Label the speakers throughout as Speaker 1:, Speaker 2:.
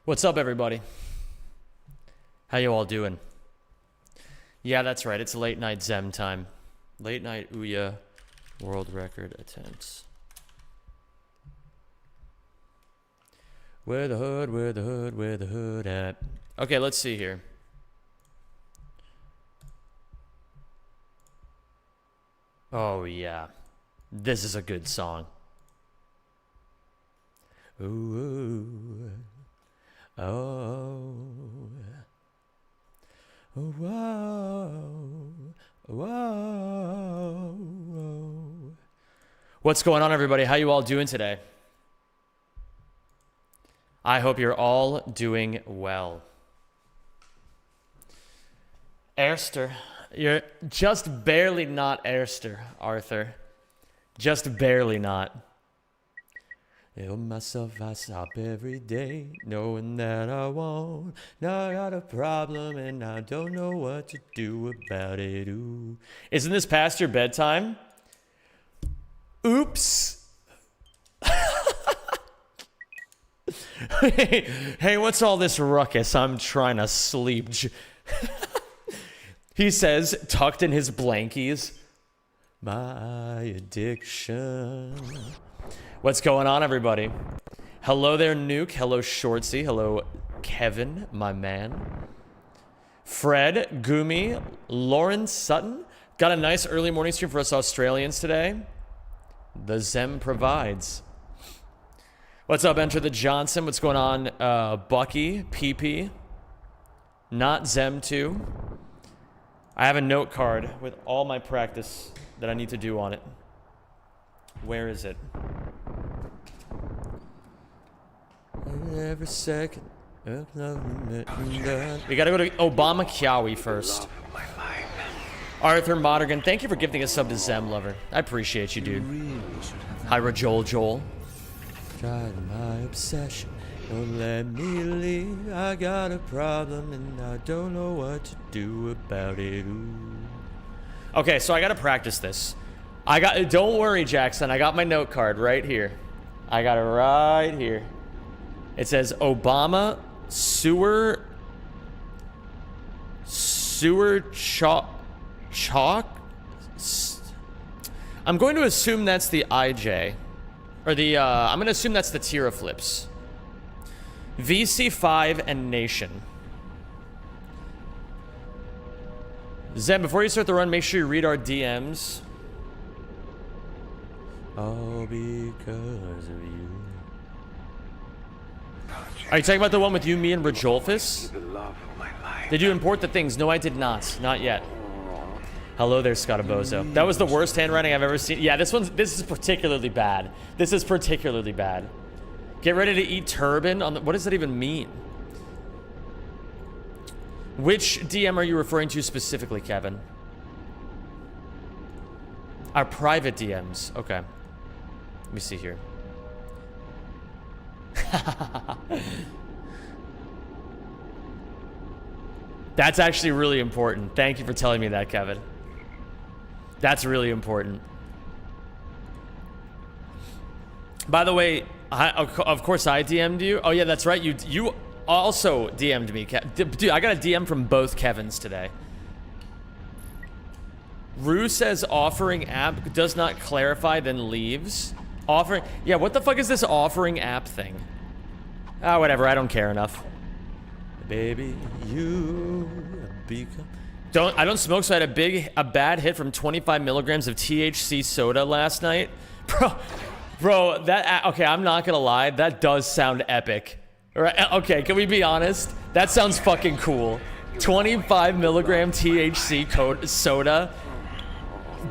Speaker 1: What's up, everybody? How you all doing? Yeah, that's right. It's late night Zem time. Late night Ouya world record attempts. Where the hood, where the hood, where the hood at? Okay, let's see here. Oh, yeah. This is a good song. Ooh. Oh. Whoa. Whoa. What's going on, everybody? How you all doing today? I hope you're all doing well. Erster. You're just barely not Erster, Arthur. Just barely not. Tell myself I stop every day, knowing that I won't. Now I got a problem and I don't know what to do about it. Ooh. Isn't this past your bedtime? Oops. Hey, what's all this ruckus? I'm trying to sleep. He says, tucked in his blankies. My addiction. What's going on, everybody? Hello there, Nuke. Hello, Shortsy. Hello, Kevin, my man. Fred, Gumi, Lauren Sutton. Got a nice early morning stream for us Australians today. The Zem provides. What's up, Enter the Johnson? What's going on, Bucky, PP? Not Zem 2. I have a note card with all my practice that I need to do on it. Where is it? Every second. We gotta go to Obama Kiawi first. Arthur Monaghan, thank you for gifting a sub to Zem Lover. I appreciate you, dude. Hi, Rajol Joel. Tried my obsession. Don't let me leave. I got a problem and I don't know what to do about it. Ooh. Okay, so I gotta practice this. Don't worry, Jackson. I got my note card right here. I got it right here. It says Obama sewer chalk. I'm going to assume that's the IJ, or the I'm going to assume that's the Teraflips. VC5 and Nation. Zem, before you start the run, make sure you read our DMs. All because of you. Are you talking about the one with you, me, and Rajolfus? Did you import the things? No, I did not. Not yet. Hello there, Scottabozo. That was the worst handwriting I've ever seen. Yeah, this is particularly bad. This is particularly bad. Get ready to eat turban on the... What does that even mean? Which DM are you referring to specifically, Kevin? Our private DMs. Okay. Let me see here. That's actually really important. Thank you for telling me that, Kevin. That's really important. By the way, of course I DM'd you. Oh yeah, that's right. You also DM'd me. Dude, I got a DM from both Kevins today. Rue says offering app does not clarify, then leaves. Offering, yeah, what the fuck is this offering app thing? Ah, whatever, I don't care enough. Baby, you become... I don't smoke, so I had a bad hit from 25 milligrams of THC soda last night. Bro, that, okay, I'm not gonna lie, that does sound epic. Right, okay, can we be honest? That sounds fucking cool. 25 milligram THC soda.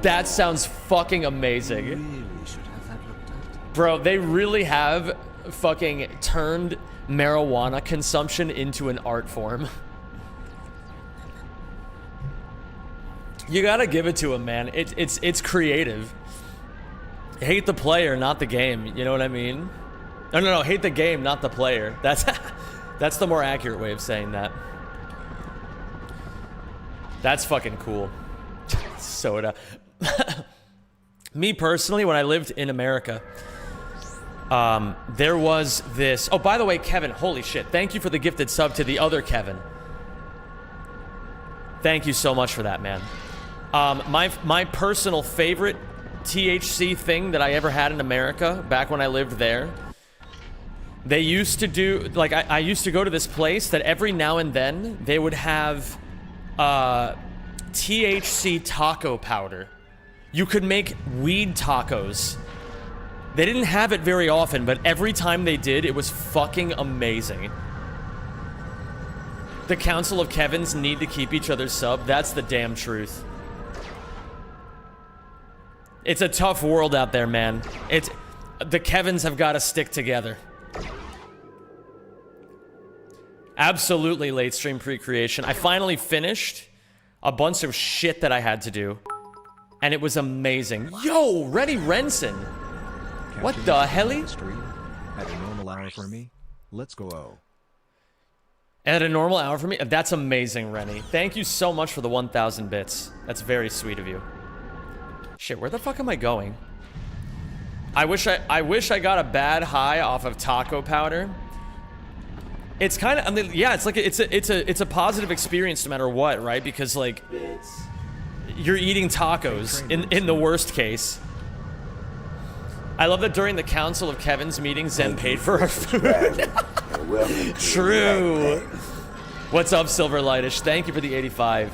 Speaker 1: That sounds fucking amazing. Bro, they really have fucking turned marijuana consumption into an art form. You gotta give it to him, man. It's creative. Hate the player, not the game. You know what I mean? No. Hate the game, not the player. That's the more accurate way of saying that. That's fucking cool. Soda. Me personally, when I lived in America, There was this... Oh, by the way, Kevin, holy shit. Thank you for the gifted sub to the other Kevin. Thank you so much for that, man. My personal favorite THC thing that I ever had in America, back when I lived there, they used to do... Like, I used to go to this place that every now and then, they would have THC taco powder. You could make weed tacos. They didn't have it very often, but every time they did, it was fucking amazing. The Council of Kevins need to keep each other sub. That's the damn truth. It's a tough world out there, man. The Kevins have got to stick together. Absolutely late stream pre-creation. I finally finished a bunch of shit that I had to do. And it was amazing. Yo, Rennie Renson. What the heli?
Speaker 2: At a normal hour for me. Let's go.
Speaker 1: At a normal hour for me? That's amazing, Rennie. Thank you so much for the 1,000 bits. That's very sweet of you. Shit, where the fuck am I going? I wish I got a bad high off of taco powder. It's kind of, I mean, yeah, it's like it's a positive experience no matter what, right? Because like you're eating tacos in the worst case. I love that during the Council of Kevin's meeting, Zen paid for our food. True. What's up, Silverlightish? Thank you for the 85.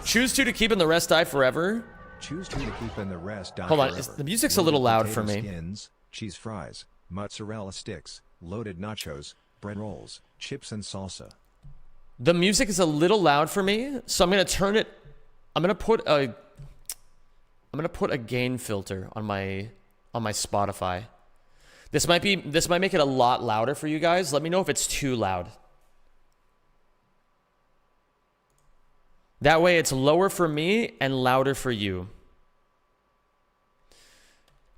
Speaker 1: Choose to keep in the rest die forever.
Speaker 2: Choose to keep in the rest die
Speaker 1: Hold on,
Speaker 2: forever.
Speaker 1: the music's a little loud for me.
Speaker 2: Skins, cheese fries, mozzarella sticks, loaded nachos, bread rolls, chips and salsa.
Speaker 1: The music is a little loud for me, so I'm gonna turn it. I'm gonna put a gain filter on my Spotify. This might make it a lot louder for you guys. Let me know if it's too loud. That way it's lower for me and louder for you.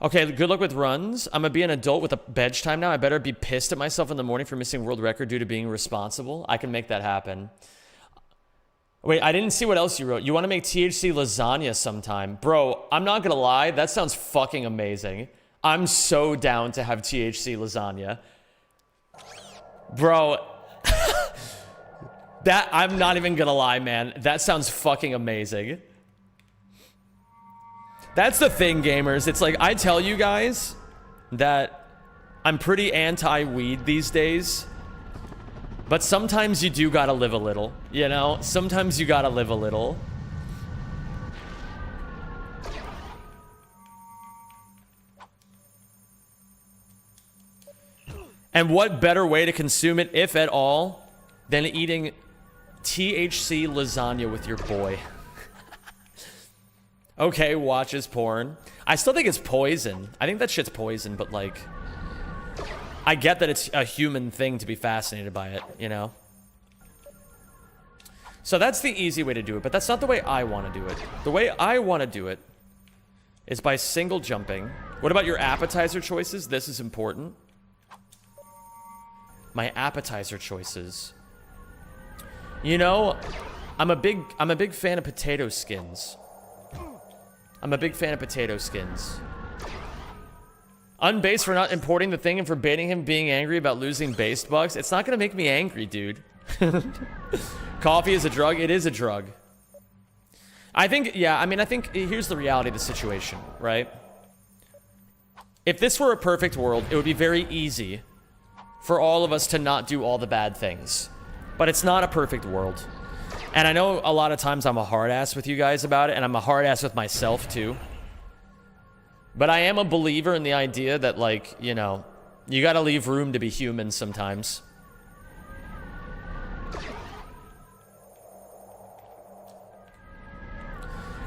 Speaker 1: Okay, good luck with runs. I'm gonna be an adult with a bench time now. I better be pissed at myself in the morning for missing world record due to being responsible. I can make that happen. Wait, I didn't see what else you wrote. You want to make THC lasagna sometime. Bro, I'm not gonna lie, that sounds fucking amazing. I'm so down to have THC lasagna. Bro, that, I'm not even gonna lie, man. That sounds fucking amazing. That's the thing, gamers. It's like, I tell you guys that I'm pretty anti-weed these days. But sometimes you do gotta live a little, you know? Sometimes you gotta live a little. And what better way to consume it, if at all, than eating THC lasagna with your boy? Okay, watches porn. I still think it's poison. I think that shit's poison, but like... I get that it's a human thing to be fascinated by it, you know? So that's the easy way to do it, but that's not the way I want to do it. The way I want to do it is by single jumping. What about your appetizer choices? This is important. My appetizer choices. You know, I'm a big fan of potato skins. I'm a big fan of potato skins. Unbased for not importing the thing and forbidding him being angry about losing based bucks. It's not gonna make me angry, dude. Coffee is a drug. It is a drug. I think, yeah, I mean, I think here's the reality of the situation, right? If this were a perfect world, it would be very easy for all of us to not do all the bad things. But it's not a perfect world. And I know a lot of times I'm a hard ass with you guys about it, and I'm a hard ass with myself too. But I am a believer in the idea that, like, you know, you gotta leave room to be human sometimes.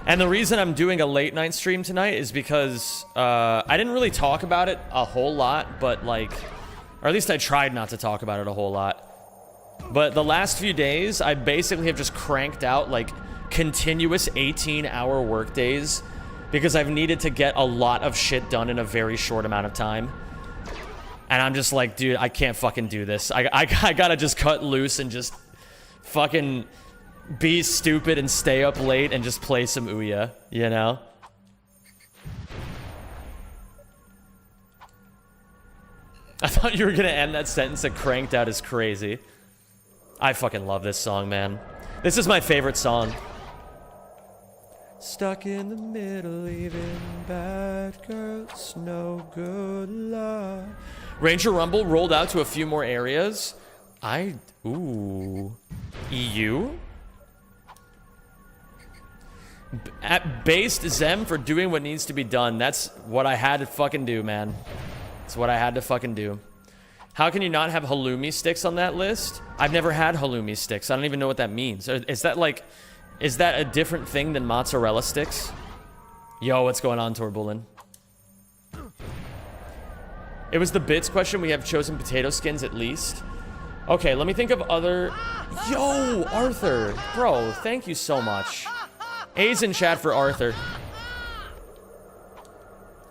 Speaker 1: And the reason I'm doing a late night stream tonight is because I didn't really talk about it a whole lot, but like, or at least I tried not to talk about it a whole lot. But the last few days, I basically have just cranked out like continuous 18-hour work days because I've needed to get a lot of shit done in a very short amount of time. And I'm just like, dude, I can't fucking do this. I gotta just cut loose and just fucking be stupid and stay up late and just play some Ouya, you know? I thought you were gonna end that sentence that cranked out as crazy. I fucking love this song, man. This is my favorite song. Stuck in the middle, even bad girls, no good luck. Ranger Rumble rolled out to a few more areas. Ooh. EU? Based Zem for doing what needs to be done. That's what I had to fucking do, man. That's what I had to fucking do. How can you not have halloumi sticks on that list? I've never had halloumi sticks. I don't even know what that means. Is that like... Is that a different thing than mozzarella sticks? Yo, what's going on, Torbulin? It was the bits question. We have chosen potato skins at least. Okay, let me think of other... Yo, Arthur. Bro, thank you so much. A's in chat for Arthur.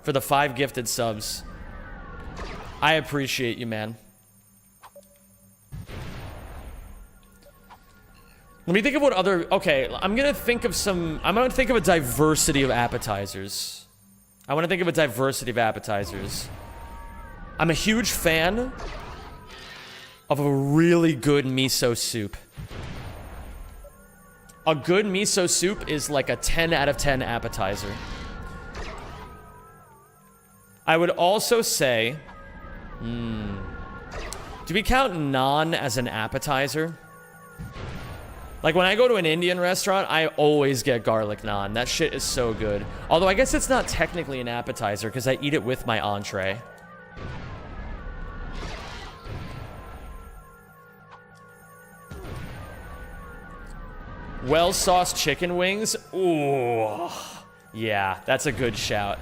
Speaker 1: For the 5 gifted subs. I appreciate you, man. Let me think of what other... Okay, I'm gonna think of some... I'm gonna think of a diversity of appetizers. I want to think of a diversity of appetizers. I'm a huge fan of a really good miso soup. A good miso soup is like a 10 out of 10 appetizer. I would also say... do we count naan as an appetizer? Like, when I go to an Indian restaurant, I always get garlic naan. That shit is so good. Although, I guess it's not technically an appetizer, because I eat it with my entree. Well-sauced chicken wings? Ooh. Yeah, that's a good shout.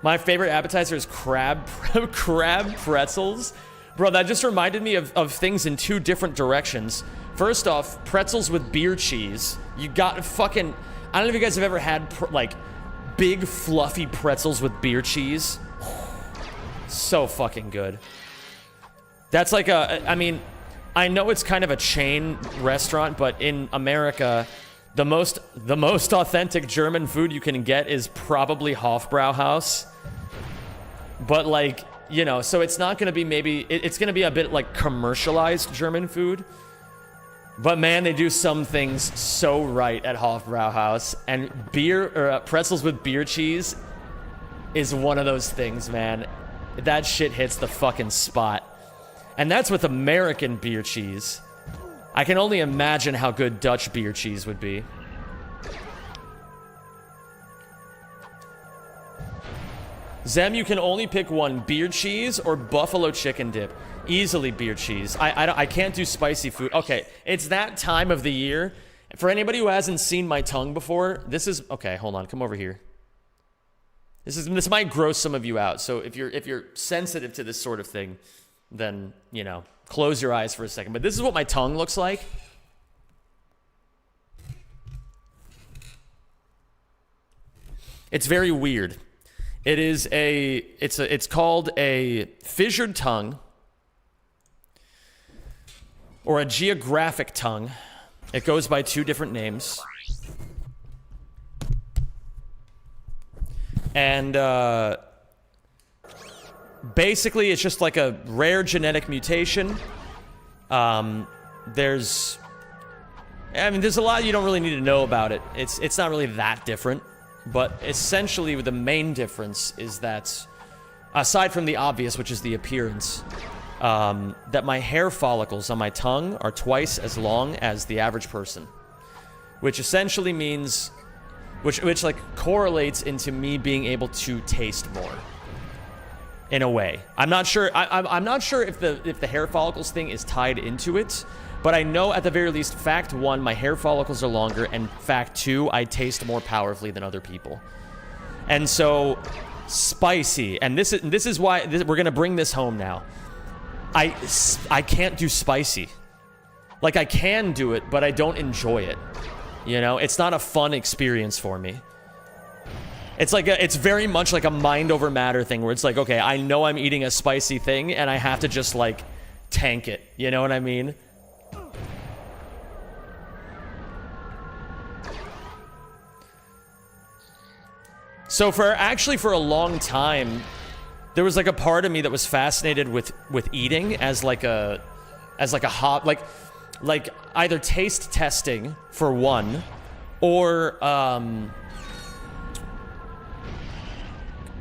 Speaker 1: My favorite appetizer is crab pretzels. Bro, that just reminded me of things in 2 different directions. First off, pretzels with beer cheese. You got fucking... I don't know if you guys have ever had, like, big fluffy pretzels with beer cheese. So fucking good. That's like a... I mean, I know it's kind of a chain restaurant, but in America, the most authentic German food you can get is probably Hofbrauhaus. But, like... You know, so it's not going to be maybe... It's going to be a bit, like, commercialized German food. But, man, they do some things so right at Hofbrauhaus. And pretzels with beer cheese is one of those things, man. That shit hits the fucking spot. And that's with American beer cheese. I can only imagine how good Dutch beer cheese would be. Zem, you can only pick one: beer cheese or buffalo chicken dip. Easily beer cheese. I can't do spicy food. Okay, it's that time of the year. For anybody who hasn't seen my tongue before, this is... Okay, hold on. Come over here. This might gross some of you out. So if you're sensitive to this sort of thing, then, you know, close your eyes for a second. But this is what my tongue looks like. It's very weird. It's called a fissured tongue, or a geographic tongue. It goes by 2 different names. And basically it's just like a rare genetic mutation. There's a lot you don't really need to know about it. It's not really that different. But essentially, the main difference is that, aside from the obvious, which is the appearance, that my hair follicles on my tongue are twice as long as the average person. Which essentially means, which like correlates into me being able to taste more. In a way. I'm not sure, I'm not sure if the hair follicles thing is tied into it. But I know at the very least, fact 1, my hair follicles are longer, and fact 2, I taste more powerfully than other people. And so, spicy, and this is why we're gonna bring this home now. I can't do spicy. Like, I can do it, but I don't enjoy it. You know, it's not a fun experience for me. It's very much like a mind over matter thing, where it's like, okay, I know I'm eating a spicy thing, and I have to just, like, tank it. You know what I mean? So for a long time, there was like a part of me that was fascinated with eating as like a hot, like either taste testing for one, or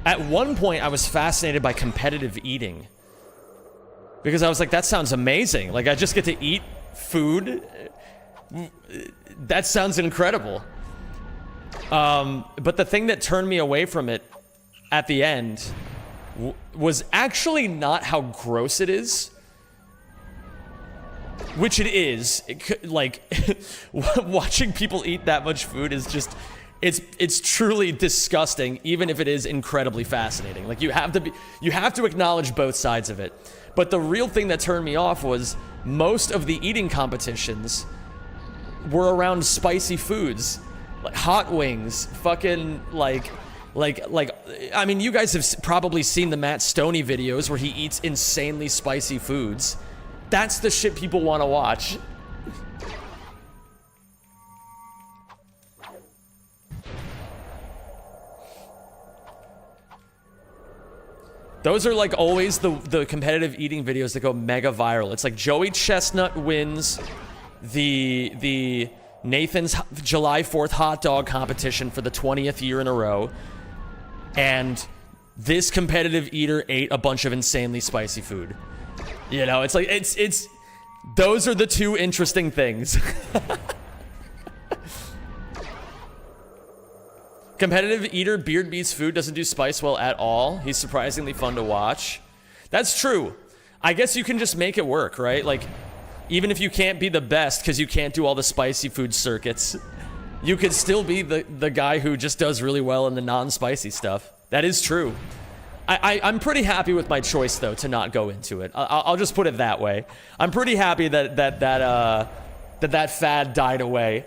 Speaker 1: at one point I was fascinated by competitive eating. Because I was like, that sounds amazing. Like, I just get to eat food. That sounds incredible. But the thing that turned me away from it at the end was actually not how gross it is. Which it is. Like, watching people eat that much food is just... It's truly disgusting, even if it is incredibly fascinating. Like, you have to acknowledge both sides of it. But the real thing that turned me off was most of the eating competitions were around spicy foods. Like hot wings, fucking like, I mean, you guys have probably seen the Matt Stoney videos where he eats insanely spicy foods. That's the shit people want to watch. Those are like always the competitive eating videos that go mega viral. It's like Joey Chestnut wins the Nathan's July 4th hot dog competition for the 20th year in a row. And this competitive eater ate a bunch of insanely spicy food. You know, it's like, it's those are the two interesting things. Competitive eater, beard beats food, doesn't do spice well at all. He's surprisingly fun to watch. That's true. I guess you can just make it work, right? Like, even if you can't be the best because you can't do all the spicy food circuits, you could still be the guy who just does really well in the non-spicy stuff. That is true. I'm pretty happy with my choice, though, to not go into it. I'll just put it that way. I'm pretty happy that fad died away.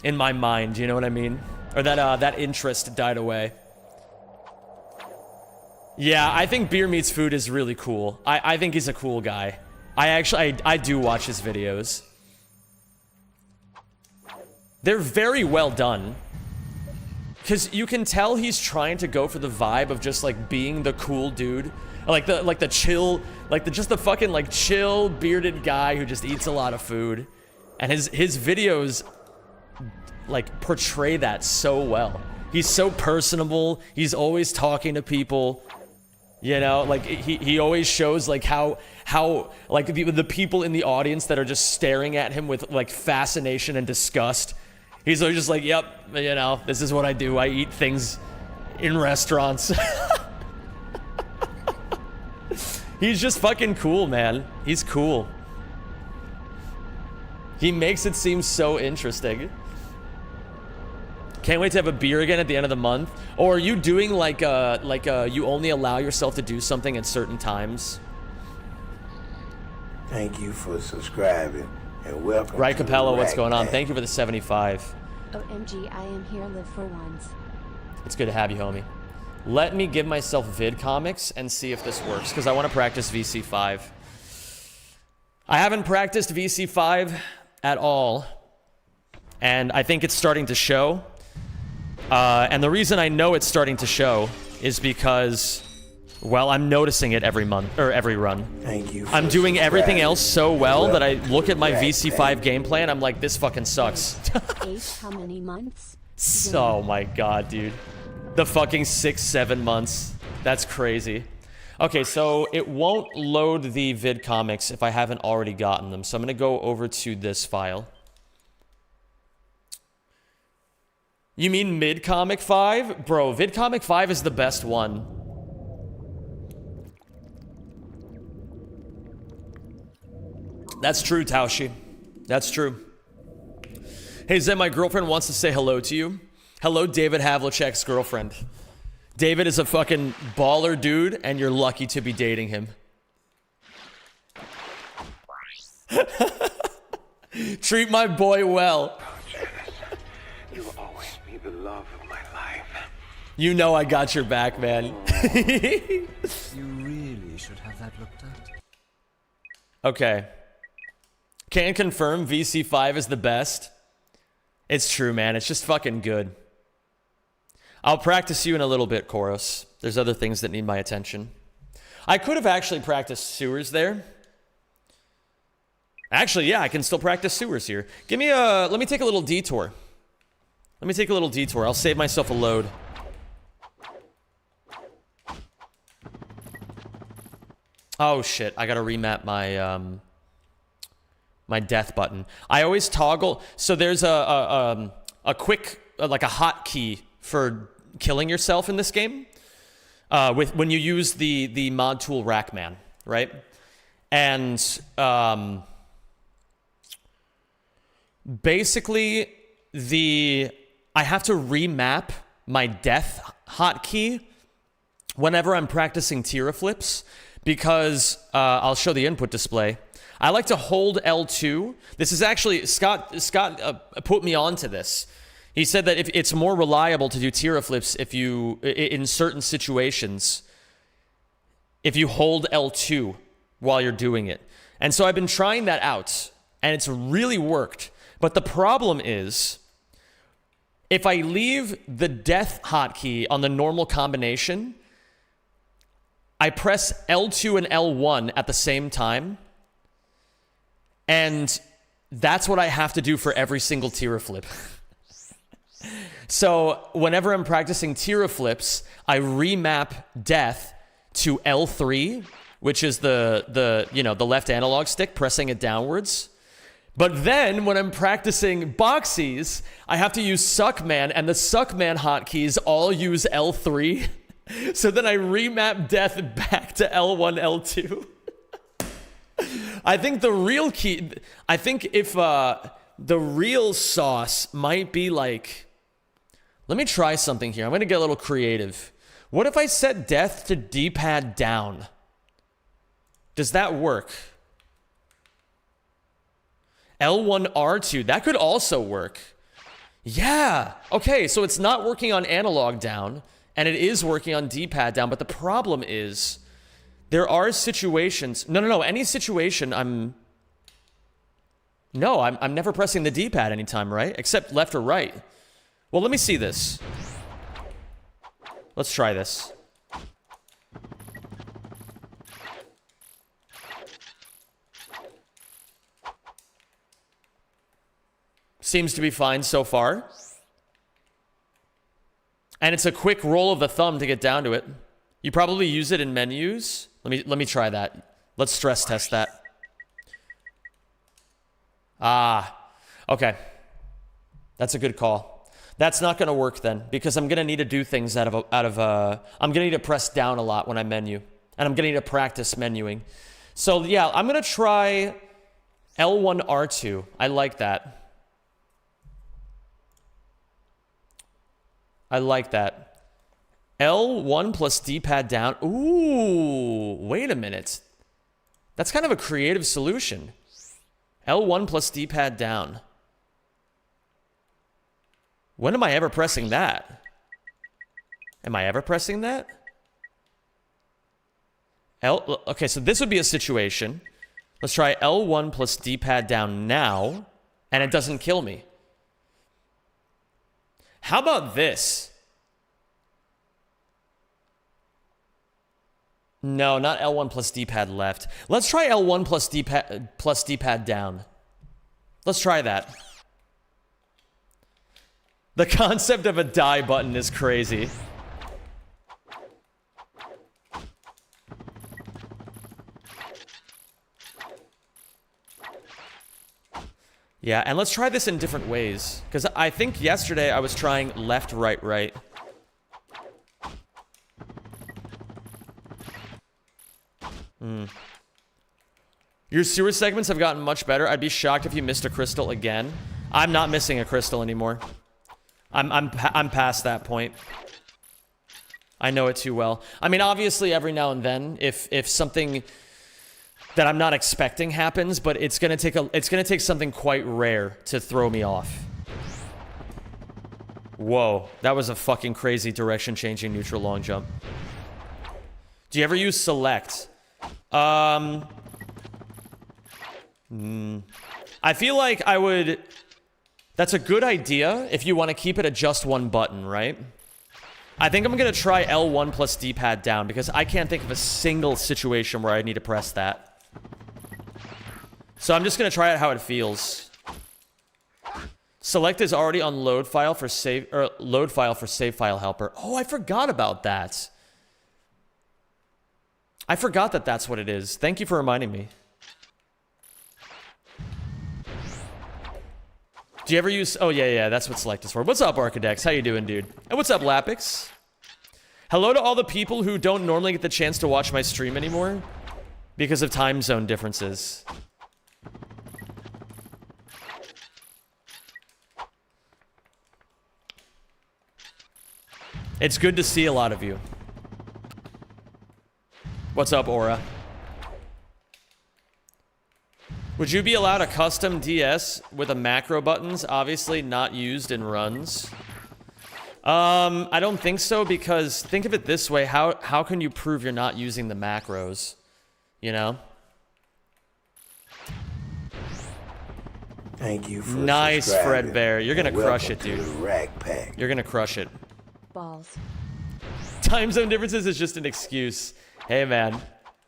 Speaker 1: In my mind, you know what I mean? Or that interest died away. Yeah, I think Beer Meets Food is really cool. I think he's a cool guy. I do watch his videos. They're very well done. Because you can tell he's trying to go for the vibe of just like being the cool dude. Like the chill, just the fucking like chill bearded guy who just eats a lot of food. And his videos like portray that so well. He's so personable. He's always talking to people. You know, like he always shows like how like the people in the audience that are just staring at him with like fascination and disgust. He's always just like, yep, you know, this is what I do. I eat things in restaurants. He's just fucking cool, man. He's cool. He makes it seem so interesting. Can't wait to have a beer again at the end of the month. Or are you doing like you only allow yourself to do something at certain times?
Speaker 3: Thank you for subscribing and welcome.
Speaker 1: Right,
Speaker 3: to
Speaker 1: Capello, what's going on?
Speaker 3: Ratchet.
Speaker 1: Thank you for the 75.
Speaker 4: OMG, I am here, live for once.
Speaker 1: It's good to have you, homie. Let me give myself vid comics and see if this works, because I want to practice VC5. I haven't practiced VC5 at all, and I think it's starting to show. And the reason I know it's starting to show is because, well, I'm noticing it every month, or every run.
Speaker 3: Thank you.
Speaker 1: I'm doing everything else so well that I
Speaker 3: Welcome
Speaker 1: look at my
Speaker 3: to
Speaker 1: VC5 gameplay and I'm like, this fucking sucks.
Speaker 4: How many months?
Speaker 1: Oh my god, dude. The fucking 6-7 months. That's crazy. Okay, so it won't load the vid comics if I haven't already gotten them. So I'm gonna go over to this file. You mean Midcomic 5? Bro, VidComic 5 is the best one. That's true, Taushi. That's true. Hey, Zen, my girlfriend wants to say hello to you. Hello, David Havlicek's girlfriend. David is a fucking baller dude, and you're lucky to be dating him. Treat my boy well.
Speaker 5: You will always be the love of my life.
Speaker 1: You know I got your back, man.
Speaker 6: You really should have that looked at.
Speaker 1: Okay. Can confirm VC5 is the best. It's true, man. It's just fucking good. I'll practice you in a little bit, Koros. There's other things that need my attention. I could have actually practiced sewers there. Actually, yeah, I can still practice sewers here. Give me a... Let me take a little detour. Let me take a little detour. I'll save myself a load. Oh, shit. I gotta remap my, my death button. I always toggle... So there's a quick... like a hotkey for killing yourself in this game. When you use the mod tool Rackman, right? And... basically, I have to remap my death hotkey whenever I'm practicing Tira flips because I'll show the input display. I like to hold L2. This is actually Scott put me onto this. He said that if it's more reliable to do Tira flips if you in certain situations if you hold L2 while you're doing it. And so I've been trying that out and it's really worked. But the problem is, if I leave the death hotkey on the normal combination, I press L2 and L1 at the same time, and that's what I have to do for every single Tira flip. So whenever I'm practicing Tira flips, I remap death to L3, which is the left analog stick, pressing it downwards. But then, when I'm practicing boxies, I have to use Suckman, and the Suckman hotkeys all use L3. So then I remap death back to L1, L2. I think the real key... I think if the real sauce might be like... Let me try something here. I'm going to get a little creative. What if I set death to D-pad down? Does that work? L1, R2, that could also work. Yeah. Okay, so it's not working on analog down, and it is working on D-pad down, but the problem is there are situations... No, any situation I'm never pressing the D-pad anytime, right? Except left or right. Well, let me see this. Let's try this. Seems to be fine so far. And it's a quick roll of the thumb to get down to it. You probably use it in menus. Let me try that. Let's stress test that. Okay. That's a good call. That's not going to work then, because I'm going to need to do things I'm going to need to press down a lot when I menu. And I'm going to need to practice menuing. So yeah, I'm going to try L1, R2. I like that. I like that. L1 plus D-pad down. Ooh, wait a minute. That's kind of a creative solution. L1 plus D-pad down. When am I ever pressing that? Am I ever pressing that? Okay, so this would be a situation. Let's try L1 plus D-pad down now, and it doesn't kill me. How about this? No, not L1 plus D-pad left. Let's try L1 plus D-pad down. Let's try that. The concept of a die button is crazy. Yeah, and let's try this in different ways. Because I think yesterday I was trying left, right, right. Your sewer segments have gotten much better. I'd be shocked if you missed a crystal again. I'm not missing a crystal anymore. I'm past that point. I know it too well. I mean, obviously, every now and then, if something that I'm not expecting happens, but it's gonna take something quite rare to throw me off. Whoa, that was a fucking crazy direction-changing neutral long jump. Do you ever use select? I feel like I would... That's a good idea if you want to keep it at just one button, right? I think I'm gonna try L1 plus D-pad down because I can't think of a single situation where I need to press that. So I'm just gonna try out how it feels. Select is already on load file for save, or load file for save file helper. Oh, I forgot about that. I forgot that that's what it is. Thank you for reminding me. Do you ever use... Oh, yeah, that's what select is for. What's up, Archidex? How you doing, dude? And what's up, Lapix? Hello to all the people who don't normally get the chance to watch my stream anymore because of time zone differences. It's good to see a lot of you. What's up, Aura? Would you be allowed a custom DS with a macro buttons, obviously not used in runs? I don't think so, because think of it this way, how can you prove you're not using the macros? You know?
Speaker 3: Thank you for
Speaker 1: nice,
Speaker 3: subscribing,
Speaker 1: Fredbear. You're gonna
Speaker 3: and
Speaker 1: crush it,
Speaker 3: welcome to
Speaker 1: dude.
Speaker 3: the Rack Pack.
Speaker 1: You're gonna crush it.
Speaker 4: Balls.
Speaker 1: Time zone differences is just an excuse. Hey, man.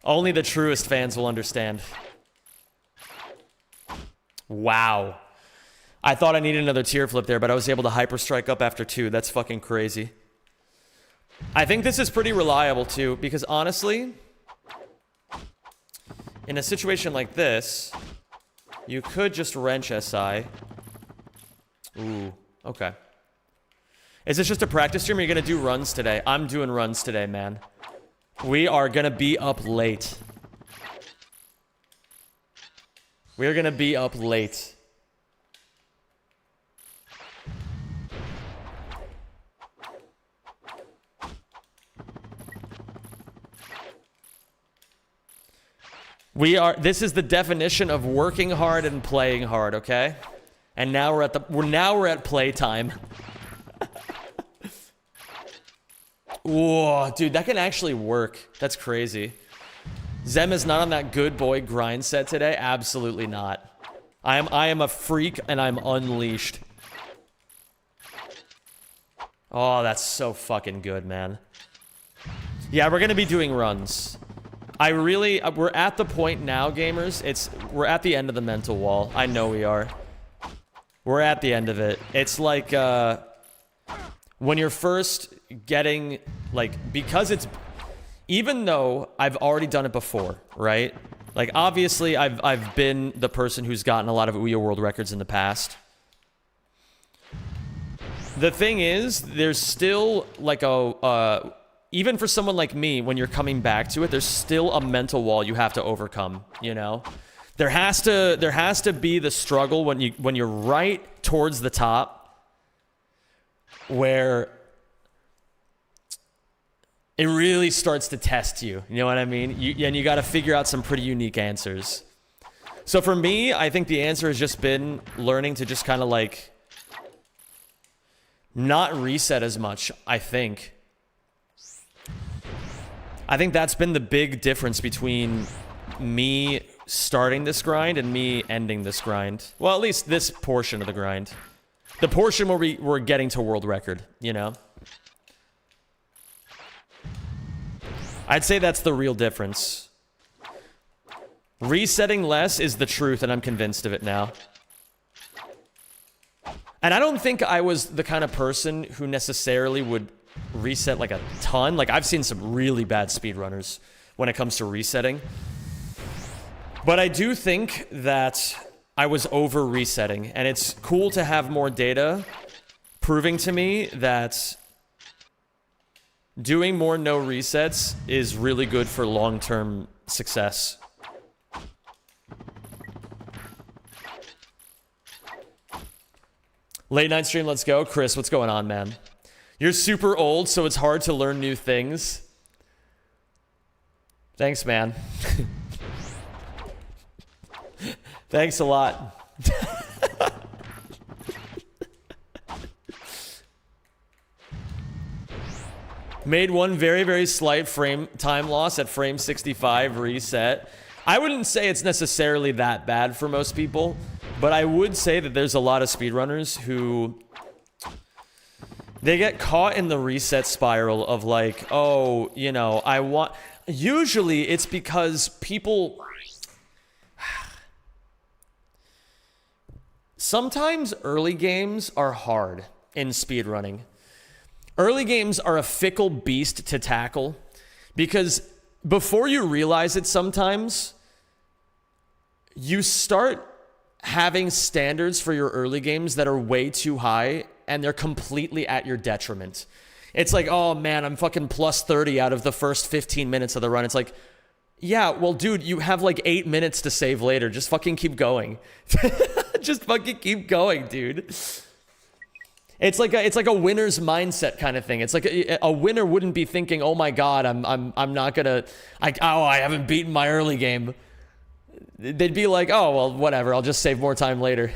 Speaker 1: Only the truest fans will understand. Wow. I thought I needed another tier flip there, but I was able to hyper strike up after 2. That's fucking crazy. I think this is pretty reliable too, because honestly, in a situation like this, you could just wrench SI. Ooh, okay. Is this just a practice stream or are you gonna do runs today? I'm doing runs today, man. We are gonna be up late. We're gonna be up late. This is the definition of working hard and playing hard, okay? And now we're at playtime. Whoa, dude, that can actually work. That's crazy. Zem is not on that good boy grind set today. Absolutely not. I am a freak and I'm unleashed. Oh, that's so fucking good, man. Yeah, we're gonna be doing runs. We're at the point now, gamers. We're at the end of the mental wall. I know we are. We're at the end of it. It's like, when you're first getting, like, because it's... Even though I've already done it before, right? Like, obviously, I've been the person who's gotten a lot of Ouya world records in the past. The thing is, there's still, like, even for someone like me, when you're coming back to it, there's still a mental wall you have to overcome, you know? There has to be the struggle when you're right towards the top, where it really starts to test you. You know what I mean? And you got to figure out some pretty unique answers. So for me, I think the answer has just been learning to just kind of like not reset as much, I think. I think that's been the big difference between me starting this grind and me ending this grind. Well, at least this portion of the grind. The portion where we're getting to world record, you know? I'd say that's the real difference. Resetting less is the truth, and I'm convinced of it now. And I don't think I was the kind of person who necessarily would reset like a ton. Like, I've seen some really bad speedrunners when it comes to resetting. But I do think that I was over resetting, and it's cool to have more data proving to me that doing more no resets is really good for long-term success. Late night stream, let's go. Chris, what's going on, man? You're super old, so it's hard to learn new things. Thanks, man. Thanks a lot. Made one very, very slight frame time loss at frame 65 reset. I wouldn't say it's necessarily that bad for most people, but I would say that there's a lot of speedrunners who They get caught in the reset spiral of like, oh, you know, I want... Usually it's because people... Sometimes early games are hard in speedrunning. Early games are a fickle beast to tackle because before you realize it sometimes, you start having standards for your early games that are way too high and they're completely at your detriment. It's like, oh man, I'm fucking plus 30 out of the first 15 minutes of the run. It's like, yeah, well, dude, you have like 8 minutes to save later. Just fucking keep going. Just fucking keep going, dude. It's like a winner's mindset kind of thing. It's like a winner wouldn't be thinking, "Oh my god, I'm not gonna, I haven't beaten my early game." They'd be like, "Oh well, whatever. I'll just save more time later."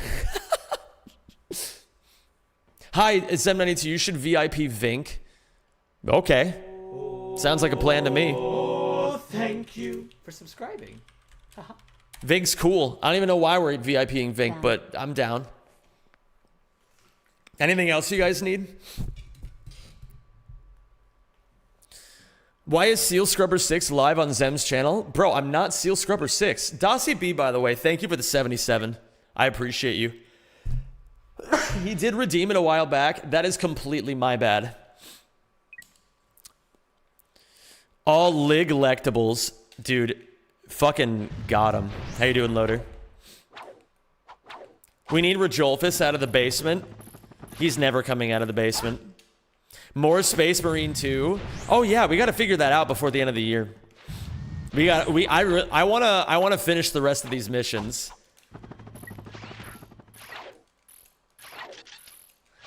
Speaker 1: Hi, it's M92. You should VIP Vink. Okay, sounds like a plan to me.
Speaker 7: Oh, thank you for subscribing.
Speaker 1: Vink's cool. I don't even know why we're VIPing Vink, but I'm down. Anything else you guys need? Why is Seal Scrubber 6 live on Zem's channel? Bro, I'm not Seal Scrubber 6. Dossie B, by the way, thank you for the 77. I appreciate you. He did redeem it a while back. That is completely my bad. All Collectables. Dude, fucking got him. How you doing, Loader? We need Rajolfus out of the basement. He's never coming out of the basement. More Space Marine 2. Oh yeah, we got to figure that out before the end of the year. I want to finish the rest of these missions.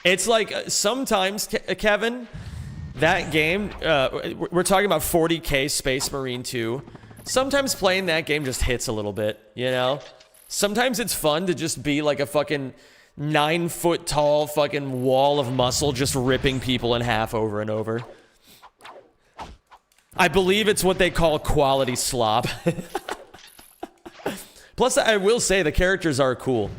Speaker 1: It's like sometimes, Kevin, that game, we're talking about 40k Space Marine 2. Sometimes playing that game just hits a little bit, you know? Sometimes it's fun to just be like a fucking 9-foot tall fucking wall of muscle just ripping people in half over and over. I believe it's what they call quality slop. Plus, I will say the characters are cool.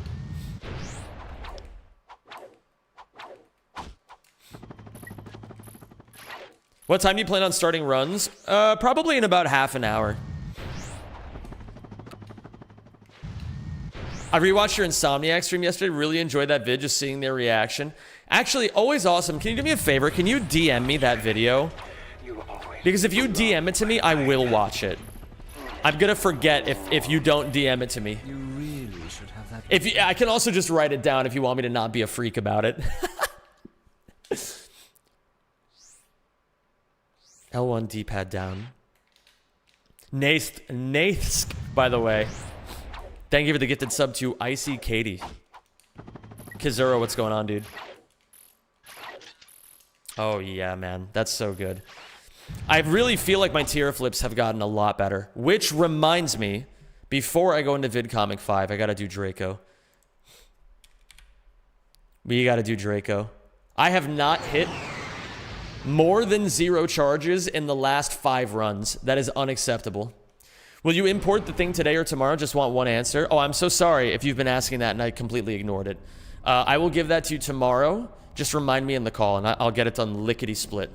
Speaker 1: What time do you plan on starting runs? Probably in about half an hour. I rewatched your Insomniac stream yesterday. Really enjoyed that vid, just seeing their reaction. Actually, always awesome. Can you do me a favor? Can you DM me that video? Because if you DM it to me, I will watch it. I'm gonna forget if you don't DM it to me.
Speaker 6: You really should have that.
Speaker 1: If you, I can also just write it down if you want me to not be a freak about it. L1 D-pad down. Nathsk, by the way. Thank you for the gifted sub to Icy Katie. Kizura, what's going on, dude? Oh, yeah, man. That's so good. I really feel like my tier flips have gotten a lot better. Which reminds me, before I go into VidComic 5, I gotta do Draco. We gotta do Draco. I have not hit more than 0 charges in the last 5 runs. That is unacceptable. Will you import the thing today or tomorrow? Just want one answer. Oh, I'm so sorry if you've been asking that and I completely ignored it. I will give that to you tomorrow. Just remind me in the call and I'll get it done lickety-split.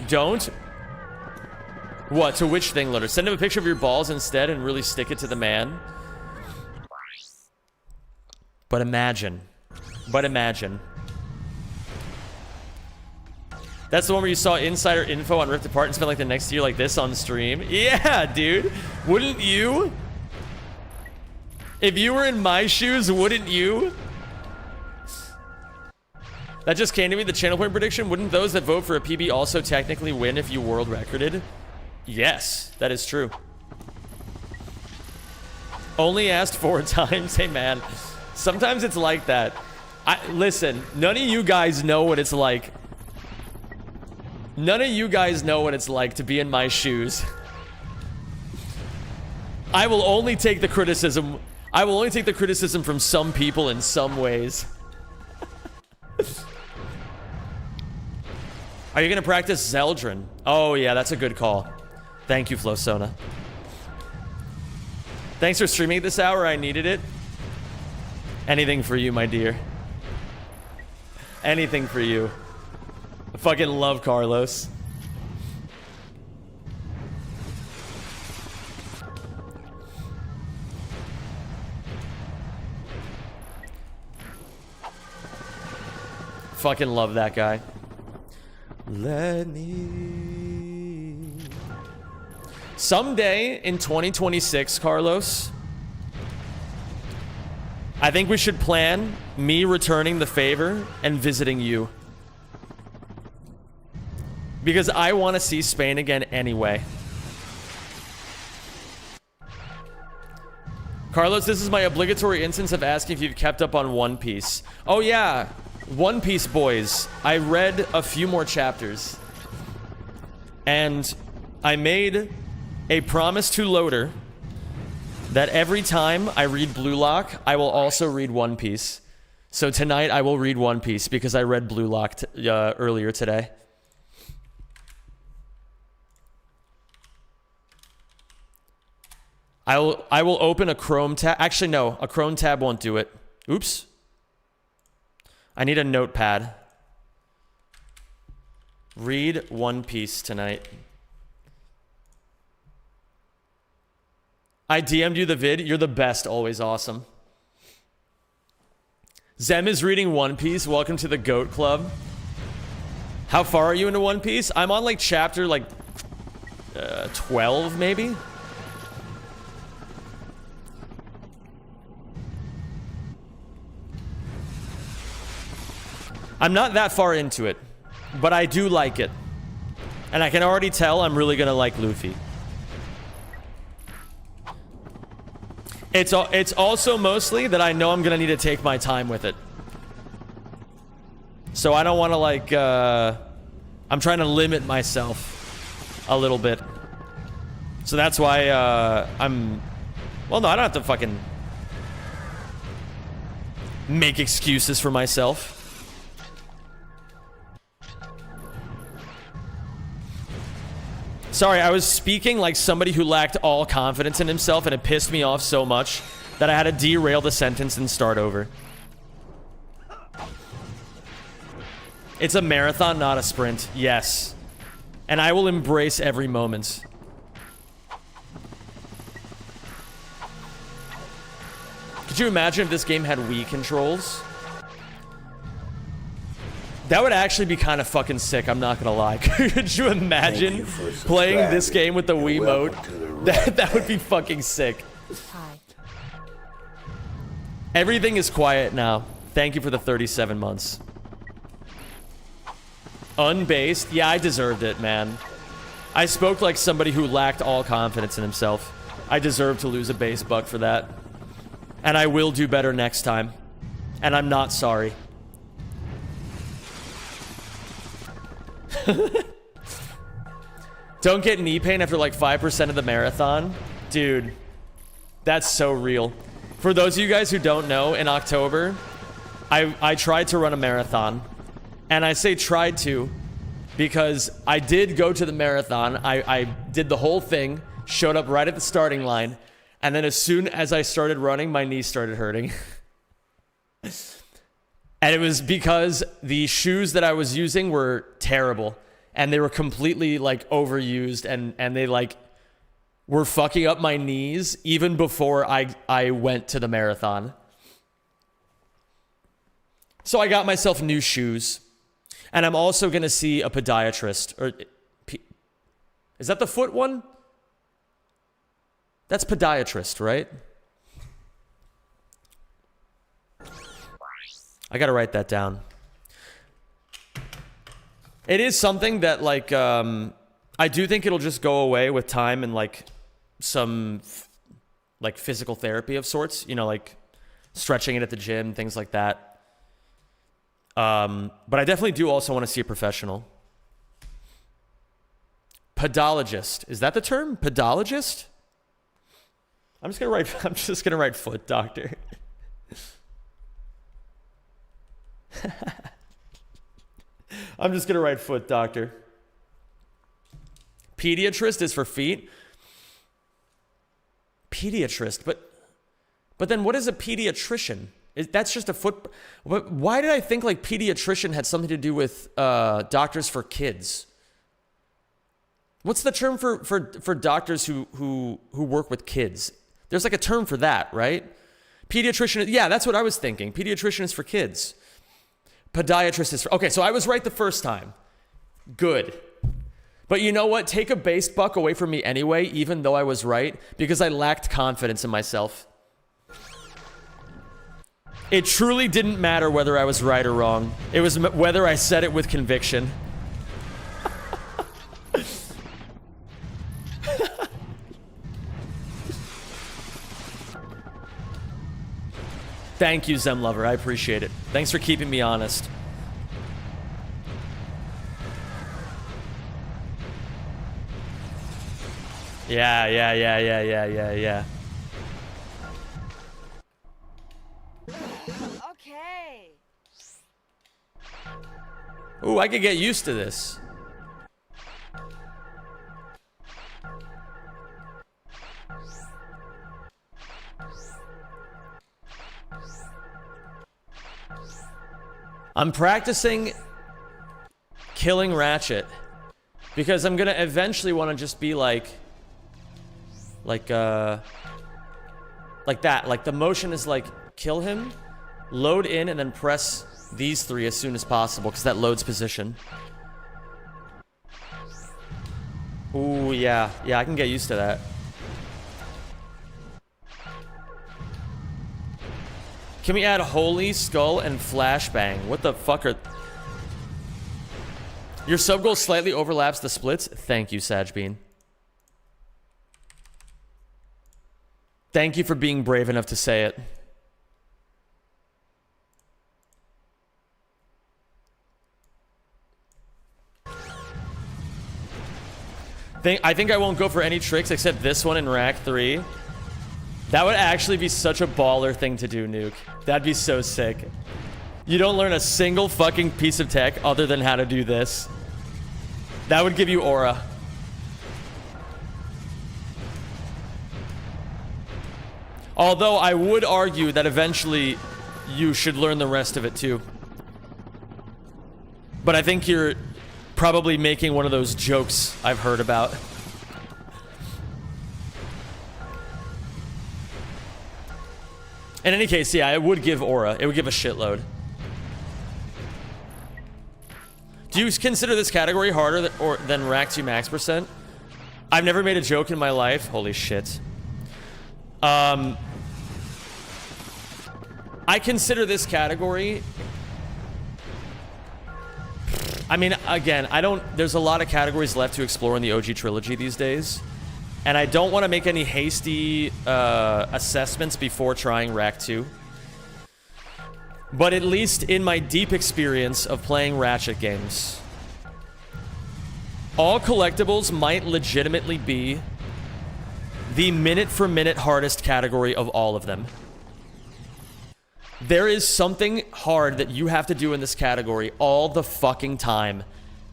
Speaker 1: Don't? What? To which thing, Loader? Send him a picture of your balls instead and really stick it to the man. But imagine. But imagine. That's the one where you saw insider info on Rift Apart and spent like the next year like this on stream? Yeah, dude. Wouldn't you? If you were in my shoes, wouldn't you? That just came to me, the channel point prediction. Wouldn't those that vote for a PB also technically win if you world recorded? Yes, that is true. Only asked 4 times. Hey, man. Sometimes it's like that. Listen, none of you guys know what it's like. None of you guys know what it's like to be in my shoes. I will only take the criticism. I will only take the criticism from some people in some ways. Are you gonna practice Zeldrin? Oh yeah, that's a good call. Thank you, Flosona. Thanks for streaming this hour. I needed it. Anything for you, my dear. Anything for you. I fucking love Carlos. Fucking love that guy. Let me... Someday in 2026, Carlos, I think we should plan me returning the favor and visiting you. Because I want to see Spain again anyway. Carlos, this is my obligatory instance of asking if you've kept up on One Piece. Oh yeah, One Piece, boys. I read a few more chapters. And I made a promise to Loader that every time I read Blue Lock, I will also read One Piece. So tonight I will read One Piece because I read Blue Lock earlier today. I will open a Chrome tab. Actually, no, a Chrome tab won't do it. Oops. I need a notepad. Read One Piece tonight. I DM'd you the vid. You're the best. Always awesome. Zem is reading One Piece. Welcome to the GOAT Club. How far are you into One Piece? I'm on like chapter 12 maybe. I'm not that far into it, but I do like it. And I can already tell I'm really gonna like Luffy. It's also mostly that I know I'm gonna need to take my time with it. So I don't want to like, I'm trying to limit myself a little bit. So that's why well, no, I don't have to fucking make excuses for myself. Sorry, I was speaking like somebody who lacked all confidence in himself, and it pissed me off so much that I had to derail the sentence and start over. It's a marathon, not a sprint. Yes. And I will embrace every moment. Could you imagine if this game had Wii controls? That would actually be kind of fucking sick, I'm not gonna lie. Could you imagine playing this game with the Wii mode? That would be fucking sick.
Speaker 4: Hi.
Speaker 1: Everything is quiet now. Thank you for the 37 months. Unbased? Yeah, I deserved it, man. I spoke like somebody who lacked all confidence in himself. I deserve to lose a base buck for that. And I will do better next time. And I'm not sorry. Don't get knee pain after like 5% of the marathon. Dude, that's so real. For those of you guys who don't know, in October, I tried to run a marathon. And I say tried to because I did go to the marathon. I did the whole thing, showed up right at the starting line, and then as soon as I started running, my knees started hurting. And it was because the shoes that I was using were terrible. And they were completely, like, overused. And they, like, were fucking up my knees even before I went to the marathon. So I got myself new shoes. And I'm also going to see a podiatrist. Is that the foot one? That's podiatrist, right? I gotta write that down. It is something that, like, I do think it'll just go away with time and, like, some, like, physical therapy of sorts. You know, like, stretching it at the gym, things like that. But I definitely do also want to see a professional. Podologist. Is that the term? Podologist? I'm just gonna write foot doctor. I'm just gonna write foot doctor. Pediatrist is for feet. Pediatrist, but then what is a pediatrician? That's just a foot. Why did I think like pediatrician had something to do with doctors for kids? What's the term for doctors who work with kids? There's like a term for that, right? Pediatrician, yeah, that's what I was thinking. Pediatrician is for kids. Podiatrist is for, okay, so I was right the first time. Good. But you know what? Take a base buck away from me anyway, even though I was right, because I lacked confidence in myself. It truly didn't matter whether I was right or wrong. It was whether I said it with conviction. Thank you, Zemlover. I appreciate it. Thanks for keeping me honest. Yeah.
Speaker 8: Okay.
Speaker 1: Ooh, I could get used to this. I'm practicing killing Ratchet because I'm gonna eventually want to just be like that. Like the motion is like kill him, load in, and then press these three as soon as possible because that loads position. Ooh, yeah, I can get used to that. Can we add Holy Skull and Flashbang? What the fuck are... Your sub goal slightly overlaps the splits? Thank you, Sajbean. Thank you for being brave enough to say it. I think I won't go for any tricks except this one in Rack 3. That would actually be such a baller thing to do, Nuke. That'd be so sick. You don't learn a single fucking piece of tech other than how to do this. That would give you aura. Although I would argue that eventually you should learn the rest of it too. But I think you're probably making one of those jokes I've heard about. In any case, yeah, it would give aura. It would give a shitload. Do you consider this category harder than Rack 2 Max %? I've never made a joke in my life. Holy shit. I consider this category... I mean, again, there's a lot of categories left to explore in the OG trilogy these days. And I don't want to make any hasty assessments before trying Rack 2. But at least in my deep experience of playing Ratchet games, all collectibles might legitimately be the minute-for-minute hardest category of all of them. There is something hard that you have to do in this category all the fucking time,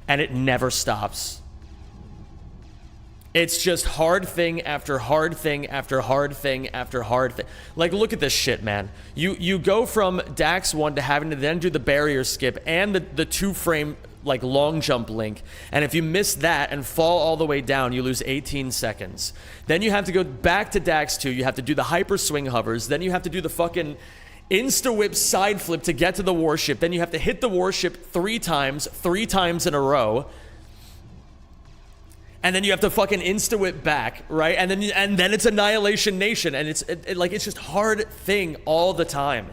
Speaker 1: and it never stops. It's just hard thing after hard thing after hard thing after hard thing. Like, look at this shit, man. You go from Dax 1 to having to then do the barrier skip and the two-frame, like, long jump link. And if you miss that and fall all the way down, you lose 18 seconds. Then you have to go back to Dax 2. You have to do the hyper swing hovers. Then you have to do the fucking insta-whip side flip to get to the warship. Then you have to hit the warship 3 times in a row. And then you have to fucking insta-whip back, right? And then it's Annihilation Nation, and it's just hard thing all the time.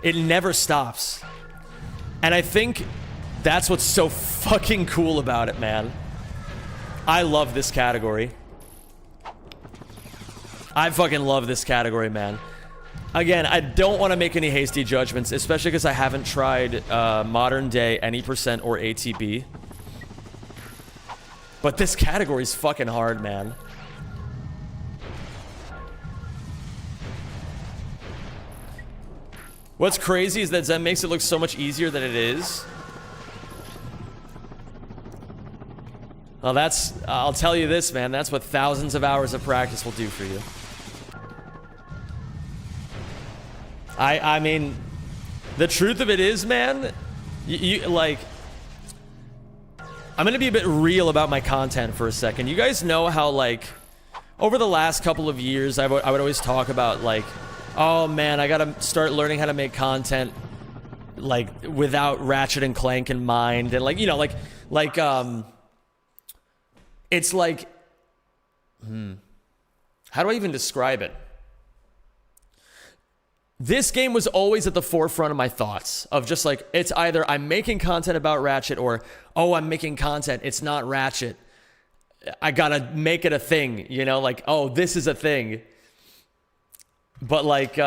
Speaker 1: It never stops. And I think that's what's so fucking cool about it, man. I love this category. I fucking love this category, man. Again, I don't want to make any hasty judgments, especially because I haven't tried modern day any percent or ATB. But this category is fucking hard, man. What's crazy is that Zen makes it look so much easier than it is. Well, I'll tell you this, man. That's what thousands of hours of practice will do for you. I mean, the truth of it is, man, you like, I'm gonna be a bit real about my content for a second. You guys know how, like, over the last couple of years, I would always talk about, like, oh man, I gotta start learning how to make content, like, without Ratchet and Clank in mind, and, like, you know, like, it's like, how do I even describe it? This game was always at the forefront of my thoughts of just like, it's either I'm making content about Ratchet or, oh, I'm making content, it's not Ratchet. I gotta make it a thing, you know, like, oh, this is a thing. But like,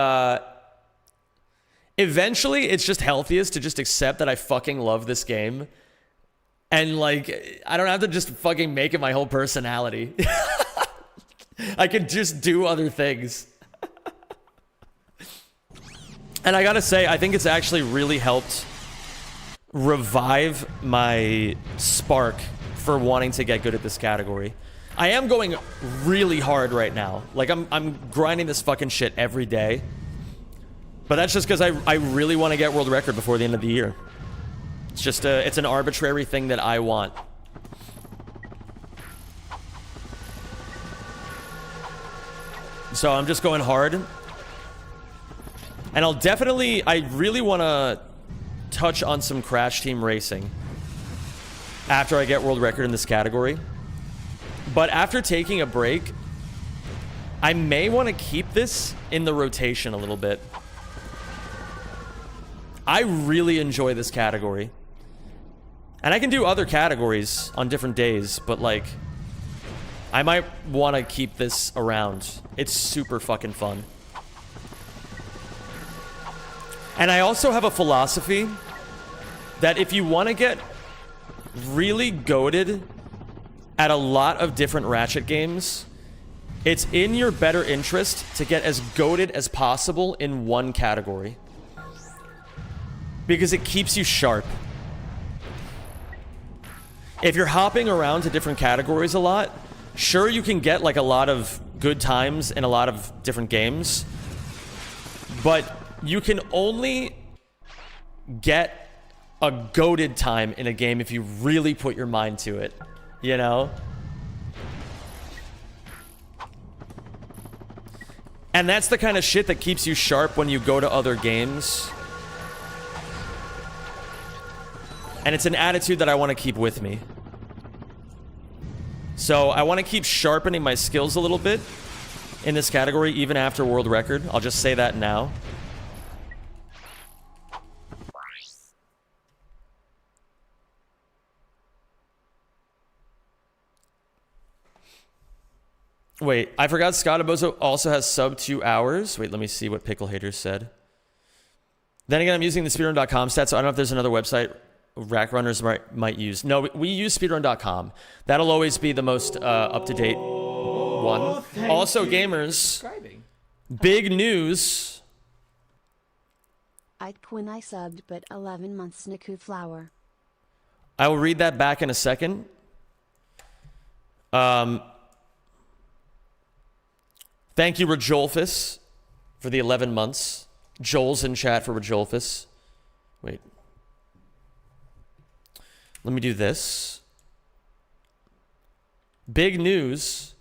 Speaker 1: eventually it's just healthiest to just accept that I fucking love this game. And like, I don't have to just fucking make it my whole personality. I can just do other things. And I gotta say, I think it's actually really helped revive my spark for wanting to get good at this category. I am going really hard right now. Like, I'm grinding this fucking shit every day. But that's just because I really want to get world record before the end of the year. It's just it's an arbitrary thing that I want. So I'm just going hard. And I really want to touch on some Crash Team Racing after I get world record in this category. But after taking a break, I may want to keep this in the rotation a little bit. I really enjoy this category. And I can do other categories on different days, but like, I might want to keep this around. It's super fucking fun. And I also have a philosophy that if you want to get really goated at a lot of different Ratchet games, it's in your better interest to get as goated as possible in one category. Because it keeps you sharp. If you're hopping around to different categories a lot, sure, you can get like a lot of good times in a lot of different games, but you can only get a goated time in a game if you really put your mind to it, you know? And that's the kind of shit that keeps you sharp when you go to other games. And it's an attitude that I want to keep with me. So I want to keep sharpening my skills a little bit in this category, even after world record. I'll just say that now. Wait, I forgot Scottabozo also has sub 2 hours. Wait, let me see what Pickle Haters said. Then again, I'm using the speedrun.com stats, so I don't know if there's another website rack runners might use. No, we use speedrun.com. That'll always be the most up-to-date one. Also, gamers, big news.
Speaker 4: I'd when I subbed, but 11 months Niku Flower.
Speaker 1: I will read that back in a second. Thank you, Rajolfus, for the 11 months. Joel's in chat for Rajolfus. Wait. Let me do this. Big news.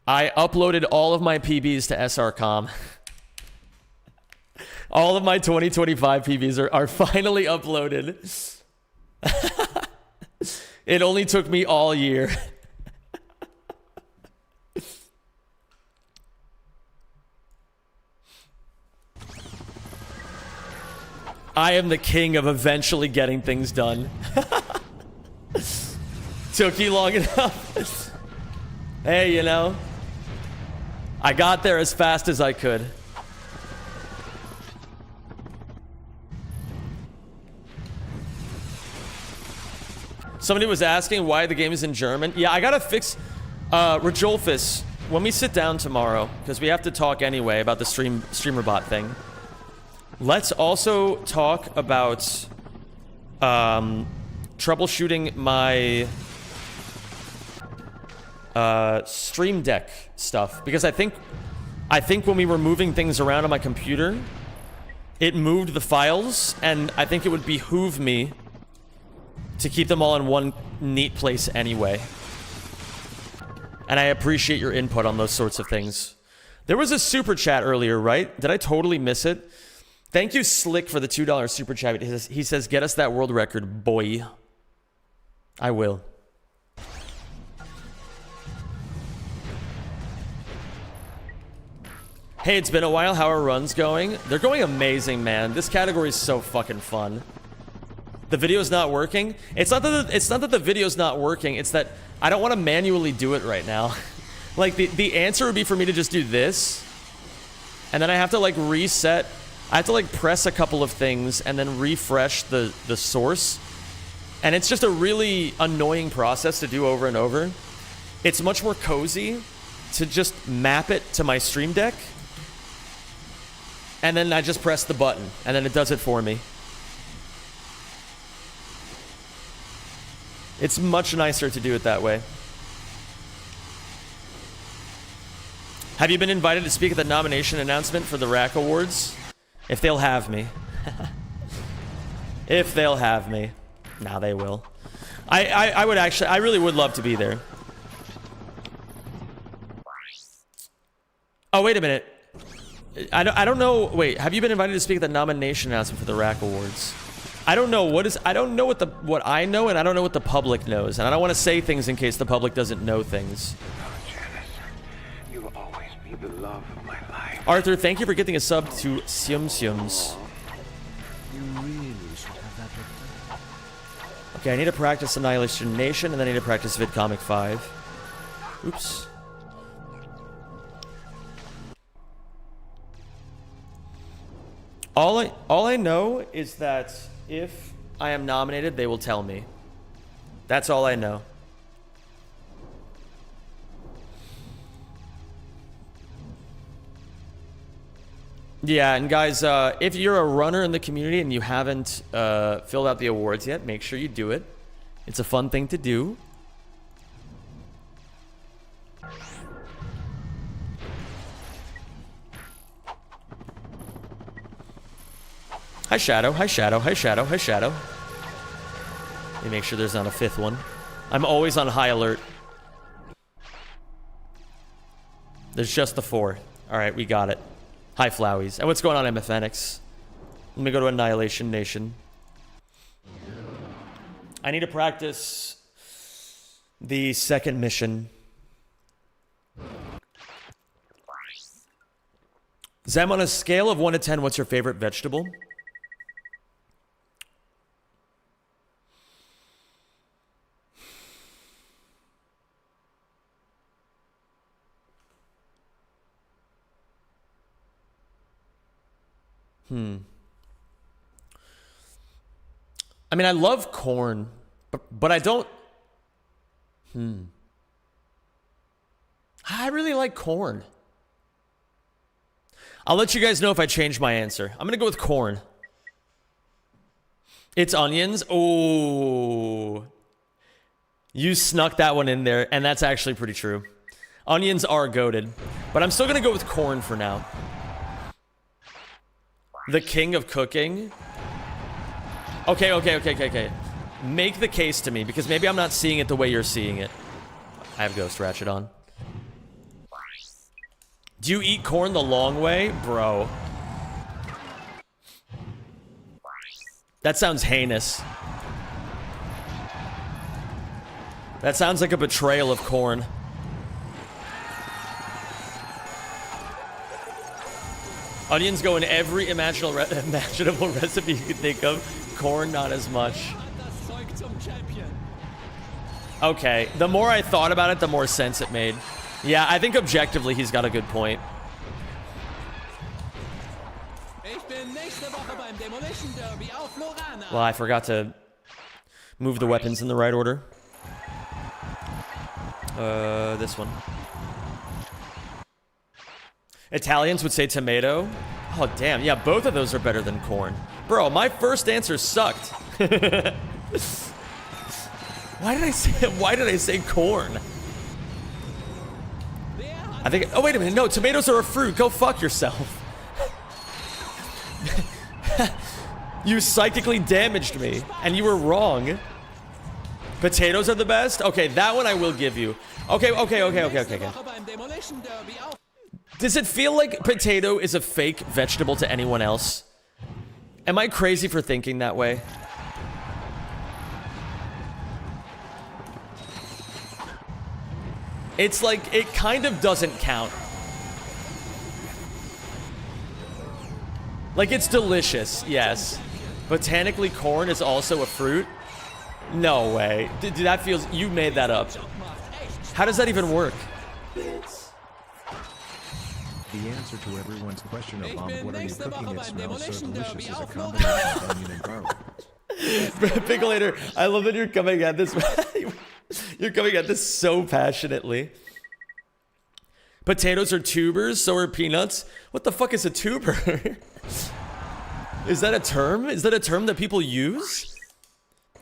Speaker 1: I uploaded all of my PBs to SRCom. All of my 2025 PBs are finally uploaded. It only took me all year. I am the king of eventually getting things done. Took you long enough. Hey, you know, I got there as fast as I could. Somebody was asking why the game is in German. Yeah, I gotta fix Rajolfus, when we sit down tomorrow, because we have to talk anyway about the streamer bot thing. Let's also talk about troubleshooting my Stream Deck stuff, because I think I think when we were moving things around on my computer, it moved the files, and I think it would behoove me to keep them all in one neat place anyway. And I appreciate your input on those sorts of things. There was a super chat earlier, right? Did I totally miss it? Thank you, Slick, for the $2 super chat. He says, get us that world record, boy. I will. Hey, it's been a while. How are runs going? They're going amazing, man. This category is so fucking fun. The video's not working. It's not that the video's not working. It's that I don't want to manually do it right now. Like, the answer would be for me to just do this. And then I have to, like, reset. I have to, like, press a couple of things and then refresh the source. And it's just a really annoying process to do over and over. It's much more cozy to just map it to my Stream Deck. And then I just press the button, and then it does it for me. It's much nicer to do it that way. Have you been invited to speak at the nomination announcement for the Rack Awards? If they'll have me. If they'll have me. Nah, they will. I would actually, I really would love to be there. Oh, wait a minute. I don't know. Wait, have you been invited to speak at the nomination announcement for the Rack Awards? I don't know I don't know what I know, and I don't know what the public knows, and I don't want to say things in case the public doesn't know things.
Speaker 5: Oh, Janice, you will always be the love of my life.
Speaker 1: Arthur, thank you for getting a sub to Sium Siums.
Speaker 6: You really should have that looked up.
Speaker 1: Okay, I need to practice Annihilation Nation, and then I need to practice VidComic 5. Oops. All I know is that if I am nominated, they will tell me. That's all I know. Yeah, and guys, if you're a runner in the community and you haven't filled out the awards yet, make sure you do it. It's a fun thing to do. Hi, Shadow. Hi, Shadow. Hi, Shadow. Hi, Shadow. Let me make sure there's not a fifth one. I'm always on high alert. There's just the 4. All right, we got it. Hi, Flowies. And what's going on, MFNX? Let me go to Annihilation Nation. I need to practice the second mission. Zem, on a scale of 1 to 10, what's your favorite vegetable? I mean, I love corn, but I don't... I really like corn. I'll let you guys know if I change my answer. I'm gonna go with corn. It's onions? Oh. You snuck that one in there, and that's actually pretty true. Onions are goated, but I'm still gonna go with corn for now. The king of cooking? Okay. Make the case to me, because maybe I'm not seeing it the way you're seeing it. I have Ghost Ratchet on. Do you eat corn the long way? Bro. That sounds heinous. That sounds like a betrayal of corn. Onions go in every imaginable recipe you could think of. Corn, not as much. Okay, the more I thought about it, the more sense it made. Yeah, I think objectively he's got a good point. Well, I forgot to move the weapons in the right order. This one. Italians would say tomato. Oh, damn. Yeah, both of those are better than corn. Bro, my first answer sucked. Why did I say corn? I think, oh wait a minute, no, tomatoes are a fruit. Go fuck yourself. You psychically damaged me, and you were wrong. Potatoes are the best? Okay, that one I will give you. Okay. Does it feel like potato is a fake vegetable to anyone else? Am I crazy for thinking that way? It's like, it kind of doesn't count. Like, it's delicious, yes. Botanically, corn is also a fruit? No way. Dude, that feels... You made that up. How does that even work?
Speaker 2: The answer to everyone's question of what are you cooking that smells so delicious is a combination of onion and garlic.
Speaker 1: Pickleator, I love that you're coming at this. You're coming at this so passionately. Potatoes are tubers, so are peanuts. What the fuck is a tuber? Is that a term? Is that a term that people use?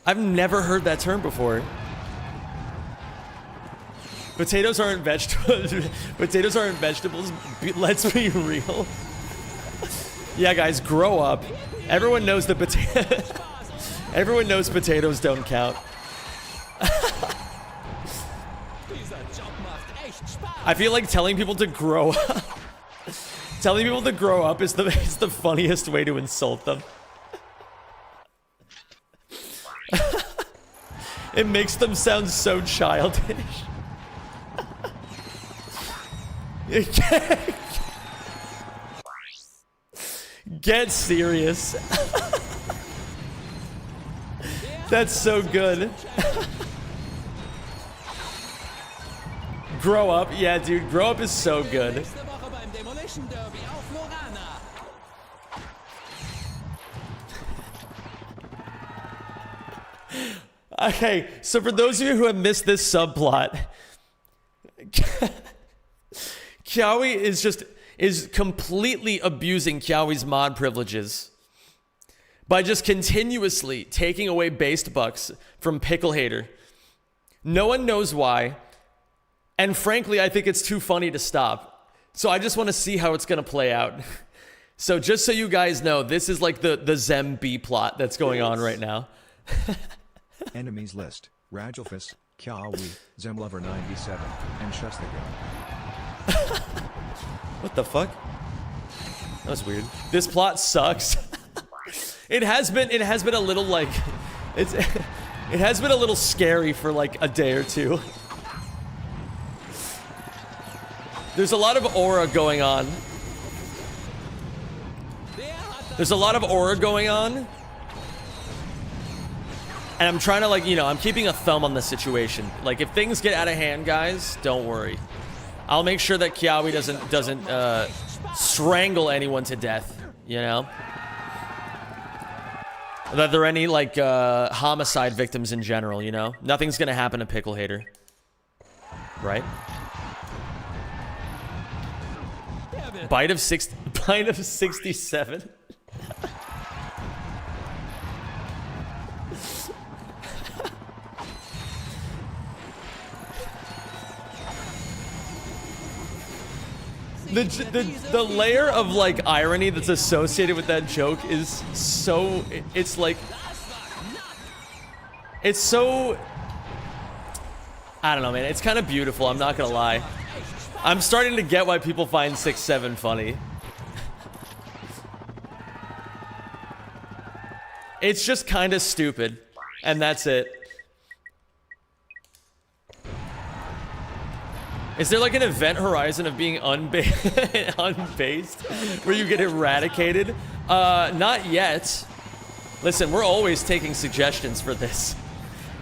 Speaker 1: I've never heard that term before. Potatoes aren't vegetables. Potatoes aren't vegetables. Let's be real. Yeah, guys, grow up. Everyone knows that everyone knows potatoes don't count. I feel like telling people to grow up. Telling people to grow up is the funniest way to insult them. It makes them sound so childish. Get serious. That's so good. Grow up. Yeah, dude, grow up is so good. Okay, so for those of you who have missed this subplot, Kiawi is completely abusing Kiawi's mod privileges by just continuously taking away based bucks from Pickle Hater. No one knows why, and frankly, I think it's too funny to stop. So I just want to see how it's gonna play out. So just so you guys know, this is like the Zem B plot that's going on right now.
Speaker 2: Enemies list: Ragelfus, Kiawi, Zemlover97, and Shustigo.
Speaker 1: What the fuck? That was weird. This plot sucks. It has been a little like it has been a little scary for like a day or two. There's a lot of aura going on. There's a lot of aura going on. And I'm trying to, like, you know, I'm keeping a thumb on the situation. Like, if things get out of hand, guys, don't worry. I'll make sure that Kiawi doesn't strangle anyone to death, you know? That there are any, like, homicide victims in general, you know? Nothing's gonna happen to Pickle Hater. Right? Bite of 67? The layer of, like, irony that's associated with that joke is so... It's like... It's so... I don't know, man. It's kind of beautiful, I'm not gonna lie. I'm starting to get why people find 6-7 funny. It's just kind of stupid. And that's it. Is there like an event horizon of being unbased where you get eradicated? Not yet. Listen, we're always taking suggestions for this.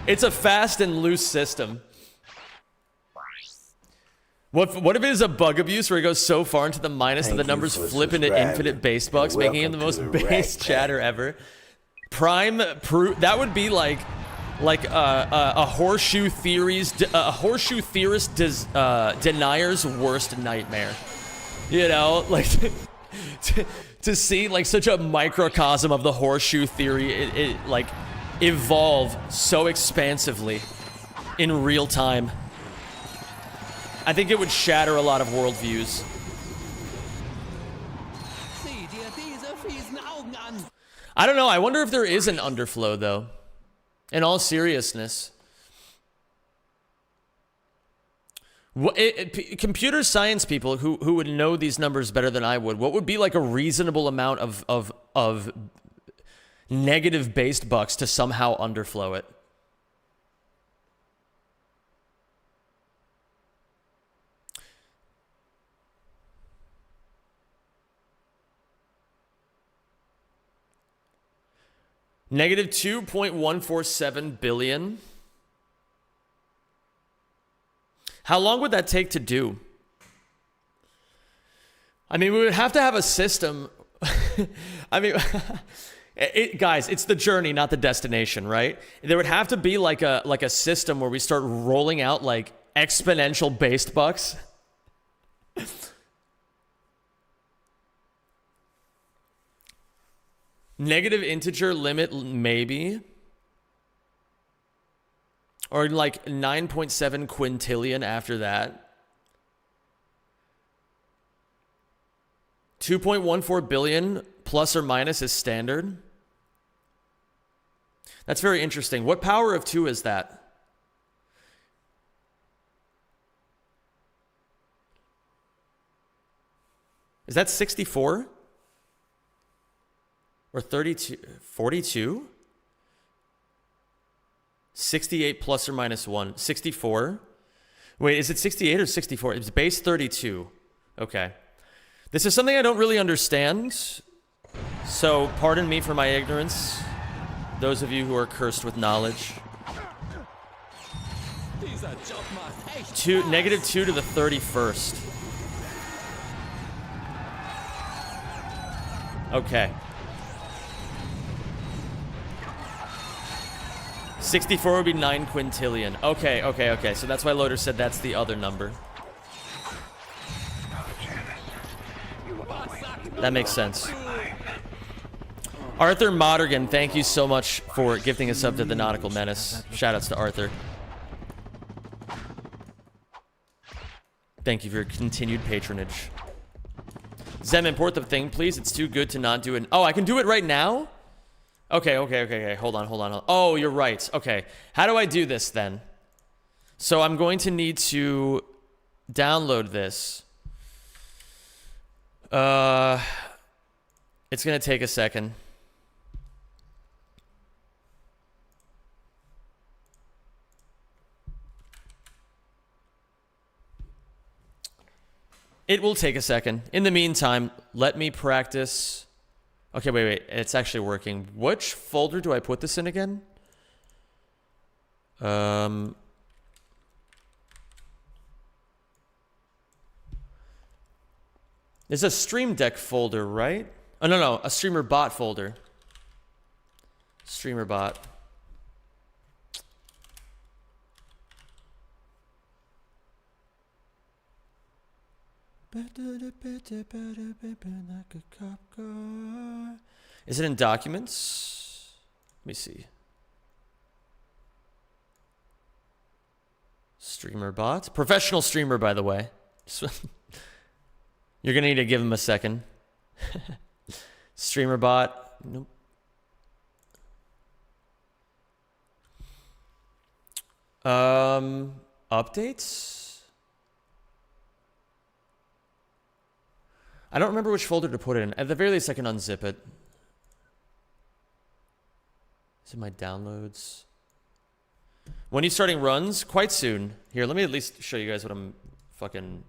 Speaker 1: It's a fast and loose system. What if it is a bug abuse where it goes so far into the minus that the numbers flip into infinite base bucks, making him the most base chatter ever? Prime proof. That would be like a horseshoe theorist denier's worst nightmare. You know, like to see like such a microcosm of the horseshoe theory, it like evolve so expansively in real time. I think it would shatter a lot of worldviews. I don't know. I wonder if there is an underflow, though. In all seriousness. Computer science people who would know these numbers better than I would, what would be like a reasonable amount of negative based bucks to somehow underflow it? Negative 2.147 billion. How long would that take to do? I mean, we would have to have a system. I mean, guys, it's the journey, not the destination, right? There would have to be like a system where we start rolling out like exponential based bucks. Negative integer limit, maybe. Or like 9.7 quintillion after that. 2.14 billion plus or minus is standard. That's very interesting. What power of 2 is that? Is that 64? Or 32? 42? 68 plus or minus 1. 64? Wait, is it 68 or 64? It's base 32. Okay. This is something I don't really understand. So pardon me for my ignorance. Those of you who are cursed with knowledge. Negative 2 to the 31st. Okay. 64 would be 9 quintillion. Okay. So that's why Loader said that's the other number. That makes sense. Arthur Modergan, thank you so much for gifting us up to the Nautical Menace. Shoutouts to Arthur. Thank you for your continued patronage. Zem, import the thing, please. It's too good to not do it. Oh, I can do it right now? Okay. Hold on. Oh, you're right. Okay. How do I do this then? So I'm going to need to download this. It's going to take a second. It will take a second. In the meantime, let me practice. Okay, wait. It's actually working. Which folder do I put this in again? There's a Stream Deck folder, right? Oh, no. A Streamer Bot folder. Streamer Bot. Is it in documents? Let me see. Streamer Bot. Professional streamer, by the way. You're going to need to give him a second. Streamer Bot. Nope. Updates? I don't remember which folder to put it in. At the very least, I can unzip it. Is it my downloads? When are you starting runs? Quite soon. Here, let me at least show you guys what I'm fucking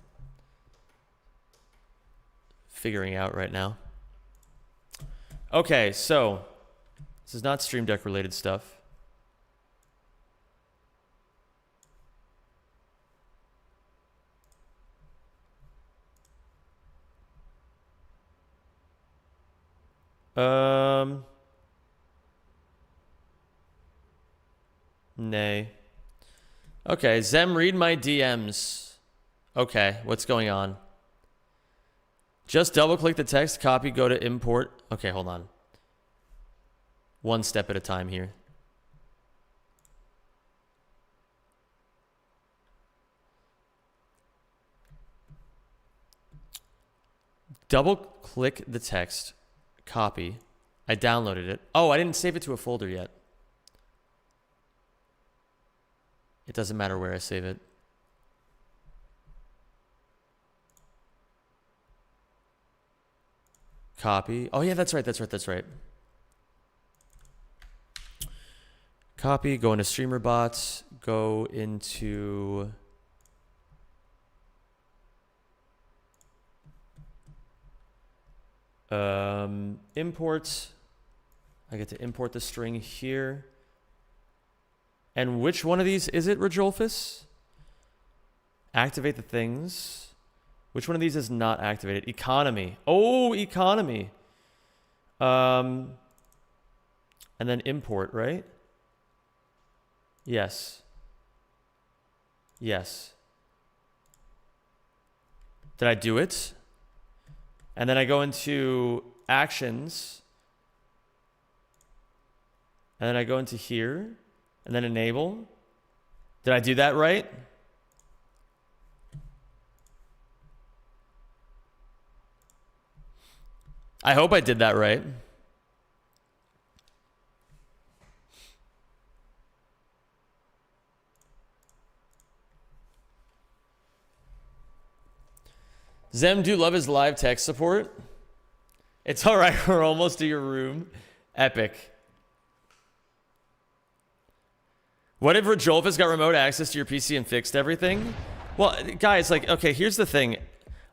Speaker 1: figuring out right now. Okay, so this is not Stream Deck related stuff. Nay. Okay, Zem, read my DMs. Okay, what's going on? Just double click the text, copy, go to import. Okay, hold on. One step at a time here. double click the text, copy. I downloaded it. Oh, I didn't save it to a folder yet. It doesn't matter where I save it. Copy. Oh yeah, that's right. Copy, go into streamer bots, go into import. I get to import the string here. And which one of these is it, Rajolfus? Activate the things. Which one of these is not activated? Economy. Oh, economy. And then import, right? Yes. Yes. Did I do it? And then I go into actions. And then I go into here. And then enable. Did I do that right? I hope I did that right. Zem, do you love his live tech support? It's alright, we're almost to your room. Epic. What if Rajolfus got remote access to your PC and fixed everything? Well, guys, like, okay, here's the thing.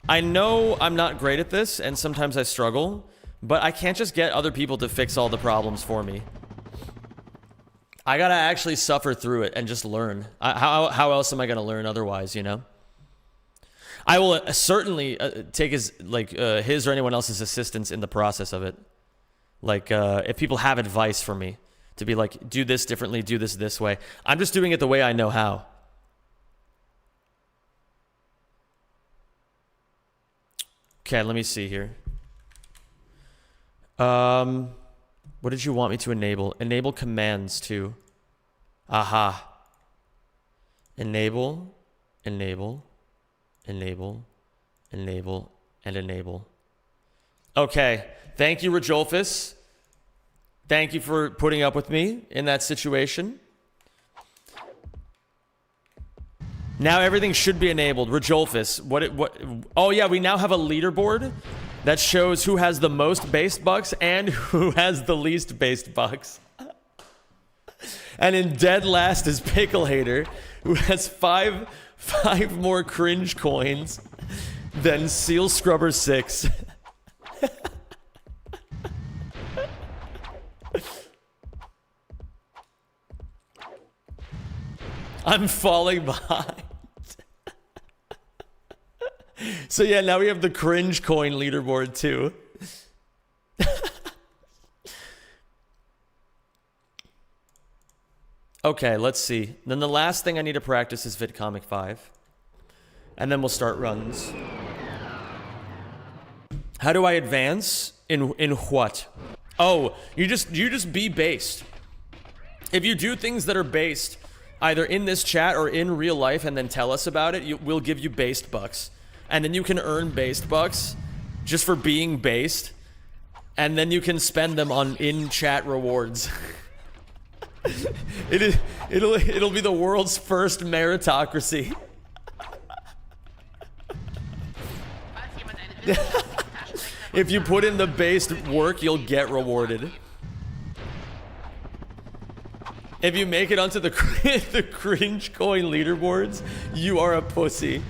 Speaker 1: I know I'm not great at this, and sometimes I struggle, but I can't just get other people to fix all the problems for me. I gotta actually suffer through it and just learn. How else am I gonna learn otherwise, you know? I will certainly take his or anyone else's assistance in the process of it. Like, if people have advice for me, to be like, do this differently, do this way. I'm just doing it the way I know how. Okay, let me see here. What did you want me to enable? Enable commands too. Aha. Enable, enable, enable, enable, and enable. Okay, thank you, Rajolfus. Thank you for putting up with me in that situation. Now everything should be enabled. Rajolfus, what? Oh yeah, we now have a leaderboard that shows who has the most based bucks and who has the least based bucks. And in dead last is Pickle Hater, who has five more cringe coins than Seal Scrubber 6. I'm falling behind. So yeah, now we have the cringe coin leaderboard too. Okay, let's see. Then the last thing I need to practice is VidComic 5. And then we'll start runs. How do I advance? In what? Oh, you just be based. If you do things that are based either in this chat or in real life and then tell us about it, we'll give you based bucks. And then you can earn based bucks just for being based. And then you can spend them on in-chat rewards. It'll be the world's first meritocracy. If you put in the based work, you'll get rewarded. If you make it onto the cringe coin leaderboards, you are a pussy.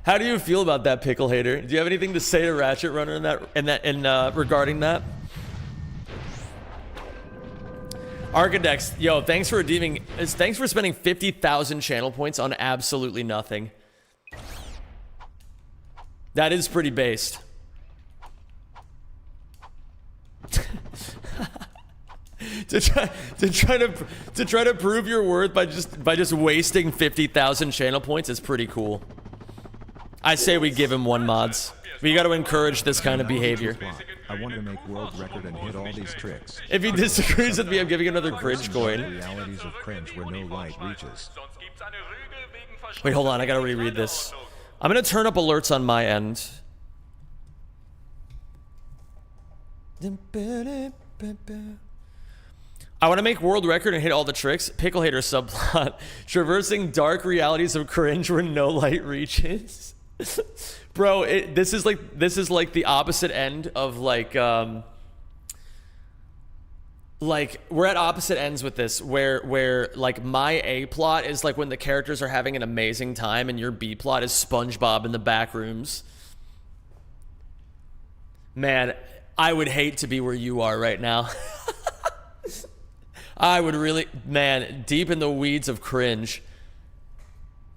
Speaker 1: How do you feel about that, Pickle Hater? Do you have anything to say to Ratchet Runner regarding that? Archidex, yo, thanks for redeeming. Thanks for spending 50,000 channel points on absolutely nothing. That is pretty based. to try to prove your worth by just wasting 50,000 channel points is pretty cool. I say we give him 1 mods. We got to encourage this kind of behavior.
Speaker 2: I want to make world record and hit all these tricks.
Speaker 1: If he disagrees with me, I'm giving another cringe coin.
Speaker 2: Realities of cringe where no light reaches.
Speaker 1: Wait, hold on. I gotta reread this. I'm gonna turn up alerts on my end. I want to make world record and hit all the tricks. Pickle hater subplot. Traversing dark realities of cringe where no light reaches. Bro, this is like the opposite end of like we're at opposite ends with this where like my A plot is like when the characters are having an amazing time and your B plot is SpongeBob in the back rooms. Man, I would hate to be where you are right now. I would really, man, deep in the weeds of cringe.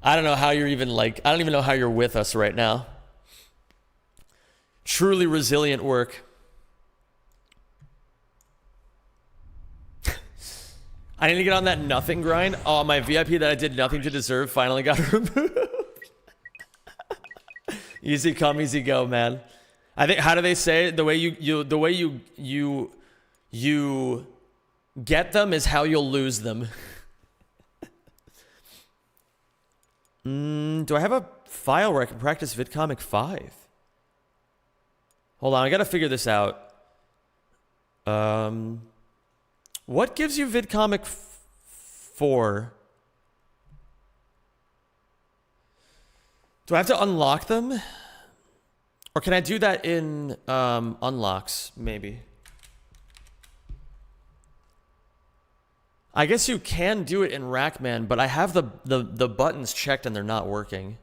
Speaker 1: I don't know how you're even like, I don't even know how you're with us right now. Truly resilient work. I need to get on that nothing grind. Oh, my VIP that I did nothing to deserve finally got removed. Easy come, easy go, man. I think, how do they say it? The way you get them is how you'll lose them. Do I have a file where I can practice VidComic 5? Hold on, I gotta figure this out. What gives you VidComic 4? Do I have to unlock them? Or can I do that in unlocks, maybe? I guess you can do it in Rackman, but I have the buttons checked and they're not working.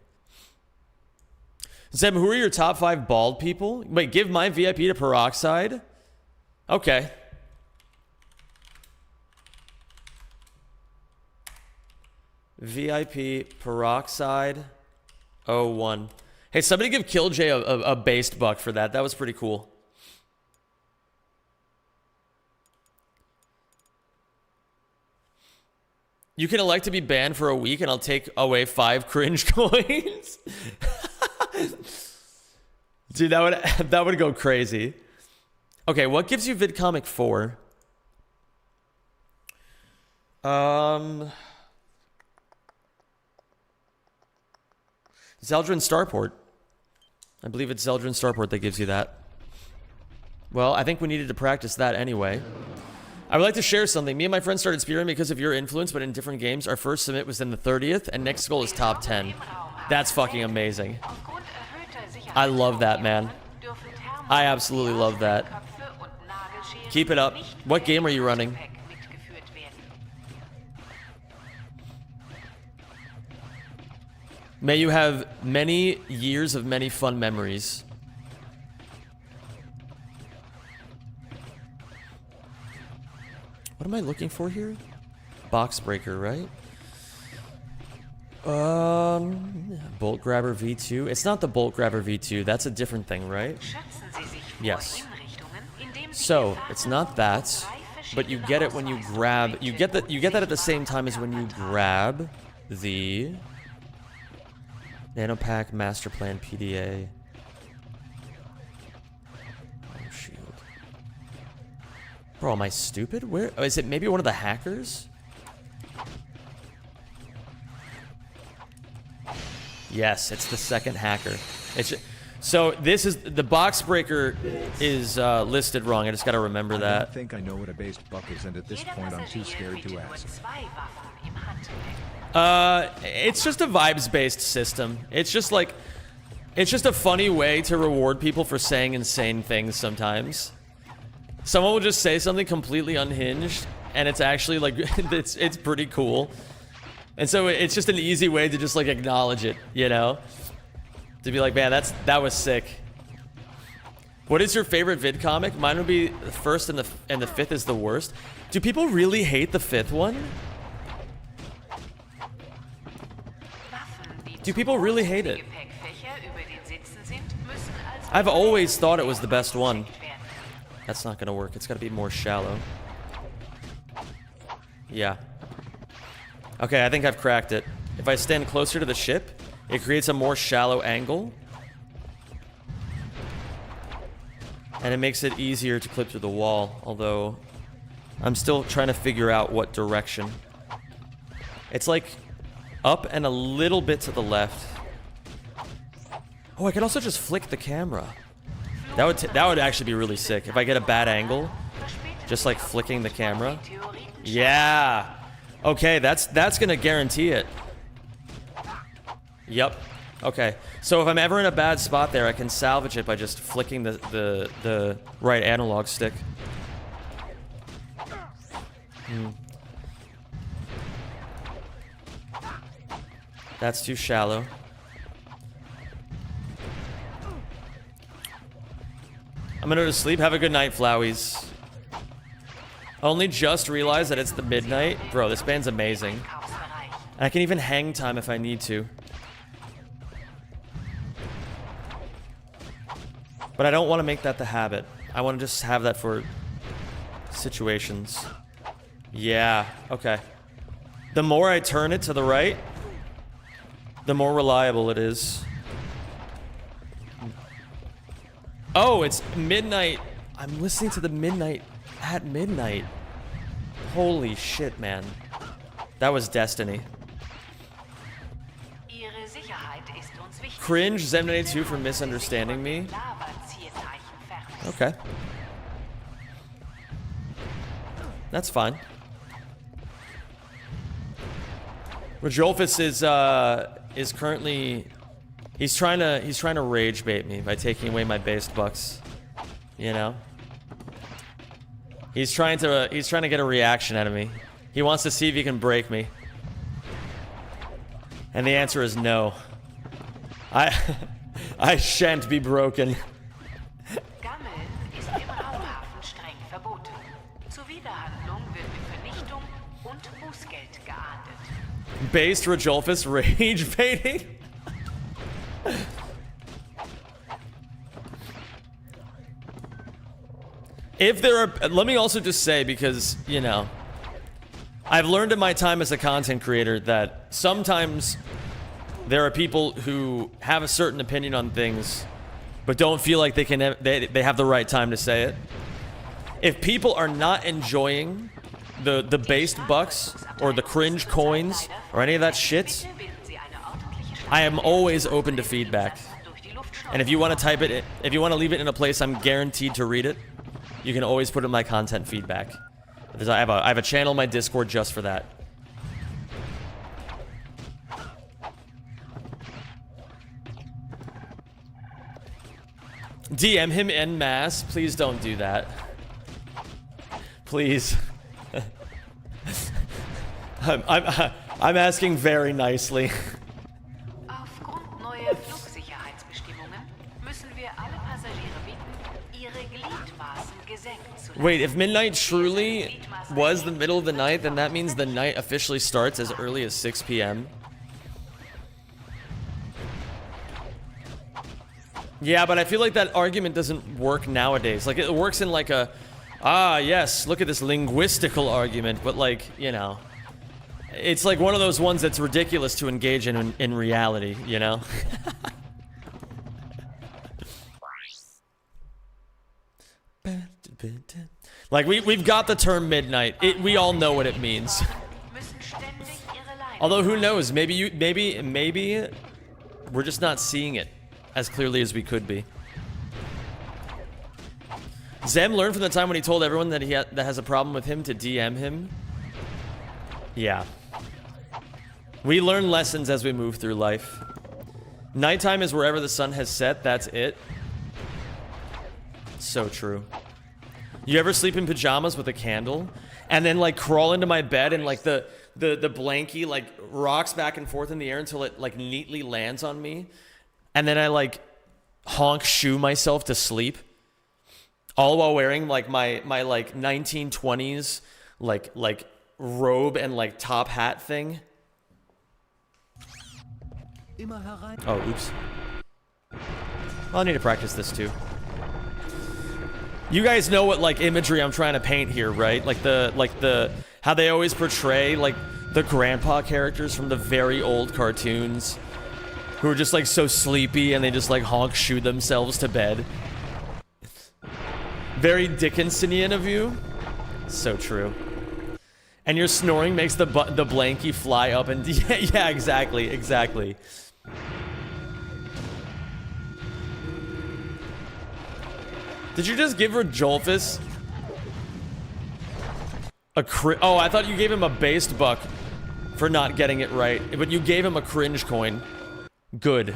Speaker 1: Zeb, who are your top 5 bald people? Wait, give my VIP to Peroxide? Okay. VIP Peroxide 01. Hey, somebody give Killjay a based buck for that. That was pretty cool. You can elect to be banned for a week and I'll take away 5 cringe coins. Dude, that would go crazy. Okay, what gives you VidComic 4? Zeldrin Starport. I believe it's Zeldrin Starport that gives you that. Well, I think we needed to practice that anyway. I would like to share something. Me and my friends started spearrunning because of your influence, but in different games. Our first submit was in the 30th, and next goal is top 10. That's fucking amazing. I love that, man. I absolutely love that. Keep it up. What game are you running? May you have many years of many fun memories. What am I looking for here? Box breaker, right? Bolt grabber V2. It's not the bolt grabber V2. That's a different thing, right? Yes. So it's not that, but you get it when you grab. You get that at the same time as when you grab the Nanopack Master Plan PDA. Oh, shield. Bro, am I stupid? Where is it? Maybe one of the hackers? Yes, it's the second hacker. So this is the box breaker is listed wrong. I just got to remember that.
Speaker 2: I think I know what a based buck is, and at this point I'm too scared to ask.
Speaker 1: It's just a vibes-based system. It's just a funny way to reward people for saying insane things sometimes. Someone will just say something completely unhinged, and it's actually like, it's pretty cool. And so it's just an easy way to just like acknowledge it, you know? To be like, man, that was sick. What is your favorite VidComic? Mine would be the first and the fifth is the worst. Do people really hate the fifth one? Do people really hate it? I've always thought it was the best one. That's not gonna work. It's gotta be more shallow. Yeah. Okay, I think I've cracked it. If I stand closer to the ship, it creates a more shallow angle. And it makes it easier to clip through the wall, although I'm still trying to figure out what direction. It's like up and a little bit to the left. Oh, I could also just flick the camera. That would actually be really sick if I get a bad angle, just like flicking the camera. Yeah. Okay, that's gonna guarantee it. Yep. Okay. So if I'm ever in a bad spot there, I can salvage it by just flicking the right analog stick. That's too shallow. I'm gonna go to sleep. Have a good night, Flowies. Only just realized that it's the midnight. Bro, this band's amazing. And I can even hang time if I need to. But I don't want to make that the habit. I want to just have that for situations. Yeah, okay. The more I turn it to the right, the more reliable it is. Oh, it's midnight. I'm listening to the midnight at midnight. Holy shit, man. That was destiny. Cringe Zem92 for misunderstanding me. Okay. That's fine. Rajolfus is currently he's trying to rage bait me by taking away my based bucks. You know? He's trying to get a reaction out of me. He wants to see if he can break me. And the answer is no. I shan't be broken. Based Rajolfus rage baiting? If there are, let me also just say, because, you know, I've learned in my time as a content creator that sometimes there are people who have a certain opinion on things, but don't feel like they have the right time to say it. If people are not enjoying the based bucks or the cringe coins or any of that shit, I am always open to feedback. And if you want to type it, if you want to leave it in a place I'm guaranteed to read it, you can always put in my content feedback. I have a channel in my Discord just for that. DM him en masse. Please don't do that. Please. I'm asking very nicely. Wait, if midnight truly was the middle of the night, then that means the night officially starts as early as 6 p.m. Yeah, but I feel like that argument doesn't work nowadays. Like, it works in like a, yes, look at this linguistical argument, but like, you know, it's like one of those ones that's ridiculous to engage in reality, you know? Like, we've got the term midnight. We all know what it means. Although, who knows? Maybe we're just not seeing it as clearly as we could be. Zem learned from the time when he told everyone that that has a problem with him to DM him. Yeah. We learn lessons as we move through life. Nighttime is wherever the sun has set, that's it. So true. You ever sleep in pajamas with a candle? And then like crawl into my bed and like the blankie like rocks back and forth in the air until it like neatly lands on me. And then I like honk shoe myself to sleep. All while wearing like my like 1920s like robe and like top hat thing. Oh, oops. Well, I need to practice this too. You guys know what like imagery I'm trying to paint here, right? Like the how they always portray like the grandpa characters from the very old cartoons who are just like so sleepy and they just like honk shoe themselves to bed. Very Dickinsonian of you. So true. And your snoring makes the blankie fly up and yeah, exactly. Did you just give Rajolfus a Oh, I thought you gave him a based buck for not getting it right. But you gave him a cringe coin. Good.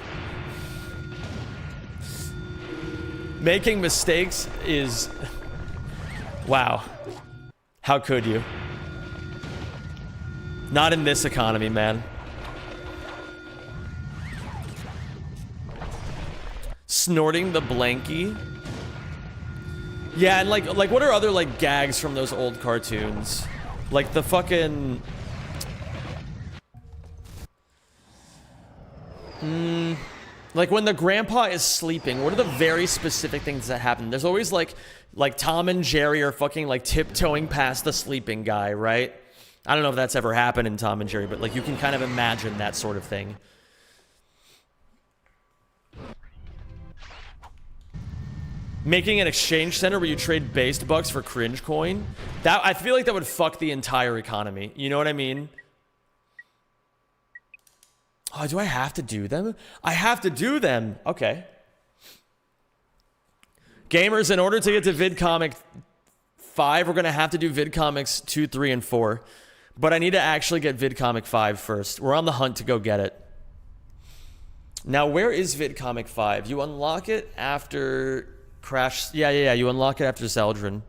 Speaker 1: Making mistakes is... Wow. How could you? Not in this economy, man. Snorting the blankie. Yeah, and like what are other like gags from those old cartoons? Like the fucking like when the grandpa is sleeping, what are the very specific things that happen? There's always like Tom and Jerry are fucking like tiptoeing past the sleeping guy, right? I don't know if that's ever happened in Tom and Jerry, but like you can kind of imagine that sort of thing. Making an exchange center where you trade based bucks for cringe coin? That I feel like that would fuck the entire economy. You know what I mean? Oh, do I have to do them? I have to do them. Okay. Gamers, in order to get to VidComic 5, we're going to have to do VidComics 2, 3, and 4. But I need to actually get VidComic 5 first. We're on the hunt to go get it. Now, where is VidComic 5? You unlock it after... Crash. Yeah. You unlock it after Zeldrin.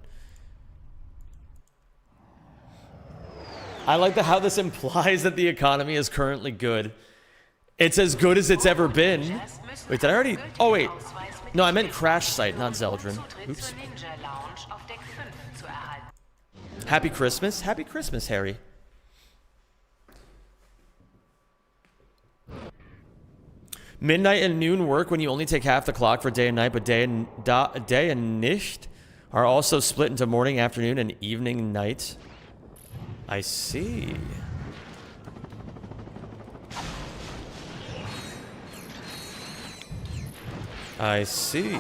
Speaker 1: I like how this implies that the economy is currently good. It's as good as it's ever been. Wait, did I already... Oh, wait. No, I meant Crash Site, not Zeldrin. Oops. Happy Christmas. Happy Christmas, Harry. Midnight and noon work when you only take half the clock for day and night, but day and Nicht are also split into morning, afternoon, and evening, night. I see. I see.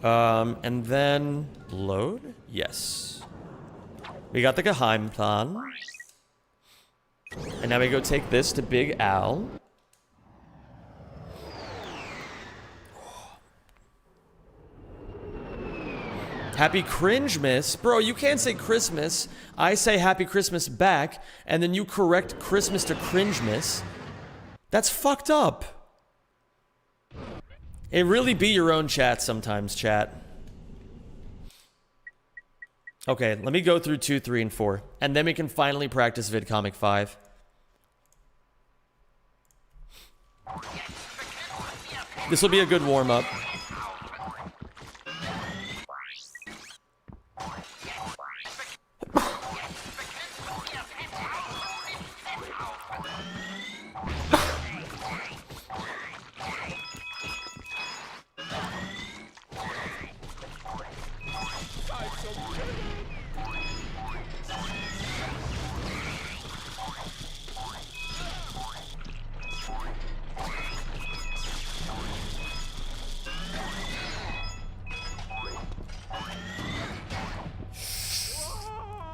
Speaker 1: And then load? Yes. We got the Geheimplan. And now we go take this to Big Al. Happy Cringemas. Bro, you can't say Christmas. I say Happy Christmas back, and then you correct Christmas to Cringemas. That's fucked up. It really be your own chat sometimes, chat. Okay, let me go through 2, 3, and 4. And then we can finally practice VidComic 5. This will be a good warm-up.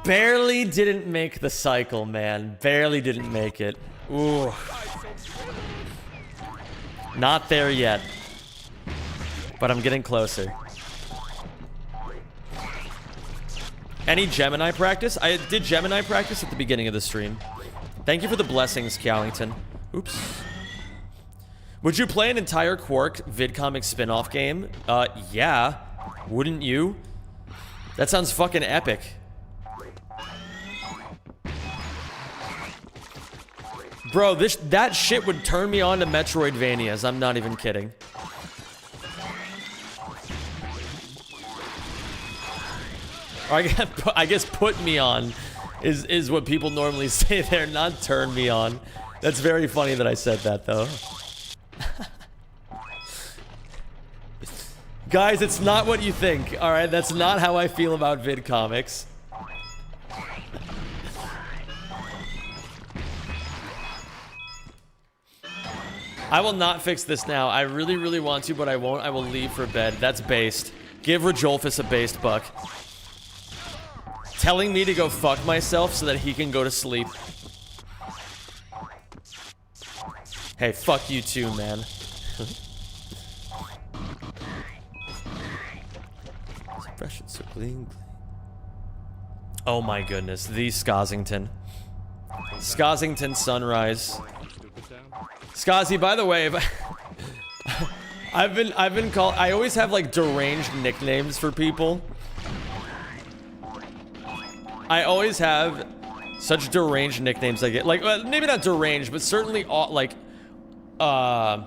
Speaker 1: Barely didn't make the cycle, man. Barely didn't make it. Ooh. Not there yet. But I'm getting closer. Any Gemini practice? I did Gemini practice at the beginning of the stream. Thank you for the blessings, Cowington. Oops. Would you play an entire Quark VidComic spin-off game? Yeah. Wouldn't you? That sounds fucking epic. Bro, that shit would turn me on to Metroidvanias. I'm not even kidding. Or I guess put me on is what people normally say there, not turn me on. That's very funny that I said that, though. Guys, it's not what you think, alright? That's not how I feel about VidComics. I will not fix this now. I really, really want to, but I won't. I will leave for bed. That's based. Give Rajolfus a based buck. Telling me to go fuck myself so that he can go to sleep. Hey, fuck you too, man. Fresh and so clean. Oh my goodness, the Skosington. Skosington Sunrise. Skazzy, by the way, I've been called. I always have like deranged nicknames for people. I always have such deranged nicknames. I get like maybe not deranged, but certainly like off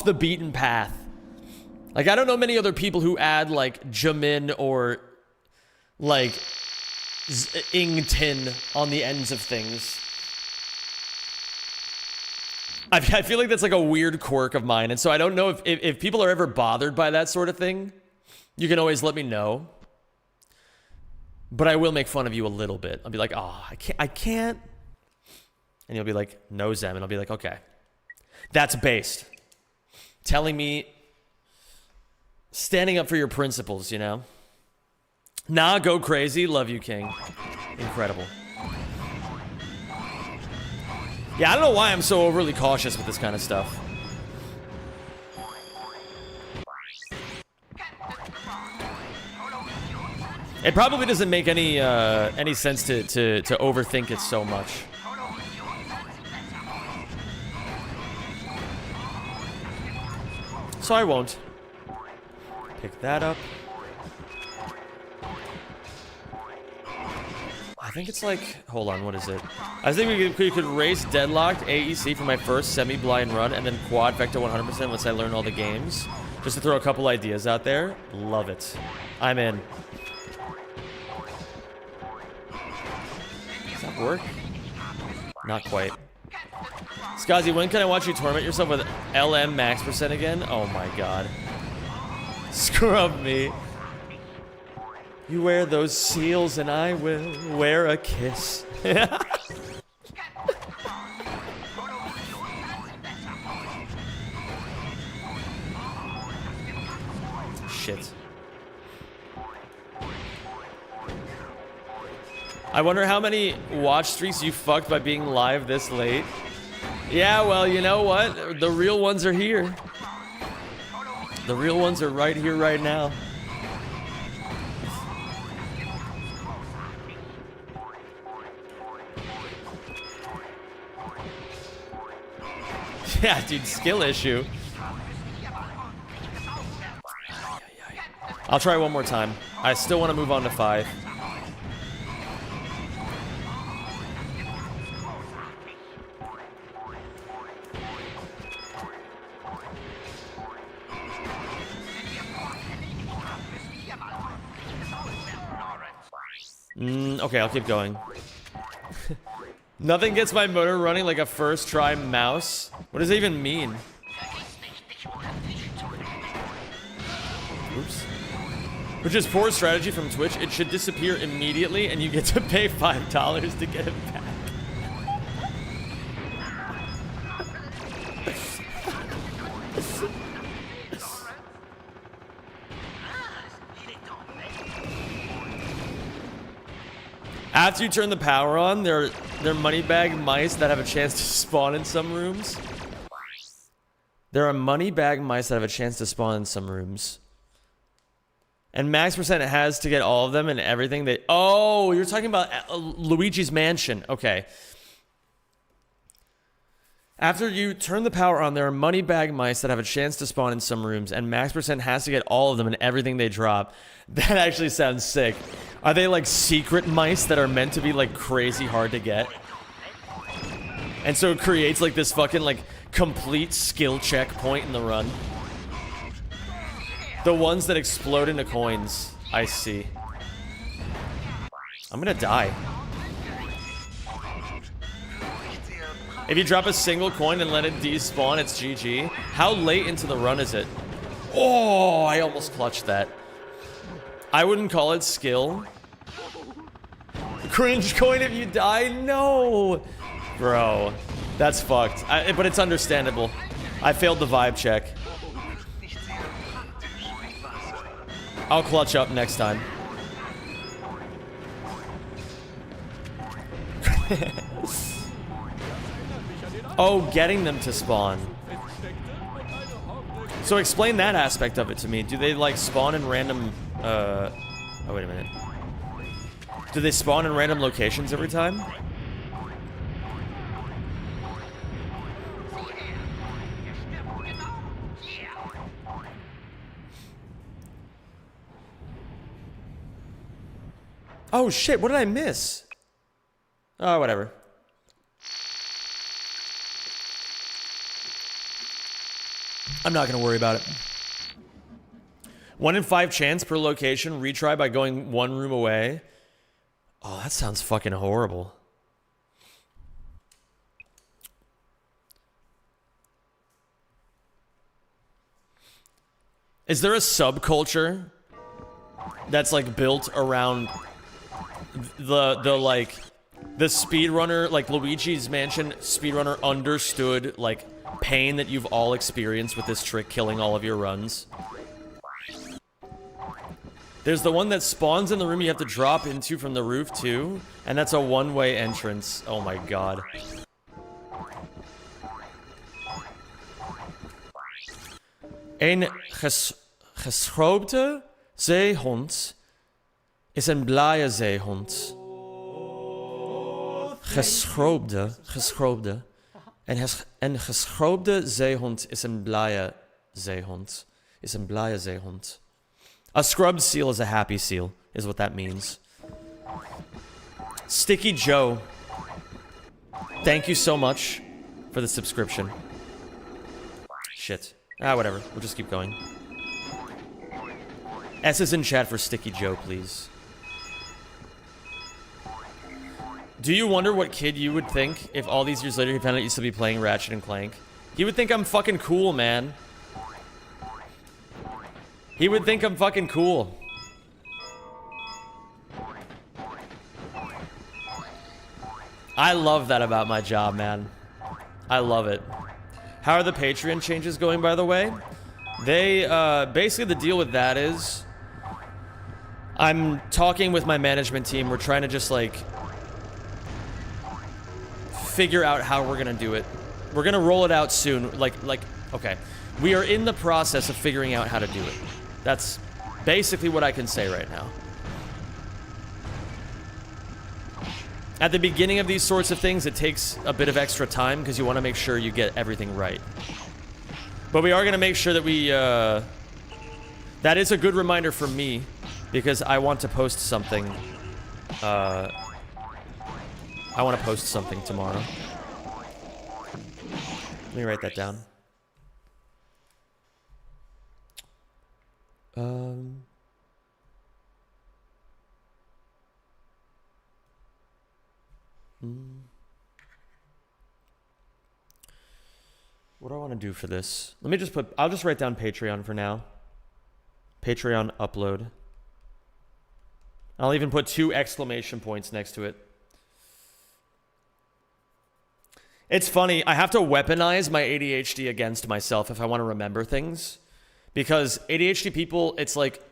Speaker 1: the beaten path. Like I don't know many other people who add like Jamin or like Ingtin on the ends of things. I feel like that's like a weird quirk of mine, and so I don't know if people are ever bothered by that sort of thing. You can always let me know. But I will make fun of you a little bit. I'll be like, oh, I can't. And you'll be like, no, Zem. And I'll be like, okay. That's based. Telling me, standing up for your principles, you know? Nah, go crazy. Love you, King. Incredible. Yeah, I don't know why I'm so overly cautious with this kind of stuff. It probably doesn't make any sense to overthink it so much. So I won't. Pick that up. I think it's like, hold on, what is it? I think we could race deadlocked AEC for my first semi-blind run and then quad vector 100% once I learn all the games. Just to throw a couple ideas out there. Love it. I'm in. Does that work? Not quite. Skazzy, when can I watch you torment yourself with LM max percent again? Oh my god. Scrub me. You wear those seals and I will wear a kiss. Shit. I wonder how many watch streaks you fucked by being live this late. Yeah, well, you know what? The real ones are here. The real ones are right here, right now. Yeah, dude, skill issue. I'll try one more time. I still want to move on to 5. Okay, I'll keep going. Nothing gets my motor running like a first try mouse. What does that even mean? Oops. Which is poor strategy from Twitch. It should disappear immediately and you get to pay $5 to get it back. After you turn the power on, they're moneybag mice that have a chance to spawn in some rooms. There are moneybag mice that have a chance to spawn in some rooms. And max percent has to get all of them and everything. Oh, you're talking about Luigi's Mansion. Okay. After you turn the power on, there are moneybag mice that have a chance to spawn in some rooms, and max percent has to get all of them and everything they drop. That actually sounds sick. Are they like secret mice that are meant to be like crazy hard to get? And so it creates like this fucking like complete skill checkpoint in the run. The ones that explode into coins. I see. I'm gonna die. If you drop a single coin and let it despawn, it's GG. How late into the run is it? Oh, I almost clutched that. I wouldn't call it skill. Cringe coin if you die? No! Bro, that's fucked. But it's understandable. I failed the vibe check. I'll clutch up next time. Oh, getting them to spawn. So explain that aspect of it to me. Do they like spawn in random, oh wait a minute. Do they spawn in random locations every time? Oh shit, what did I miss? Oh, whatever. I'm not gonna worry about it. 1 in 5 chance per location. Retry by going 1 room away. Oh, that sounds fucking horrible. Is there a subculture that's like built around the speedrunner, like Luigi's Mansion speedrunner understood like pain that you've all experienced with this trick killing all of your runs? There's the one that spawns in the room you have to drop into from the roof too, and that's a one-way entrance. Oh my god. Een geschroobde zeehond is een blije zeehond. Geschroobde. En geschroobde zeehond is een blije zeehond. Is een blije zeehond. A scrubbed seal is a happy seal, is what that means. Sticky Joe, thank you so much for the subscription. Shit. Ah, whatever. We'll just keep going. S is in chat for Sticky Joe, please. Do you wonder what kid you would think if all these years later he found out you still be playing Ratchet and Clank? He would think I'm fucking cool, man. He would think I'm fucking cool. I love that about my job, man. I love it. How are the Patreon changes going, by the way? They, basically the deal with that is I'm talking with my management team. We're trying to just, like, figure out how we're gonna do it. We're gonna roll it out soon. Okay. We are in the process of figuring out how to do it. That's basically what I can say right now. At the beginning of these sorts of things, it takes a bit of extra time because you want to make sure you get everything right. But we are going to make sure that we, that is a good reminder for me because I want to post something, I want to post something tomorrow. Let me write that down. What do I want to do for this? Let me just put, I'll just write down Patreon for now. Patreon upload. I'll even put 2 exclamation points next to it. It's funny, I have to weaponize my ADHD against myself if I want to remember things. Because ADHD people, it's like,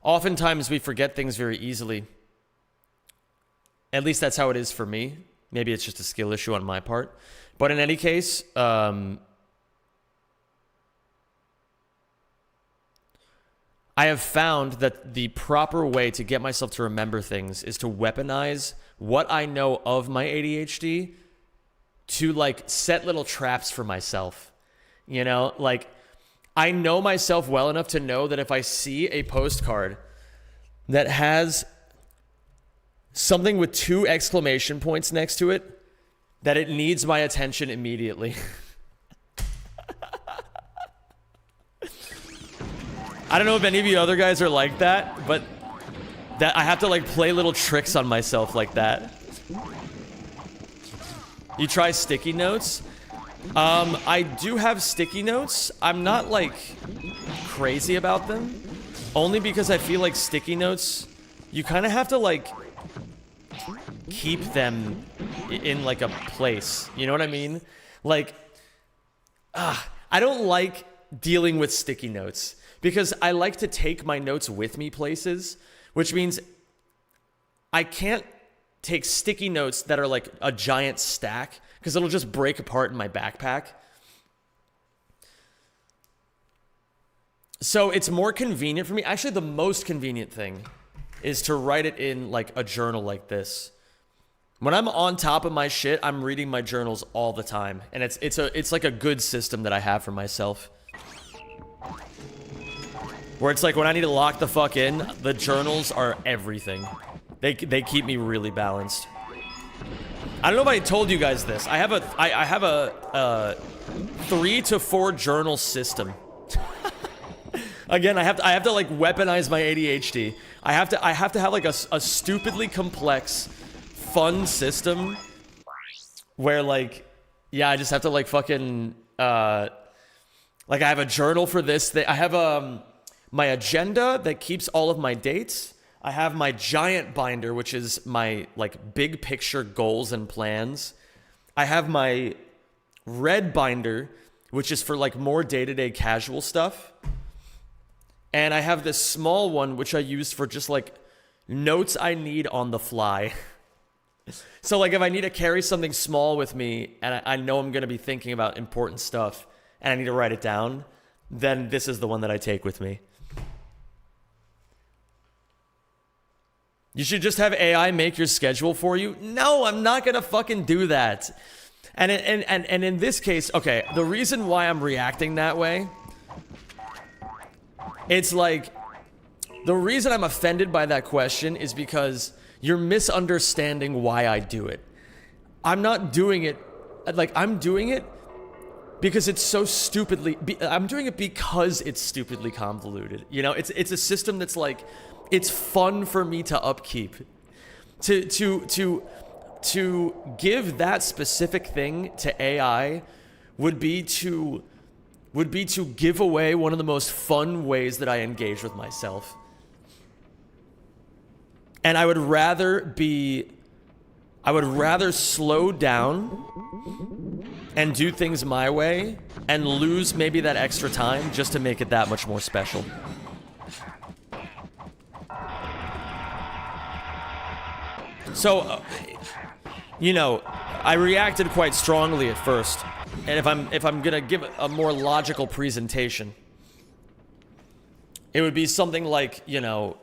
Speaker 1: oftentimes we forget things very easily. At least that's how it is for me. Maybe it's just a skill issue on my part. But in any case, I have found that the proper way to get myself to remember things is to weaponize what I know of my ADHD to, like, set little traps for myself. You know, like, I know myself well enough to know that if I see a postcard that has something with 2 exclamation points next to it, that it needs my attention immediately. I don't know if any of you other guys are like that, but that I have to, like, play little tricks on myself like that. You try sticky notes? I do have sticky notes. I'm not, like, crazy about them. Only because I feel like sticky notes, you kind of have to, like, keep them in, like, a place. You know what I mean? Like, I don't like dealing with sticky notes because I like to take my notes with me places, which means I can't take sticky notes that are like a giant stack because it'll just break apart in my backpack. So it's more convenient for me. Actually, the most convenient thing is to write it in like a journal like this. When I'm on top of my shit, I'm reading my journals all the time, and it's like a good system that I have for myself. Where it's like when I need to lock the fuck in, the journals are everything. They keep me really balanced. I don't know if I told you guys this. I have a 3 to 4 journal system. Again, I have to like weaponize my ADHD. I have to have like a stupidly complex, fun system where like, yeah, I just have to like fucking like I have a journal for this thing. I have my agenda that keeps all of my dates. I have my giant binder, which is my like big picture goals and plans. I have my red binder, which is for like more day-to-day casual stuff. And I have this small one, which I use for just like notes I need on the fly. So like if I need to carry something small with me and I know I'm going to be thinking about important stuff and I need to write it down, then this is the one that I take with me. You should just have AI make your schedule for you. No, I'm not going to fucking do that. And in this case, okay, the reason why I'm reacting that way, it's like, the reason I'm offended by that question is because you're misunderstanding why I do it. I'm not doing it, like, I'm doing it because it's so stupidly, I'm doing it because it's stupidly convoluted. You know, it's a system that's like, it's fun for me to upkeep. To give that specific thing to AI would be to give away one of the most fun ways that I engage with myself. And I would rather slow down and do things my way and lose maybe that extra time just to make it that much more special. So, you know, I reacted quite strongly at first. And if I'm gonna give a more logical presentation, it would be something like, you know,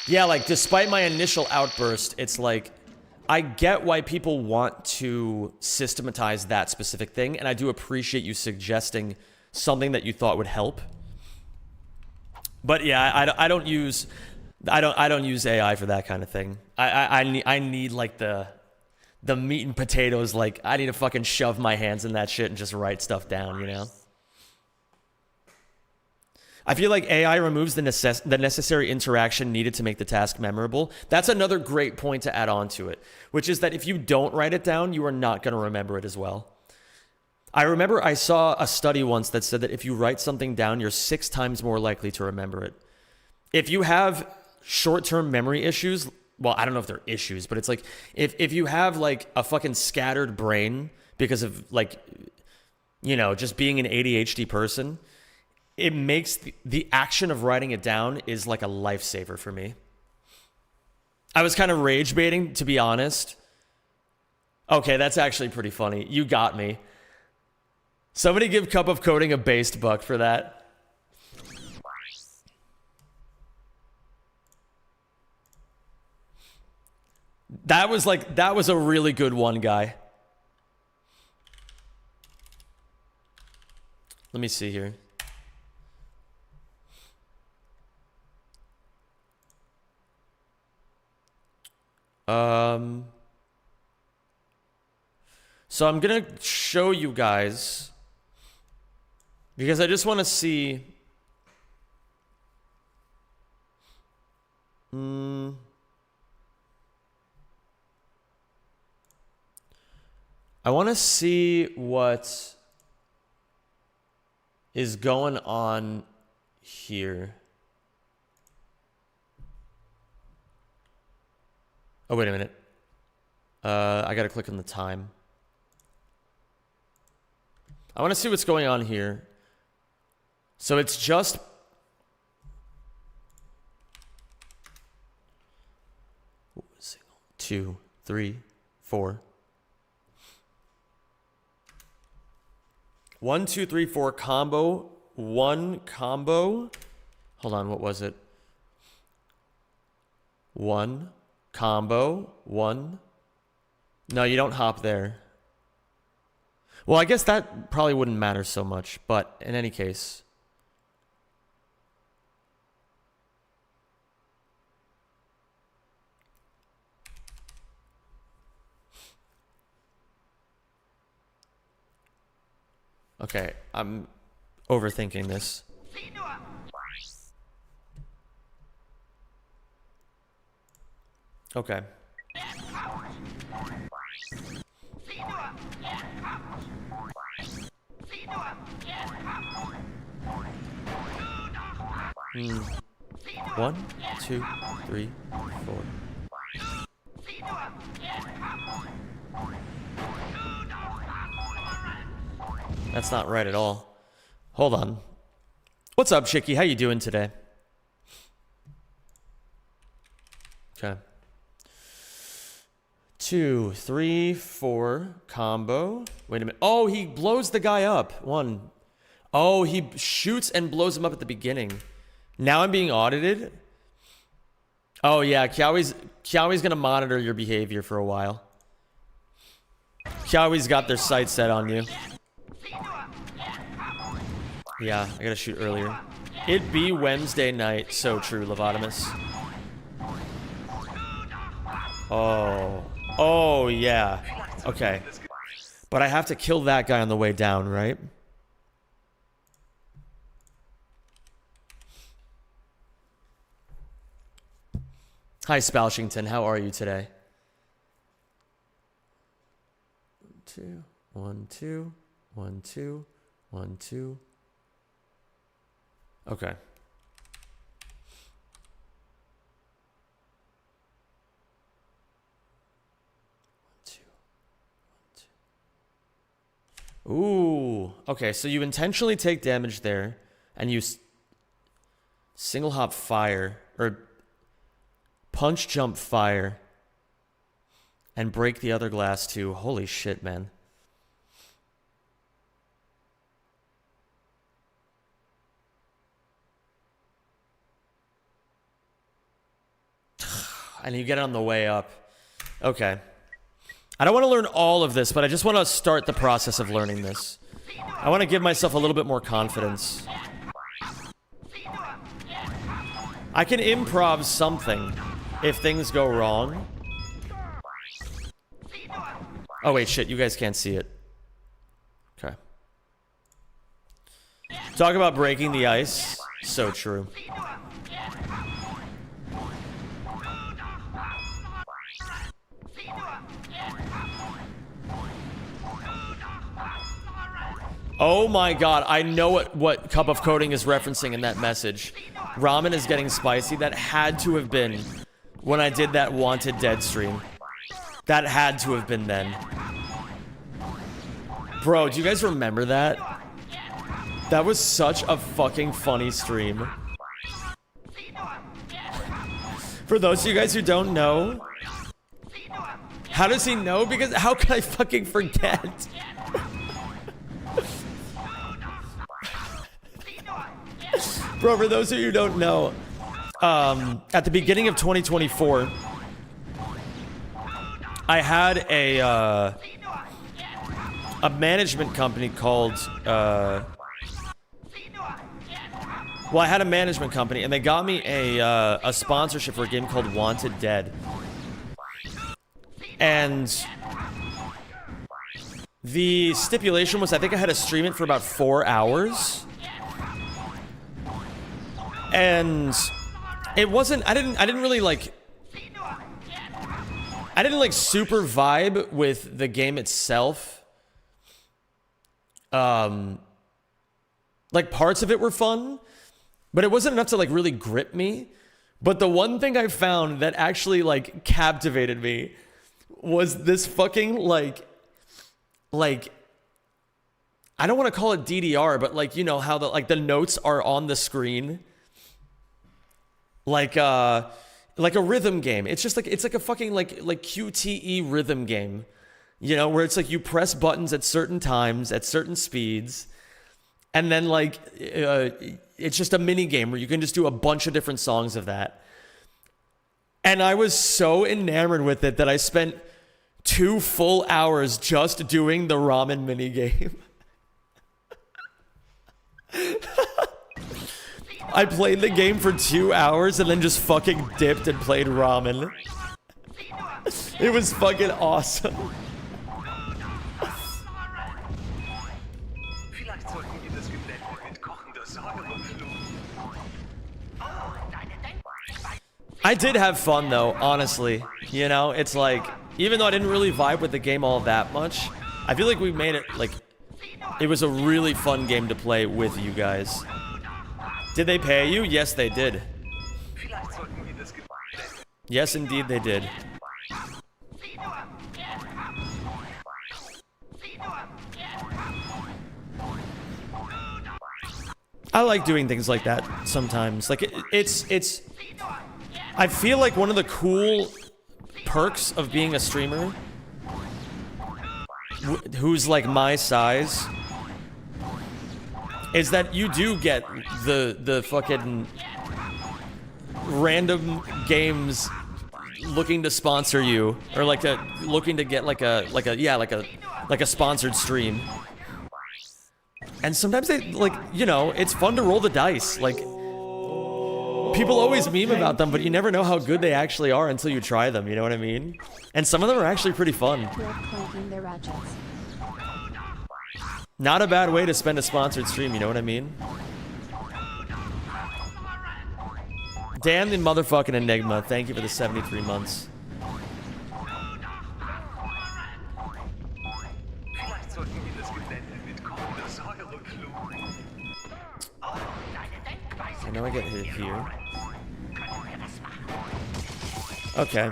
Speaker 1: yeah, like despite my initial outburst, it's like, I get why people want to systematize that specific thing, and I do appreciate you suggesting something that you thought would help. But yeah, I don't use AI for that kind of thing. I need like the meat and potatoes. Like I need to fucking shove my hands in that shit and just write stuff down, you know? I feel like AI removes the necessary interaction needed to make the task memorable. That's another great point to add on to it, which is that if you don't write it down, you are not going to remember it as well. I remember I saw a study once that said that if you write something down, you're 6 times more likely to remember it. If you have short-term memory issues, well, I don't know if they're issues, but it's like, if you have like a fucking scattered brain because of like, you know, just being an ADHD person, it makes the action of writing it down is like a lifesaver for me. I was kind of rage baiting, to be honest. Okay, that's actually pretty funny. You got me. Somebody give Cup of Coding a based buck for that. That was a really good one, guy. Let me see here. So I'm gonna show you guys because I just want to see. I want to see what is going on here. Oh, wait a minute. I gotta click on the time. I want to see what's going on here. So it's just... 2, 3, 4. 1, 2, 3, 4 combo. 1 combo. Hold on, what was it? 1 combo. 1. No, you don't hop there. Well, I guess that probably wouldn't matter so much, but in any case. Okay, I'm overthinking this. Okay. Hmm. 1, 2, 3, 4. That's not right at all. Hold on. What's up, Chicky? How you doing today? Okay. 2, 3, 4 combo. Wait a minute. Oh, he blows the guy up. 1. Oh, he shoots and blows him up at the beginning. Now I'm being audited. Oh yeah, Kiawi's gonna monitor your behavior for a while. Kiawi's got their sights set on you. Yeah, I gotta shoot earlier. It be Wednesday night. So true, Lobotomus. Oh. Oh, yeah. Okay. But I have to kill that guy on the way down, right? Hi, Spalshington. How are you today? 2, 1, 2, 1, 2, 1, 2. Okay. Ooh. Okay, so you intentionally take damage there, and you single hop fire, or punch jump fire, and break the other glass too. Holy shit, man. And you get it on the way up. Okay. I don't want to learn all of this, but I just want to start the process of learning this. I want to give myself a little bit more confidence. I can improv something if things go wrong. Oh wait, shit, you guys can't see it. Okay. Talk about breaking the ice. So true. Oh my god, I know what Cup of Coding is referencing in that message. Ramen is getting spicy. That had to have been when I did that Wanted Dead stream. That had to have been then. Bro, do you guys remember that? That was such a fucking funny stream. For those of you guys who don't know, how does he know? Because how can I fucking forget? Bro, for those of you who don't know, at the beginning of 2024, I had a management company called, well, I had a management company, and they got me a sponsorship for a game called Wanted Dead. And the stipulation was I think I had to stream it for about 4 hours. And it wasn't, I didn't really like, I didn't like super vibe with the game itself. Like parts of it were fun, but it wasn't enough to like really grip me. But the one thing I found that actually like captivated me was this fucking like I don't want to call it DDR, but like, you know how the notes are on the screen. Like a rhythm game. It's just like, it's like a fucking like QTE rhythm game. You know, where it's like you press buttons at certain times, at certain speeds, and then like it's just a mini game where you can just do a bunch of different songs of that. And I was so enamored with it that I spent 2 full hours just doing the ramen mini game. I played the game for 2 hours and then just fucking dipped and played ramen. It was fucking awesome. I did have fun though, honestly. You know, it's like, even though I didn't really vibe with the game all that much, I feel like we made it, like, it was a really fun game to play with you guys. Did they pay you? Yes, they did. Yes, indeed they did. I like doing things like that sometimes. Like, it's I feel like one of the cool perks of being a streamer who's like my size is that you do get the fucking random games looking to sponsor you, or like looking to get like a sponsored stream. And sometimes they, like, you know, it's fun to roll the dice. Like, people always meme about them, but you never know how good they actually are until you try them, you know what I mean? And some of them are actually pretty fun.
Speaker 4: Their ratchets.
Speaker 1: Not a bad way to spend a sponsored stream, you know what I mean? Dan the motherfucking Enigma, thank you for the 73 months. I know I get hit here. Okay.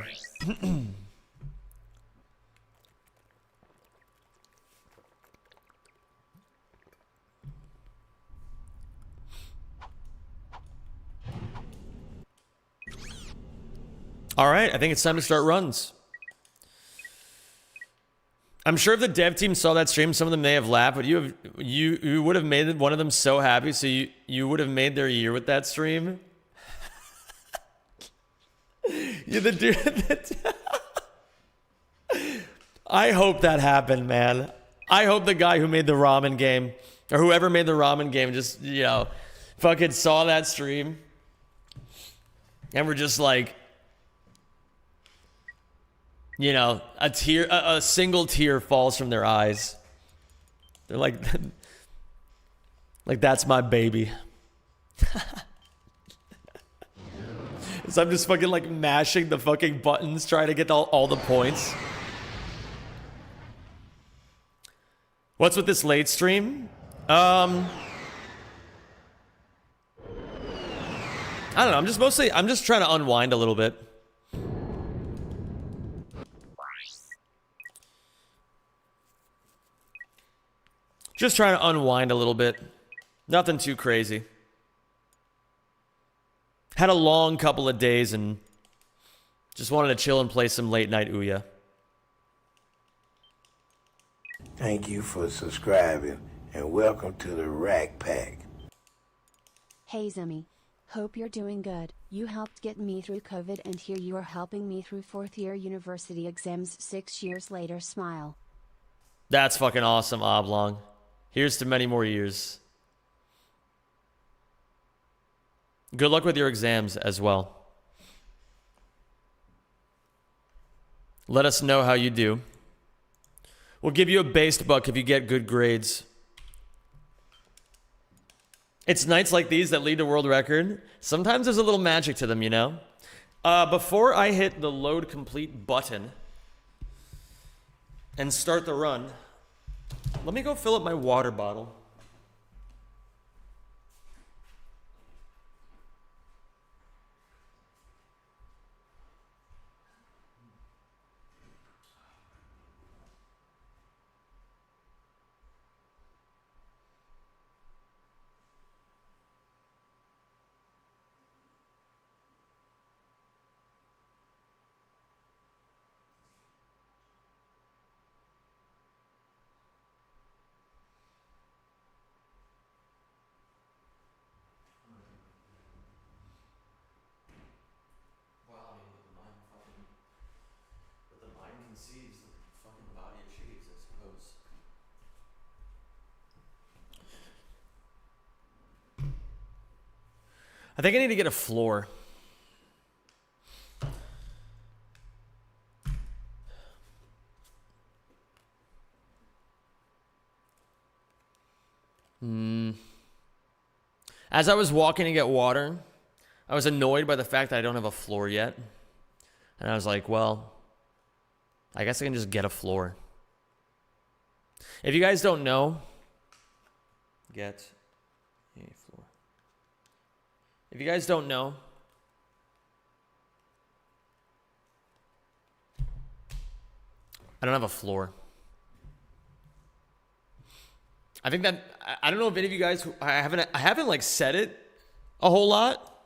Speaker 1: All right, I think it's time to start runs. I'm sure if the dev team saw that stream, some of them may have laughed, but you would have made one of them so happy, so you would have made their year with that stream. You're the dude that I hope that happened, man. I hope the guy who made the ramen game, or whoever made the ramen game, just, you know, fucking saw that stream and we're just like, you know, a single tear falls from their eyes. They're like, like, that's my baby. So I'm just fucking like mashing the fucking buttons, trying to get all the points. What's with this late stream? I don't know, I'm just trying to unwind a little bit. Just trying to unwind a little bit. Nothing too crazy. Had a long couple of days and just wanted to chill and play some late night Ouya.
Speaker 3: Thank you for subscribing and welcome to the Rack Pack.
Speaker 4: Hey Zimmy. Hope you're doing good. You helped get me through COVID and here you are helping me through 4th year university exams 6 years later. Smile.
Speaker 1: That's fucking awesome, Oblong. Here's to many more years. Good luck with your exams as well. Let us know how you do. We'll give you a based buck if you get good grades. It's nights like these that lead to world record. Sometimes there's a little magic to them, you know? Before I hit the load complete button and start the run, let me go fill up my water bottle. I think I need to get a floor. As I was walking to get water, I was annoyed by the fact that I don't have a floor yet. And I was like, well, I guess I can just get a floor. If you guys don't know, get a floor. If you guys don't know, I don't have a floor. I think that I don't know if any of you guys I haven't like said it a whole lot.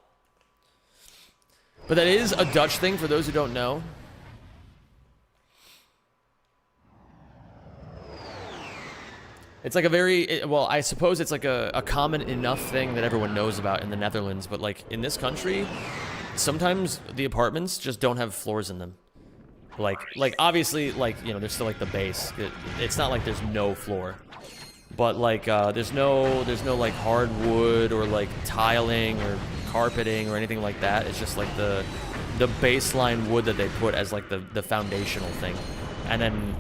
Speaker 1: But that is a Dutch thing for those who don't know. It's like a very, well, I suppose it's like a common enough thing that everyone knows about in the Netherlands, but like in this country, sometimes the apartments just don't have floors in them. Like obviously, like, you know, there's still like the base. It's not like there's no floor. But like there's no like hardwood or like tiling or carpeting or anything like that. It's just like the baseline wood that they put as like the foundational thing. And then,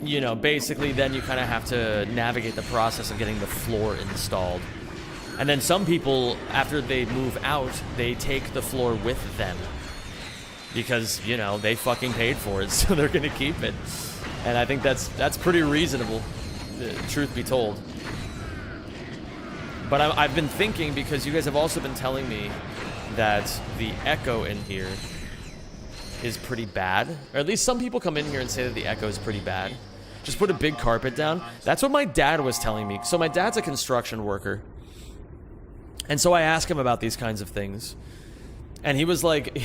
Speaker 1: you know, basically then you kind of have to navigate the process of getting the floor installed. And then some people, after they move out, they take the floor with them. Because, you know, they fucking paid for it, so they're gonna keep it. And I think that's pretty reasonable, truth be told. But I've been thinking, because you guys have also been telling me that the echo in here is pretty bad. Or at least some people come in here and say that the echo is pretty bad. Just put a big carpet down. That's what my dad was telling me. So my dad's a construction worker. And so I asked him about these kinds of things. And he was like,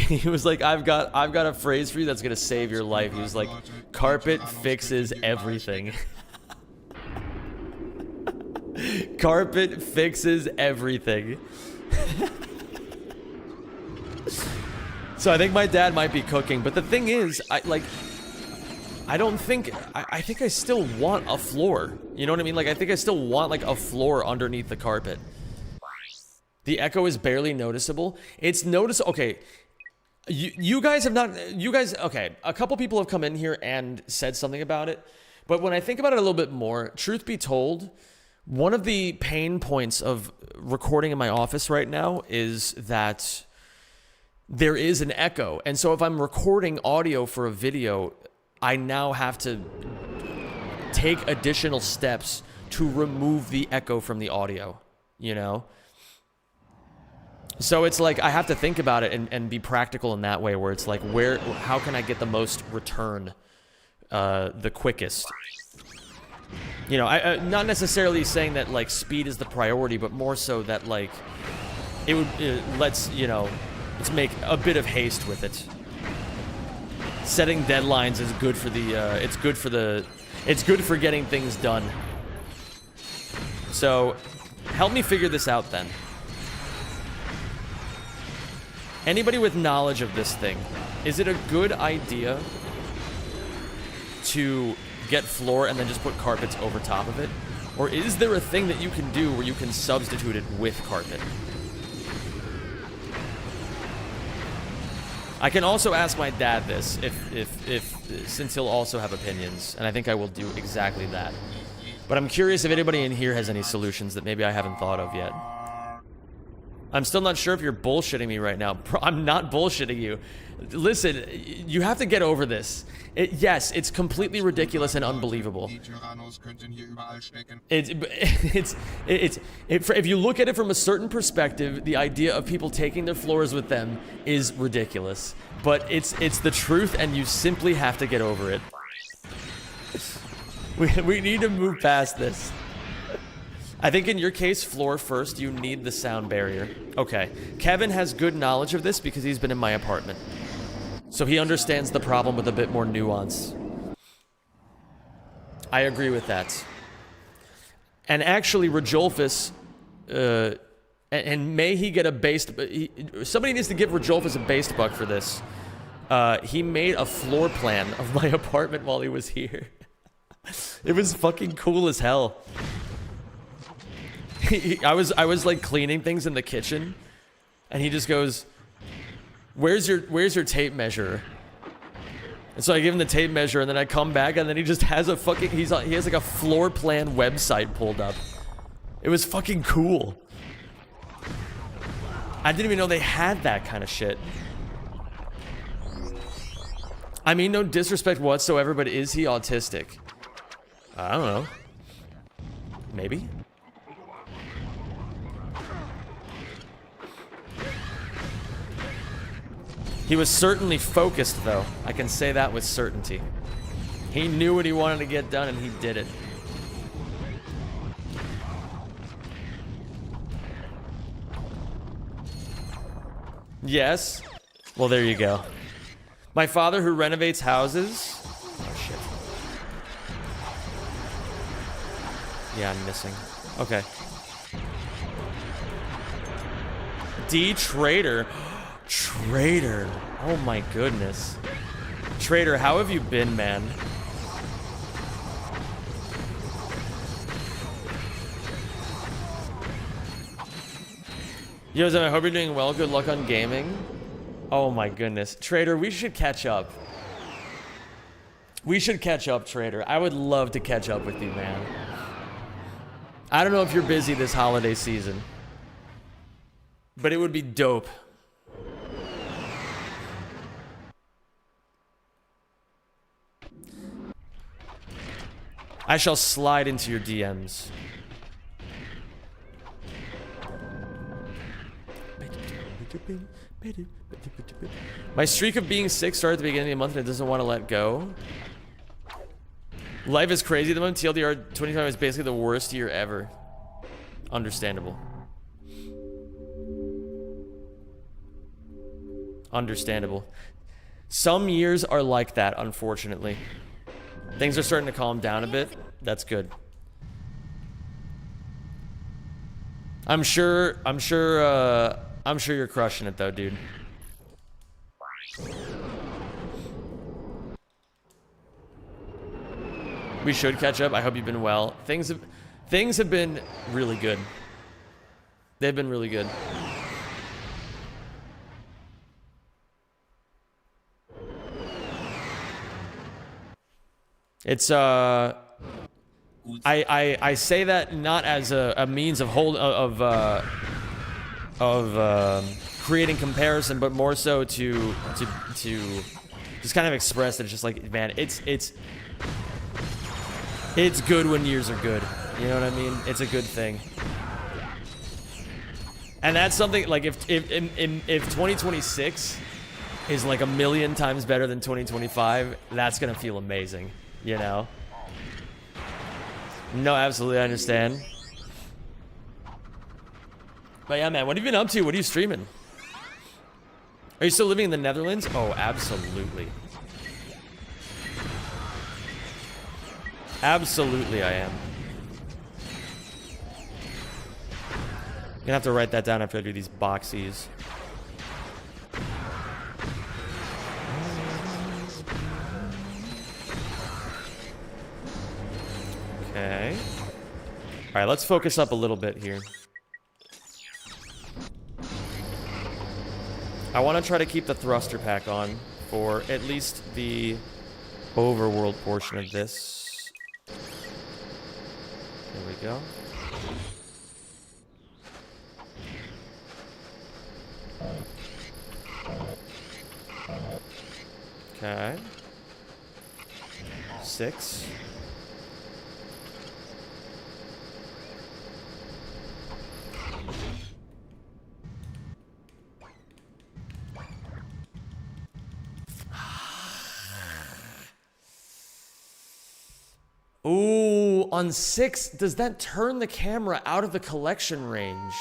Speaker 1: I've got a phrase for you that's gonna save your life. He was like, carpet fixes everything. Carpet fixes everything. So I think my dad might be cooking, but the thing is, I think I still want a floor. You know what I mean? Like, I think I still want like a floor underneath the carpet. The echo is barely noticeable. It's noticeable. Okay. You guys have not, okay. A couple people have come in here and said something about it. But when I think about it a little bit more, truth be told, one of the pain points of recording in my office right now is that there is an echo. And so if I'm recording audio for a video, I now have to take additional steps to remove the echo from the audio, you know? So it's like I have to think about it and be practical in that way, where it's like, how can I get the most return the quickest? You know, I not necessarily saying that like speed is the priority, but more so that like let's make a bit of haste with it. Setting deadlines is good for it's good for getting things done. So help me figure this out then. Anybody with knowledge of this thing, is it a good idea to get floor and then just put carpets over top of it? Or is there a thing that you can do where you can substitute it with carpet? I can also ask my dad this, since he'll also have opinions, and I think I will do exactly that. But I'm curious if anybody in here has any solutions that maybe I haven't thought of yet. I'm still not sure if you're bullshitting me right now. I'm not bullshitting you. Listen, you have to get over this. Yes, it's completely ridiculous and unbelievable. If you look at it from a certain perspective, the idea of people taking their floors with them is ridiculous. But it's the truth, and you simply have to get over it. We need to move past this. I think in your case, floor first, you need the sound barrier. Okay. Kevin has good knowledge of this because he's been in my apartment. So he understands the problem with a bit more nuance. I agree with that. And actually, Rajolfus, and may he get a based... somebody needs to give Rajolfus a based buck for this. He made a floor plan of my apartment while he was here. It was fucking cool as hell. I was like cleaning things in the kitchen, and he just goes, where's your tape measure? And so I give him the tape measure, and then I come back, and then he just has a fucking, he has like a floor plan website pulled up. It was fucking cool. I didn't even know they had that kind of shit. I mean, no disrespect whatsoever, but is he autistic? I don't know. Maybe? He was certainly focused, though. I can say that with certainty. He knew what he wanted to get done, and he did it. Yes. Well, there you go. My father, who renovates houses. Oh, shit. Yeah, I'm missing. Okay. D Trader. Trader. Oh my goodness. Trader, how have you been, man? Yo, I hope you're doing well. Good luck on gaming. Oh my goodness. Trader, we should catch up. We should catch up, Trader. I would love to catch up with you, man. I don't know if you're busy this holiday season, but it would be dope. I shall slide into your DMs. My streak of being sick started at the beginning of the month and it doesn't want to let go. Life is crazy at the moment. TLDR 2025 is basically the worst year ever. Understandable. Understandable. Some years are like that, unfortunately. Things are starting to calm down a bit. That's good. I'm sure you're crushing it though, dude. We should catch up. I hope you've been well. Things have been really good. They've been really good. It's I say that not as a means of creating comparison, but more so to just kind of express that it's just like, man, it's good when years are good. You know what I mean? It's a good thing. And that's something like if 2026 is like a million times better than 2025, that's gonna feel amazing. You know? No, absolutely, I understand. But yeah, man, what have you been up to? What are you streaming? Are you still living in the Netherlands? Oh, absolutely. Absolutely, I am. Gonna have to write that down after I do these boxies. Okay. All right, let's focus up a little bit here. I want to try to keep the thruster pack on for at least the overworld portion of this. There we go. Okay. 6. Ooh, on 6, does that turn the camera out of the collection range?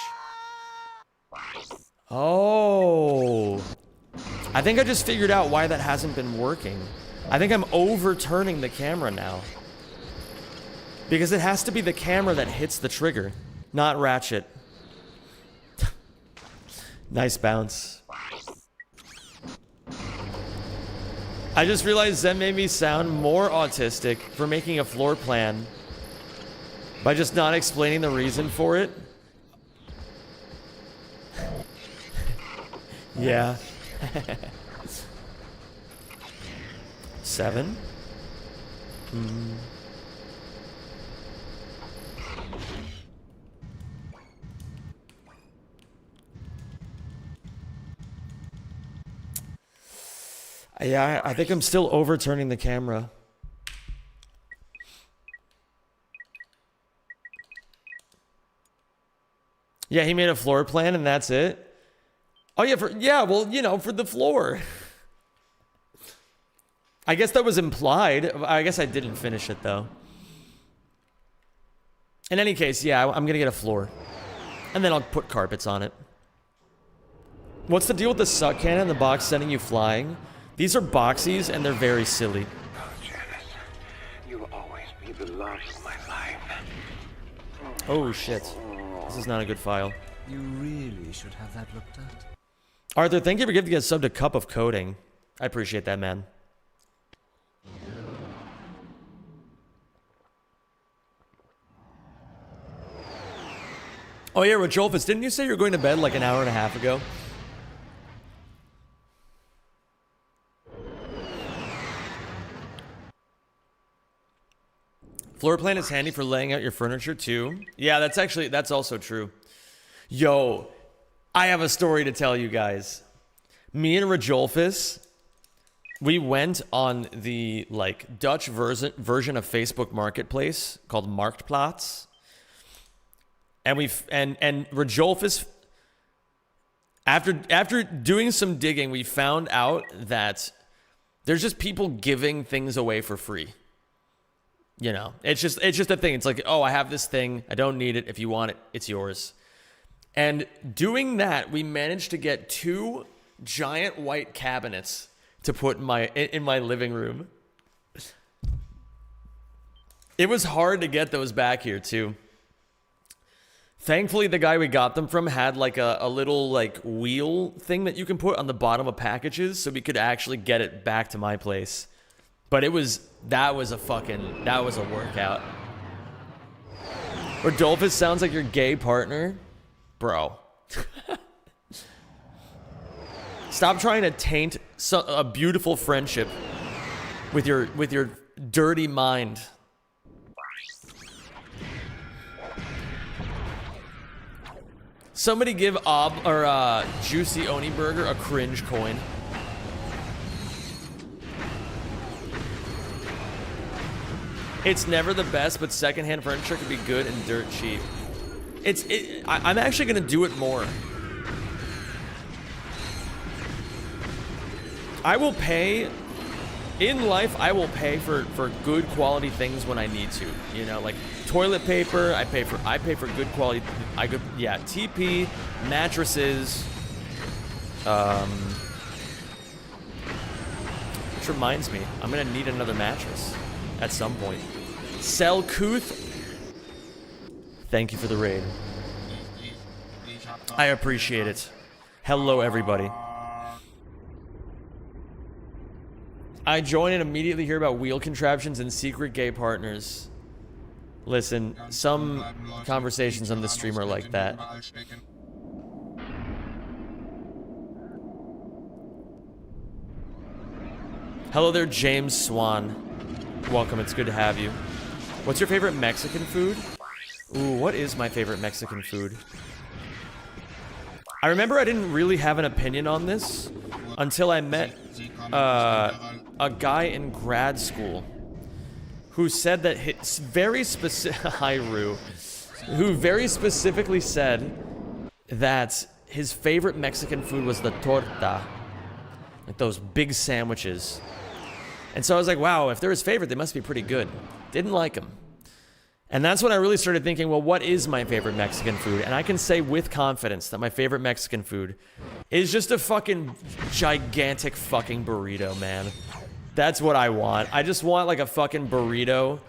Speaker 1: Oh. I think I just figured out why that hasn't been working. I think I'm overturning the camera now. Because it has to be the camera that hits the trigger, not Ratchet. Nice bounce. I just realized Zen made me sound more autistic for making a floor plan by just not explaining the reason for it. Yeah. 7? Yeah, I think I'm still overturning the camera. Yeah, he made a floor plan and that's it. Oh yeah, well, you know, for the floor. I guess that was implied. I guess I didn't finish it though. In any case, yeah, I'm gonna get a floor. And then I'll put carpets on it. What's the deal with the suck cannon in the box sending you flying? These are boxies and they're very silly.
Speaker 5: Oh, Janice, you will always be the love of my life.
Speaker 1: Oh shit. This is not a good file.
Speaker 6: You really should have that looked at.
Speaker 1: Arthur, thank you for giving us sub to Cup of Coding. I appreciate that, man. Oh yeah, Rajolfus, didn't you say you were going to bed like an hour and a half ago? Floor plan is handy for laying out your furniture too. Yeah, that's also true. Yo, I have a story to tell you guys. Me and Rajolfus, we went on the like Dutch version of Facebook Marketplace called Marktplaats. And and Rajolfus, after doing some digging, we found out that there's just people giving things away for free. You know, it's just a thing. It's like, oh, I have this thing. I don't need it. If you want it, it's yours. And doing that, we managed to get 2 giant white cabinets to put in my living room. It was hard to get those back here too. Thankfully, the guy we got them from had like a little like wheel thing that you can put on the bottom of packages, so we could actually get it back to my place. But that was a workout. Rodolphus sounds like your gay partner, bro. Stop trying to taint a beautiful friendship with your dirty mind. Somebody give Juicy Oni Burger a cringe coin. It's never the best, but secondhand furniture can be good and dirt cheap. I'm actually gonna do it more. I will pay, in life, I will pay for good quality things when I need to. You know, like toilet paper, I pay for good quality, TP, mattresses, which reminds me, I'm gonna need another mattress at some point. Selkuth, thank you for the raid. I appreciate it. Hello, everybody. I join and immediately hear about wheel contraptions and secret gay partners. Listen, some conversations on the stream are like that. Hello there, James Swan. Welcome, it's good to have you. What's your favorite Mexican food? Ooh, what is my favorite Mexican food? I remember I didn't really have an opinion on this until I met a guy in grad school who said that his very specific who very specifically said that his favorite Mexican food was the torta, like those big sandwiches. And so I was like, wow, if they're his favorite, they must be pretty good. Didn't like them. And that's when I really started thinking, well, what is my favorite Mexican food? And I can say with confidence that my favorite Mexican food is just a fucking gigantic fucking burrito, man. That's what I want. I just want like a fucking burrito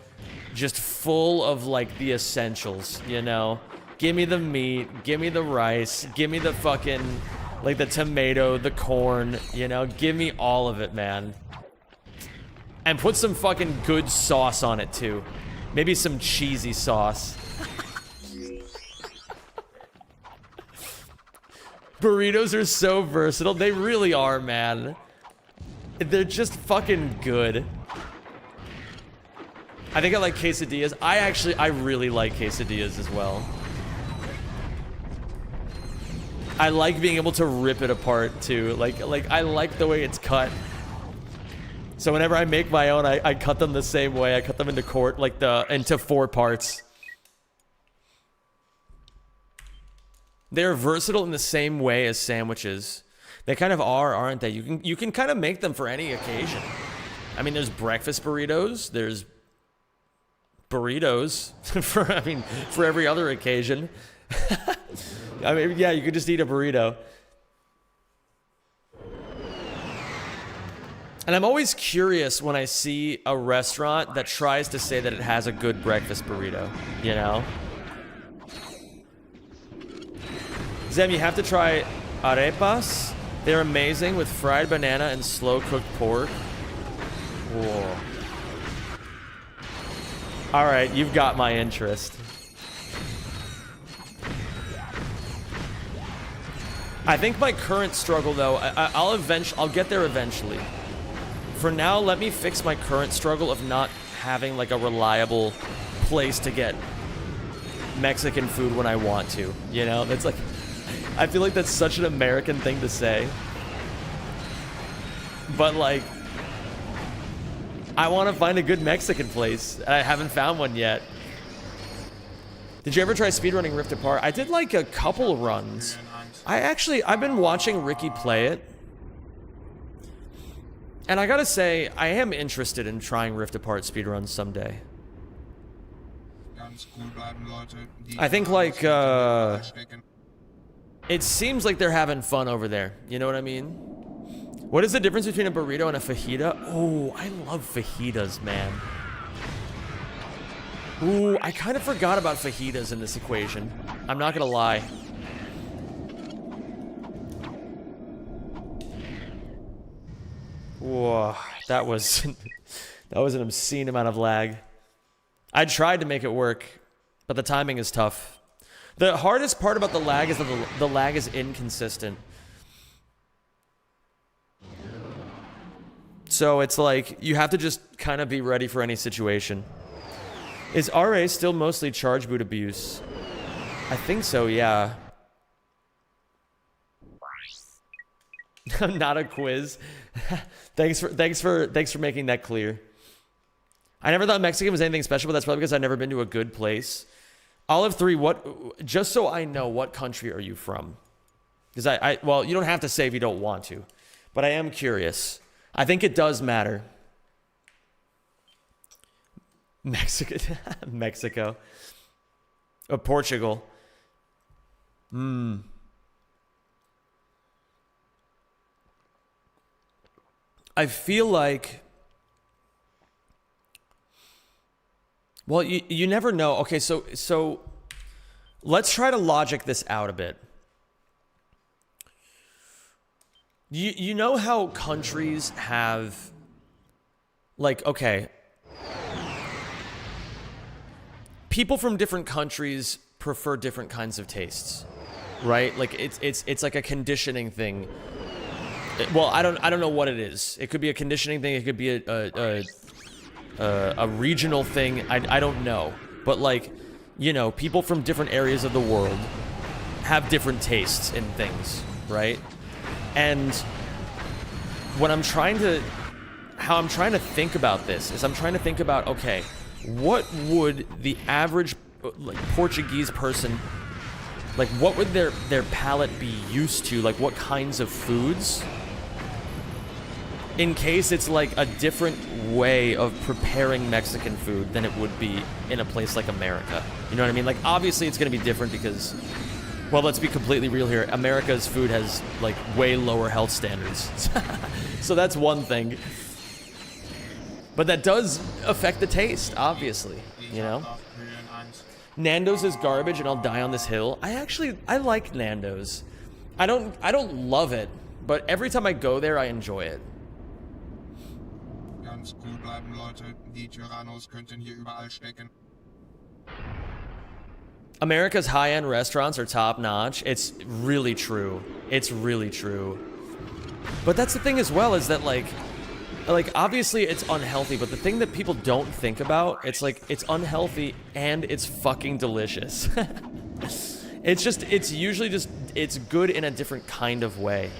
Speaker 1: just full of like the essentials, you know? Give me the meat, give me the rice, give me the fucking, like the tomato, the corn, you know? Give me all of it, man. And put some fucking good sauce on it too. Maybe some cheesy sauce. Burritos are so versatile. They really are, man. They're just fucking good. I think I like quesadillas. I really like quesadillas as well. I like being able to rip it apart too. Like I like the way it's cut. So whenever I make my own, I cut them the same way. I cut them into into 4 parts. They're versatile in the same way as sandwiches. They kind of are, aren't they? You can kind of make them for any occasion. I mean, there's breakfast burritos. There's burritos for every other occasion. I mean, yeah, you could just eat a burrito. And I'm always curious when I see a restaurant that tries to say that it has a good breakfast burrito, you know? Zem, you have to try arepas. They're amazing with fried banana and slow-cooked pork. Whoa. All right, you've got my interest. I think my current struggle, though, I'll get there eventually. For now, let me fix my current struggle of not having like a reliable place to get Mexican food when I want to. You know, that's like, I feel like that's such an American thing to say. But like, I want to find a good Mexican place. I haven't found one yet. Did you ever try speedrunning Rift Apart? I did like a couple runs. I've been watching Ricky play it. And I gotta say, I am interested in trying Rift Apart speedruns someday. I think like, it seems like they're having fun over there. You know what I mean? What is the difference between a burrito and a fajita? Oh, I love fajitas, man. Ooh, I kind of forgot about fajitas in this equation. I'm not gonna lie. Whoa, that was an obscene amount of lag. I tried to make it work, but the timing is tough. The hardest part about the lag is that the lag is inconsistent. So it's like, you have to just kind of be ready for any situation. Is RA still mostly charge boot abuse? I think so, yeah. Not a quiz. Thanks for making that clear. I never thought Mexican was anything special, but that's probably because I've never been to a good place. Olive 3, just so I know, what country are you from? Because well, you don't have to say if you don't want to, but I am curious. I think it does matter. Mexico. Oh, Portugal. I feel like, well, you never know. Okay, so let's try to logic this out a bit. You know how countries have, like, okay, people from different countries prefer different kinds of tastes, right? Like it's like a conditioning thing. Well, I don't know what it is. It could be a conditioning thing. It could be a regional thing. I don't know. But like, you know, people from different areas of the world have different tastes in things, right? And how I'm trying to think about this is I'm trying to think about, okay, what would the average like Portuguese person, like what would their palate be used to? Like what kinds of foods? In case it's like a different way of preparing Mexican food than it would be in a place like America. You know what I mean? Like obviously it's going to be different because, well, let's be completely real here. America's food has like way lower health standards. So that's one thing. But that does affect the taste, obviously, you know? Nando's is garbage and I'll die on this hill. I like Nando's. I don't love it, but every time I go there I enjoy it. America's high-end restaurants are top-notch. It's really true. It's really true. But that's the thing as well, is that like obviously it's unhealthy, but the thing that people don't think about, it's like it's unhealthy and it's fucking delicious. It's usually just, it's good in a different kind of way.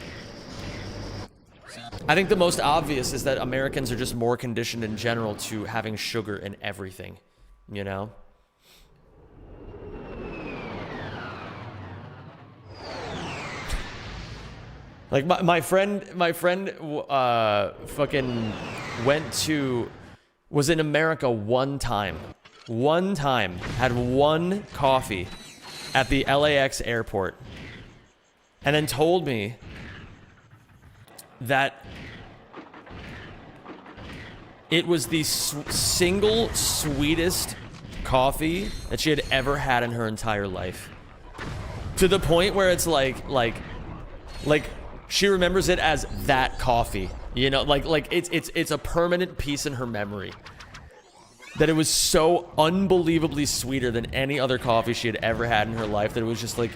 Speaker 1: I think the most obvious is that Americans are just more conditioned in general to having sugar in everything, you know? Like my friend fucking was in America one time, had one coffee at the LAX airport, and then told me that it was the single sweetest coffee that she had ever had in her entire life. To the point where it's like she remembers it as that coffee, you know, like it's a permanent piece in her memory. That it was so unbelievably sweeter than any other coffee she had ever had in her life that it was just like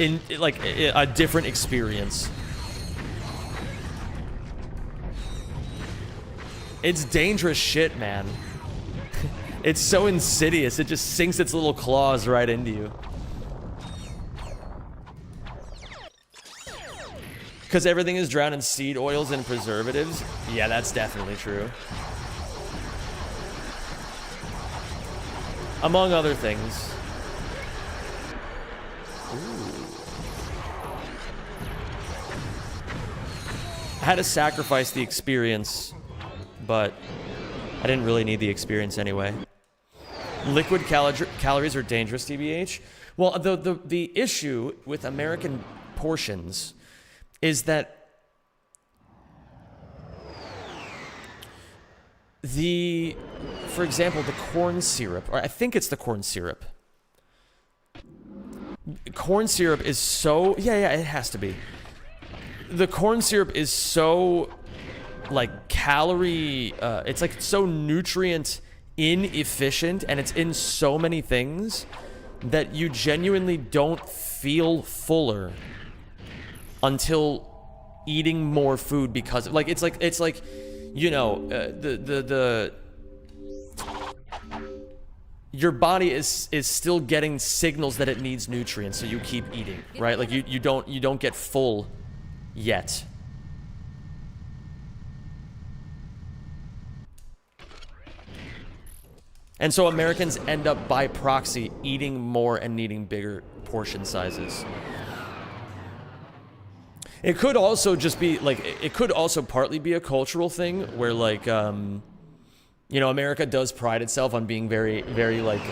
Speaker 1: a different experience. It's dangerous shit, man. It's so insidious. It just sinks its little claws right into you. Because everything is drowned in seed oils and preservatives? Yeah, that's definitely true. Among other things. Ooh. I had to sacrifice the experience, but I didn't really need the experience anyway. Liquid calories are dangerous, TBH. Well, the issue with American portions is that for example, the corn syrup, or I think it's the corn syrup. Corn syrup is so, yeah, it has to be. The corn syrup is so, like, calorie, it's like so nutrient inefficient, and it's in so many things that you genuinely don't feel fuller until eating more food, because like it's like you know, your body is still getting signals that it needs nutrients, so you keep eating, right? Like you don't get full yet. And so Americans end up by proxy eating more and needing bigger portion sizes. It could also just be like, it could also partly be a cultural thing where, like, you know, America does pride itself on being very, very, like,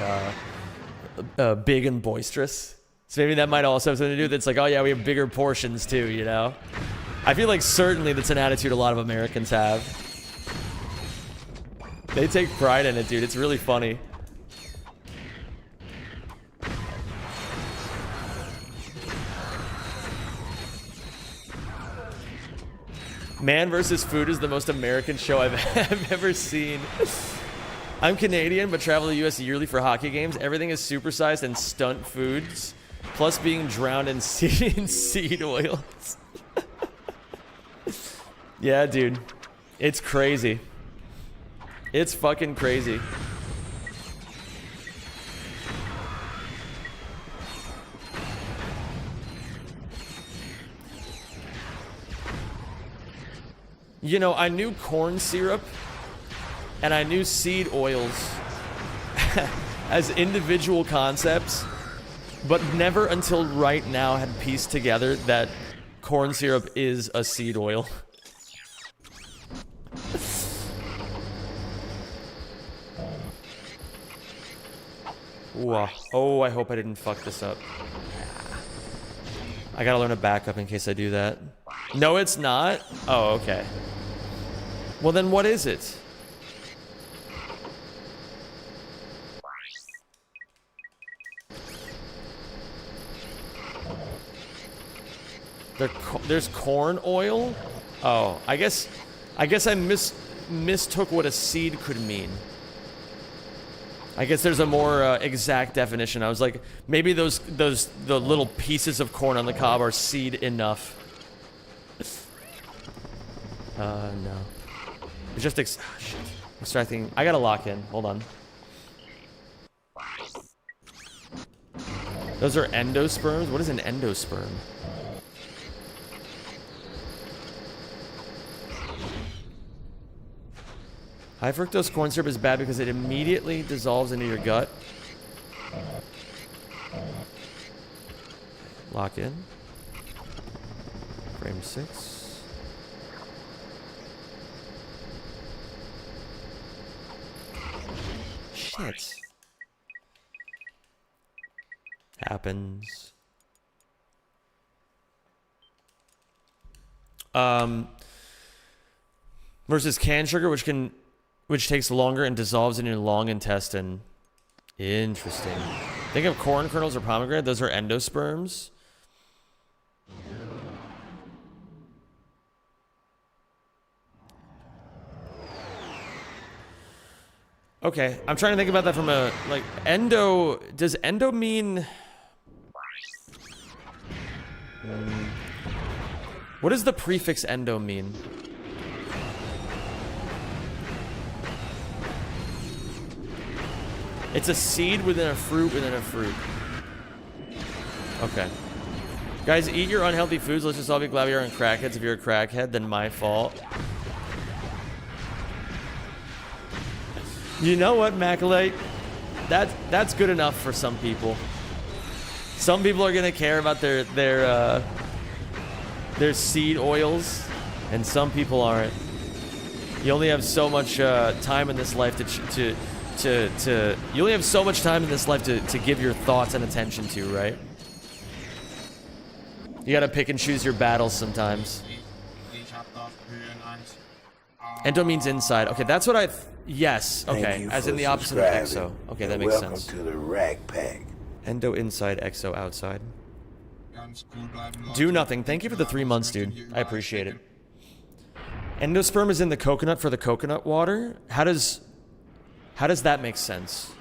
Speaker 1: big and boisterous. So maybe that might also have something to do with it. It's like, oh yeah, we have bigger portions too, you know? I feel like certainly that's an attitude a lot of Americans have. They take pride in it, dude. It's really funny. Man vs. Food is the most American show I've ever seen. I'm Canadian, but travel to the US yearly for hockey games. Everything is supersized and stunt foods, plus being drowned in seed oils. Yeah, dude. It's crazy. It's fucking crazy. You know, I knew corn syrup and I knew seed oils as individual concepts, but never until right now had pieced together that corn syrup is a seed oil. Ooh, oh, I hope I didn't fuck this up. I gotta learn a backup in case I do that. No, it's not? Oh, okay. Well, then what is it? There's corn oil? Oh, I guess I mistook what a seed could mean. I guess there's a more exact definition. I was like, maybe the little pieces of corn on the cob are seed enough. No. It's just shit. Extracting. I gotta lock in. Hold on. Those are endosperms? What is an endosperm? High fructose corn syrup is bad because it immediately dissolves into your gut. Lock in. Frame 6. Shit. Happens. Versus canned sugar, which takes longer and dissolves in your long intestine. Interesting. Think of corn kernels or pomegranate. Those are endosperms. Okay, I'm trying to think about that from a, like, endo... Does endo mean... What does the prefix endo mean? It's a seed within a fruit within a fruit. Okay. Guys, eat your unhealthy foods. Let's just all be glad we aren't crackheads. If you're a crackhead, then my fault. You know what, Maculite? That's good enough for some people. Some people are gonna care about their seed oils, and some people aren't. You only have so much time in this life you only have so much time in this life to give your thoughts and attention to, right? You gotta pick and choose your battles sometimes. Endo means inside. Okay, that's what yes. Okay, as in the opposite of exo. Okay, that makes sense.
Speaker 3: Welcome to the Rack Pack.
Speaker 1: Endo inside, exo outside. Do nothing. Thank you for the 3 months, dude. I appreciate it. Endosperm is in the coconut for the coconut water. How does that make sense?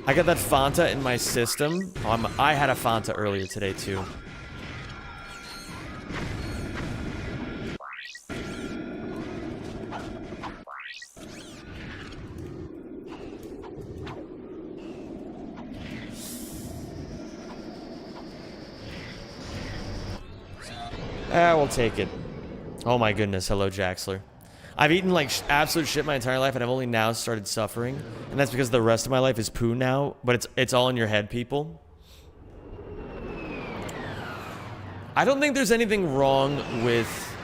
Speaker 1: I got that Fanta in my system. I had a Fanta earlier today too. We'll take it. Oh my goodness. Hello, Jaxler. I've eaten like absolute shit my entire life, and I've only now started suffering, and that's because the rest of my life is poo now. But it's all in your head, people. I don't think there's anything wrong with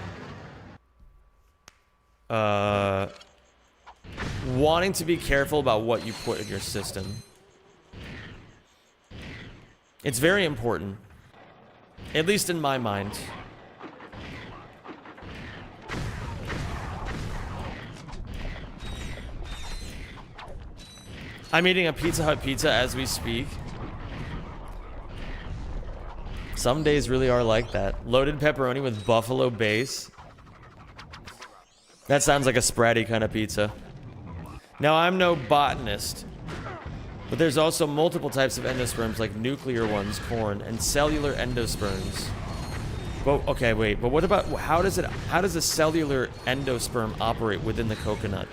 Speaker 1: wanting to be careful about what you put in your system. It's very important, at least in my mind. I'm eating a Pizza Hut pizza as we speak. Some days really are like that. Loaded pepperoni with buffalo base. That sounds like a Spratty kind of pizza. Now, I'm no botanist, but there's also multiple types of endosperms, like nuclear ones, corn, and cellular endosperms. Well, okay, wait, but what about, how does a cellular endosperm operate within the coconut?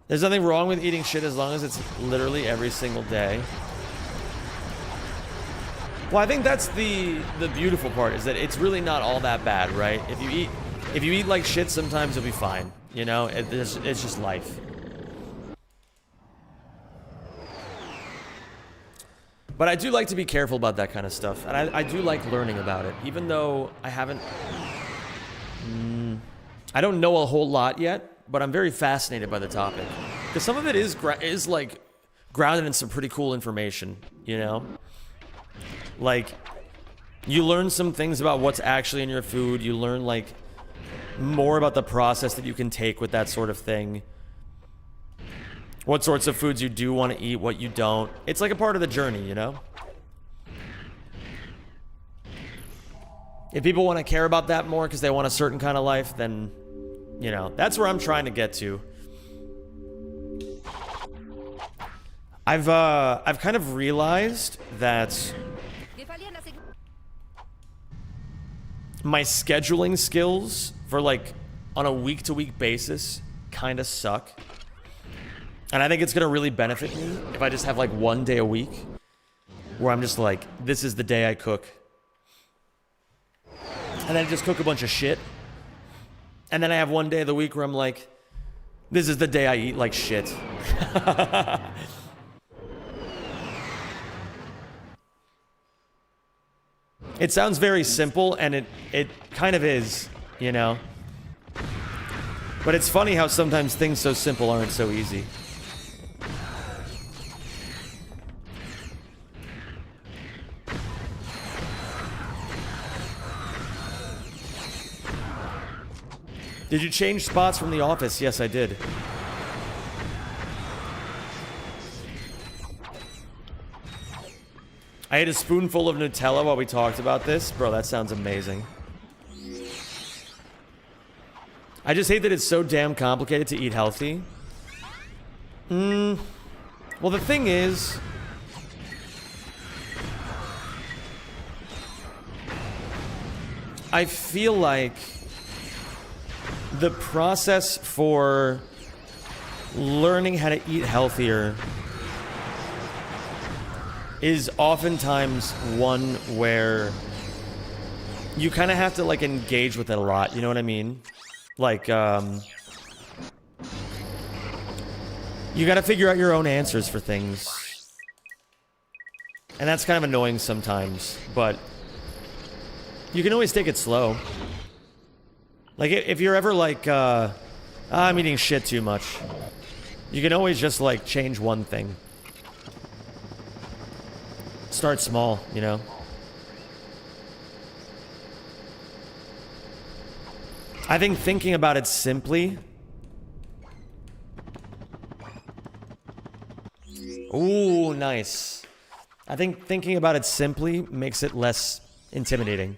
Speaker 1: There's nothing wrong with eating shit as long as it's literally every single day. Well, I think that's the beautiful part, is that it's really not all that bad, right? If you eat like shit, sometimes you'll be fine. You know, it's just life. But I do like to be careful about that kind of stuff, and I do like learning about it, even though I haven't. I don't know a whole lot yet. But I'm very fascinated by the topic, because some of it is like grounded in some pretty cool information, you know? Like, you learn some things about what's actually in your food. You learn like more about the process that you can take with that sort of thing. what sorts of foods you do want to eat, what you don't. It's like a part of the journey, you know? If people want to care about that more because they want a certain kind of life, then, you know, that's where I'm trying to get to. I've kind of realized that my scheduling skills for like on a week-to-week basis kind of suck. And I think it's going to really benefit me if I just have like one day a week where I'm just like, this is the day I cook. And then I just cook a bunch of shit. And then I have one day of the week where I'm like, this is the day I eat like shit. It sounds very simple, and it kind of is, you know? But it's funny how sometimes things so simple aren't so easy. Did you change spots from The Office? Yes, I did. I ate a spoonful of Nutella while we talked about this. Bro, that sounds amazing. I just hate that it's so damn complicated to eat healthy. Well, the thing is, I feel like the process for learning how to eat healthier is oftentimes one where you kind of have to like engage with it a lot, you know what I mean? Like, you gotta figure out your own answers for things. And that's kind of annoying sometimes, but you can always take it slow. Like, if you're ever like, I'm eating shit too much, you can always just like change one thing. Start small, you know? I think thinking about it simply... Ooh, nice. I think thinking about it simply makes it less intimidating.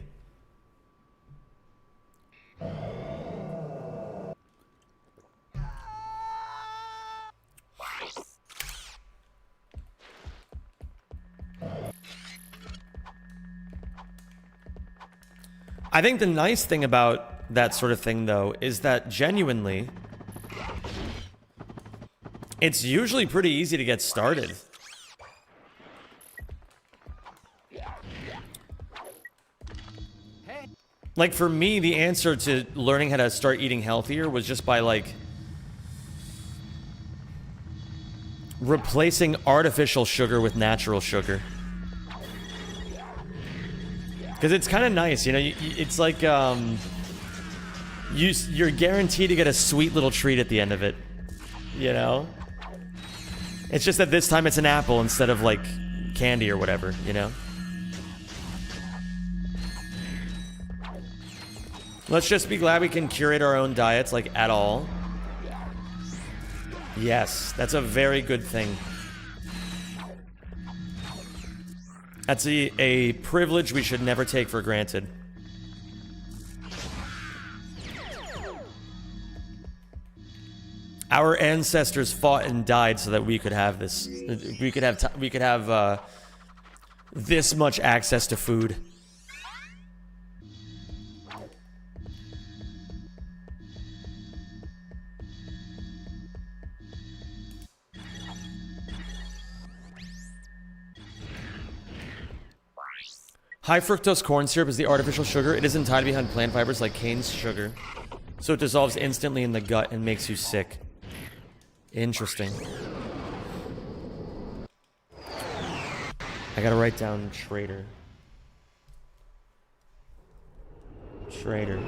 Speaker 1: I think the nice thing about that sort of thing, though, is that genuinely, it's usually pretty easy to get started. Like, for me, the answer to learning how to start eating healthier was just by, like, replacing artificial sugar with natural sugar. Because it's kind of nice, you know, it's like, you're guaranteed to get a sweet little treat at the end of it, you know? It's just that this time it's an apple instead of, like, candy or whatever, you know? Let's just be glad we can curate our own diets, like, at all. Yes, that's a very good thing. That's a privilege we should never take for granted. Our ancestors fought and died so that we could have this. We could have this much access to food. High fructose corn syrup is the artificial sugar. It isn't tied behind plant fibers like cane's sugar. So it dissolves instantly in the gut and makes you sick. Interesting. I gotta write down Trader. Trader.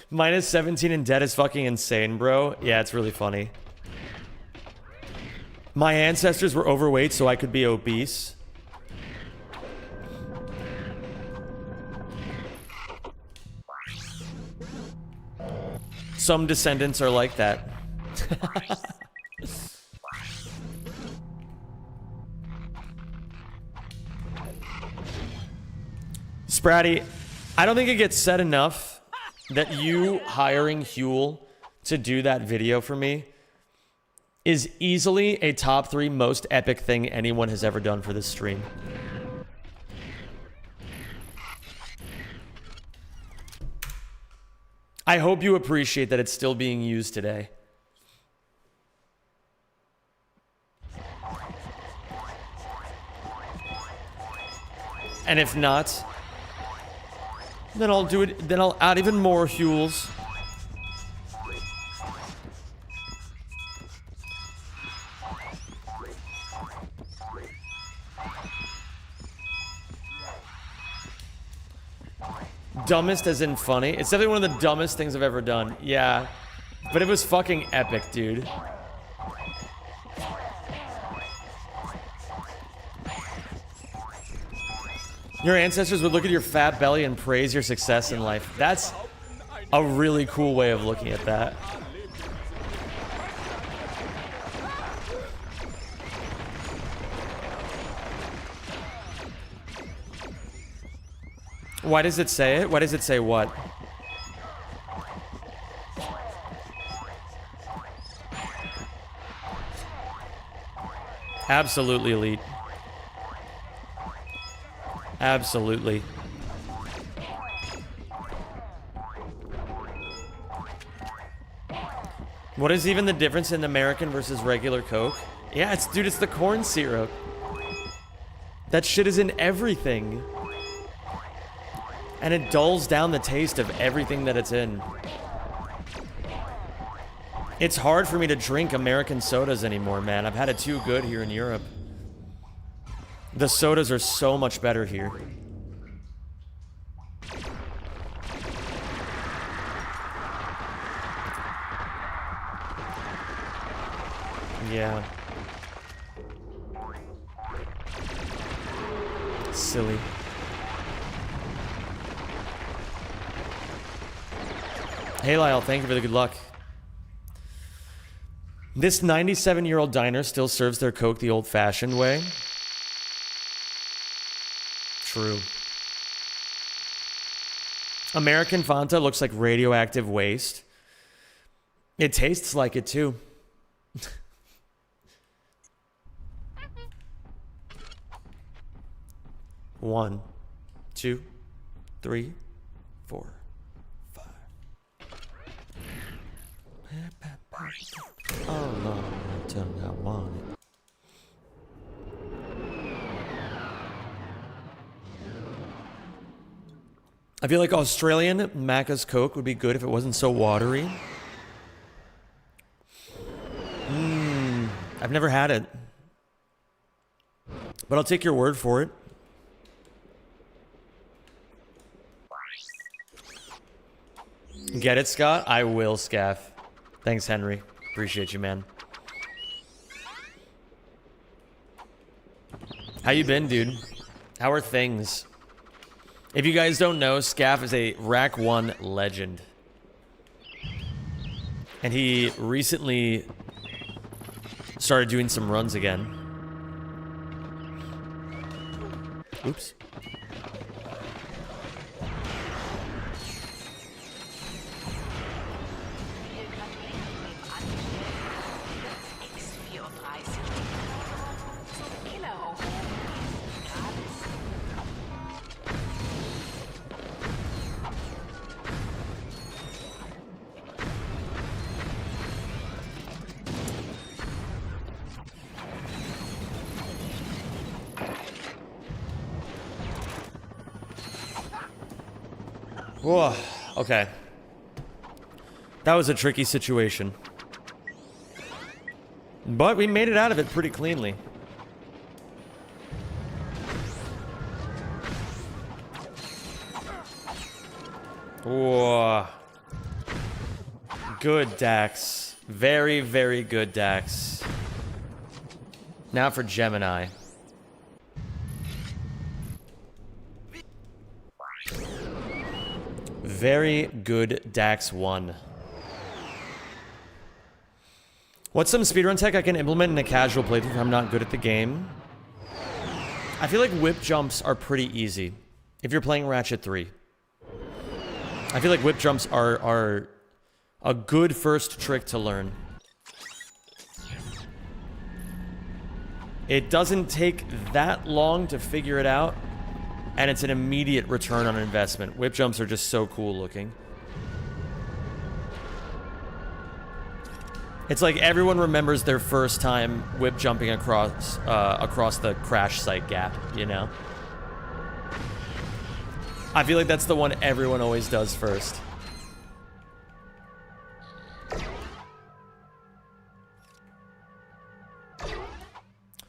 Speaker 1: Minus 17 in debt is fucking insane, bro. Yeah, it's really funny. My ancestors were overweight so I could be obese. Some descendants are like that. Spratty, I don't think it gets said enough that you hiring Huel to do that video for me is easily a top 3 most epic thing anyone has ever done for this stream. I hope you appreciate that it's still being used today. And if not, then I'll do it. Then I'll add even more Huels. Dumbest as in funny? It's definitely one of the dumbest things I've ever done. Yeah. But it was fucking epic, dude. Your ancestors would look at your fat belly and praise your success in life. That's a really cool way of looking at that. Why does it say it? Why does it say what? Absolutely, Elite. Absolutely. What is even the difference in American versus regular Coke? Yeah, dude, it's the corn syrup. That shit is in everything. And it dulls down the taste of everything that it's in. It's hard for me to drink American sodas anymore, man. I've had it too good here in Europe. The sodas are so much better here. Yeah. Silly. Hey Lyle, thank you for the good luck. This 97-year-old diner still serves their Coke the old-fashioned way. True. American Fanta looks like radioactive waste. It tastes like it too. One, 2, 3, 4, 5. Oh no, I want it. I feel like Australian Macca's Coke would be good if it wasn't so watery. I've never had it. But I'll take your word for it. Get it, Scott? I will, Scaff. Thanks, Henry. Appreciate you, man. How you been, dude? How are things? If you guys don't know, Scaff is a Rack 1 legend. And he recently started doing some runs again. Oops. Whoa, okay. That was a tricky situation. But we made it out of it pretty cleanly. Whoa. Good, Dax. Very, very good, Dax. Now for Gemini. Very good Dax 1. What's some speedrun tech I can implement in a casual playthrough if I'm not good at the game? I feel like whip jumps are pretty easy if you're playing Ratchet 3. I feel like whip jumps are a good first trick to learn. It doesn't take that long to figure it out, and it's an immediate return on investment. Whip jumps are just so cool looking. It's like everyone remembers their first time whip jumping across the crash site gap, you know? I feel like that's the one everyone always does first.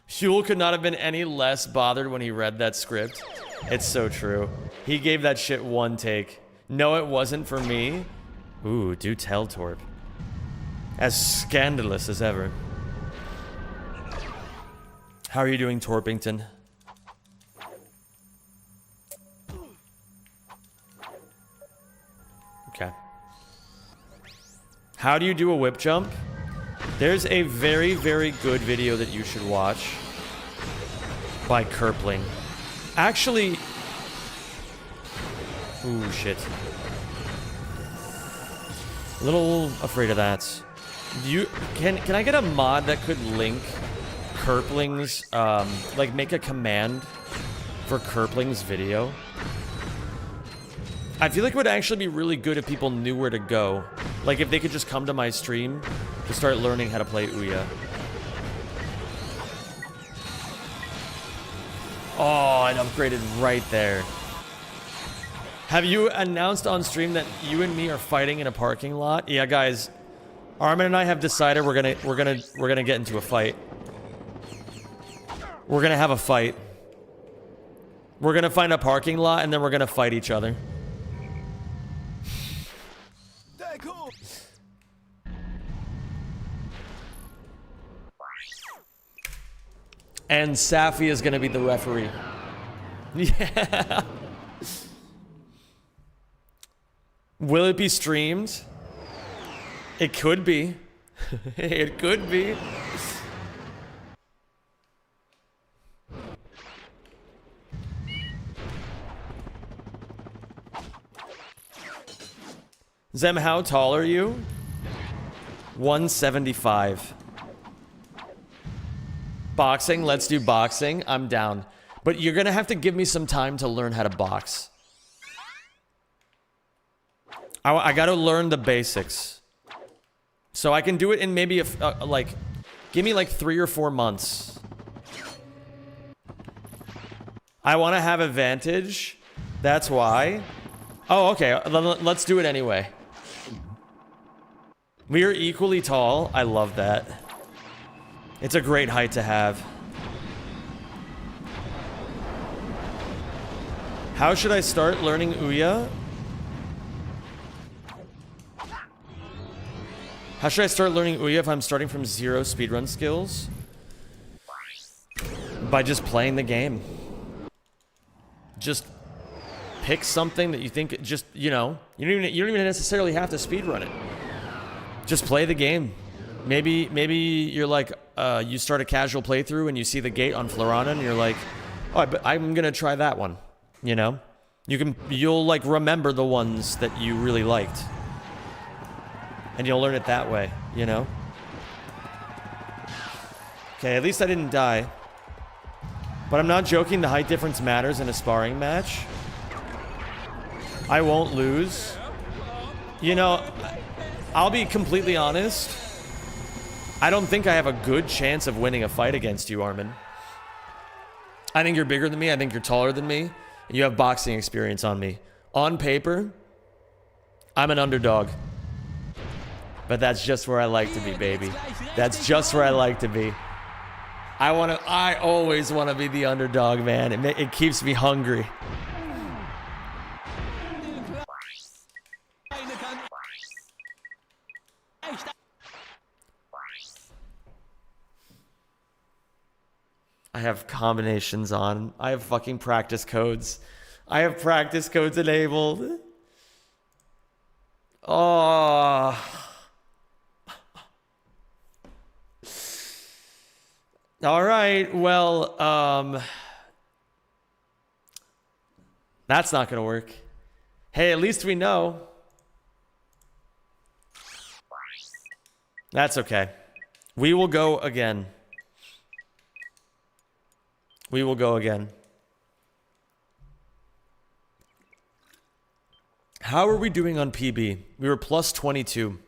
Speaker 1: Huel could not have been any less bothered when he read that script. It's so true. He gave that shit one take. No, it wasn't for me. Ooh, do tell, Torp. As scandalous as ever. How are you doing, Torpington? Okay. How do you do a whip jump? There's a very, very good video that you should watch by Kerpling. Actually... Ooh, shit. A little afraid of that. Can I get a mod that could link Kerpling's, like make a command for Kerpling's video? I feel like it would actually be really good if people knew where to go. Like if they could just come to my stream to start learning how to play Ouya. Oh, it upgraded right there. Have you announced on stream that you and me are fighting in a parking lot? Yeah, guys. Armin and I have decided we're gonna get into a fight. We're gonna have a fight. We're gonna find a parking lot and then we're gonna fight each other. And Safi is gonna be the referee. Yeah. Will it be streamed? It could be. It could be. Zem, how tall are you? 175. Boxing, let's do boxing. I'm down. But you're gonna have to give me some time to learn how to box. I gotta learn the basics. So I can do it in maybe like, give me like 3 or 4 months. I want to have advantage. That's why. Oh, okay. Let's do it anyway. We are equally tall. I love that. It's a great height to have. How should I start learning Ouya? How should I start learning Ouya if I'm starting from 0 speedrun skills? By just playing the game. Just pick something that you think, just, you know, you don't even necessarily have to speedrun it. Just play the game. Maybe you're like, you start a casual playthrough and you see the gate on Florana and you're like, oh, I'm gonna try that one. You know? You'll like remember the ones that you really liked. And you'll learn it that way, you know? Okay, at least I didn't die. But I'm not joking, the height difference matters in a sparring match. I won't lose. You know, I'll be completely honest. I don't think I have a good chance of winning a fight against you, Armin. I think you're bigger than me, I think you're taller than me, and you have boxing experience on me. On paper, I'm an underdog. But that's just where I like to be, baby. That's just where I like to be. I always want to be the underdog, man. It keeps me hungry. I have combinations on. I have fucking practice codes. I have practice codes enabled. Oh. All right, well, that's not gonna work. Hey, at least we know. That's okay. We will go again. We will go again. How are we doing on PB? We were plus 22.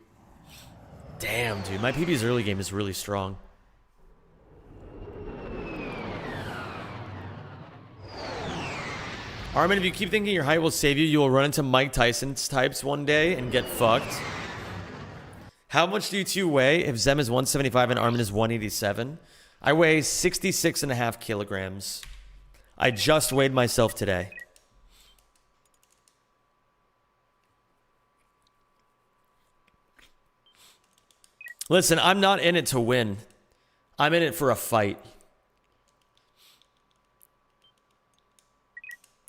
Speaker 1: Damn, dude. My PB's early game is really strong. Armin, if you keep thinking your height will save you, you will run into Mike Tyson's types one day and get fucked. How much do you two weigh if Zem is 175 and Armin is 187? I weigh 66.5 kilograms. I just weighed myself today. Listen, I'm not in it to win. I'm in it for a fight.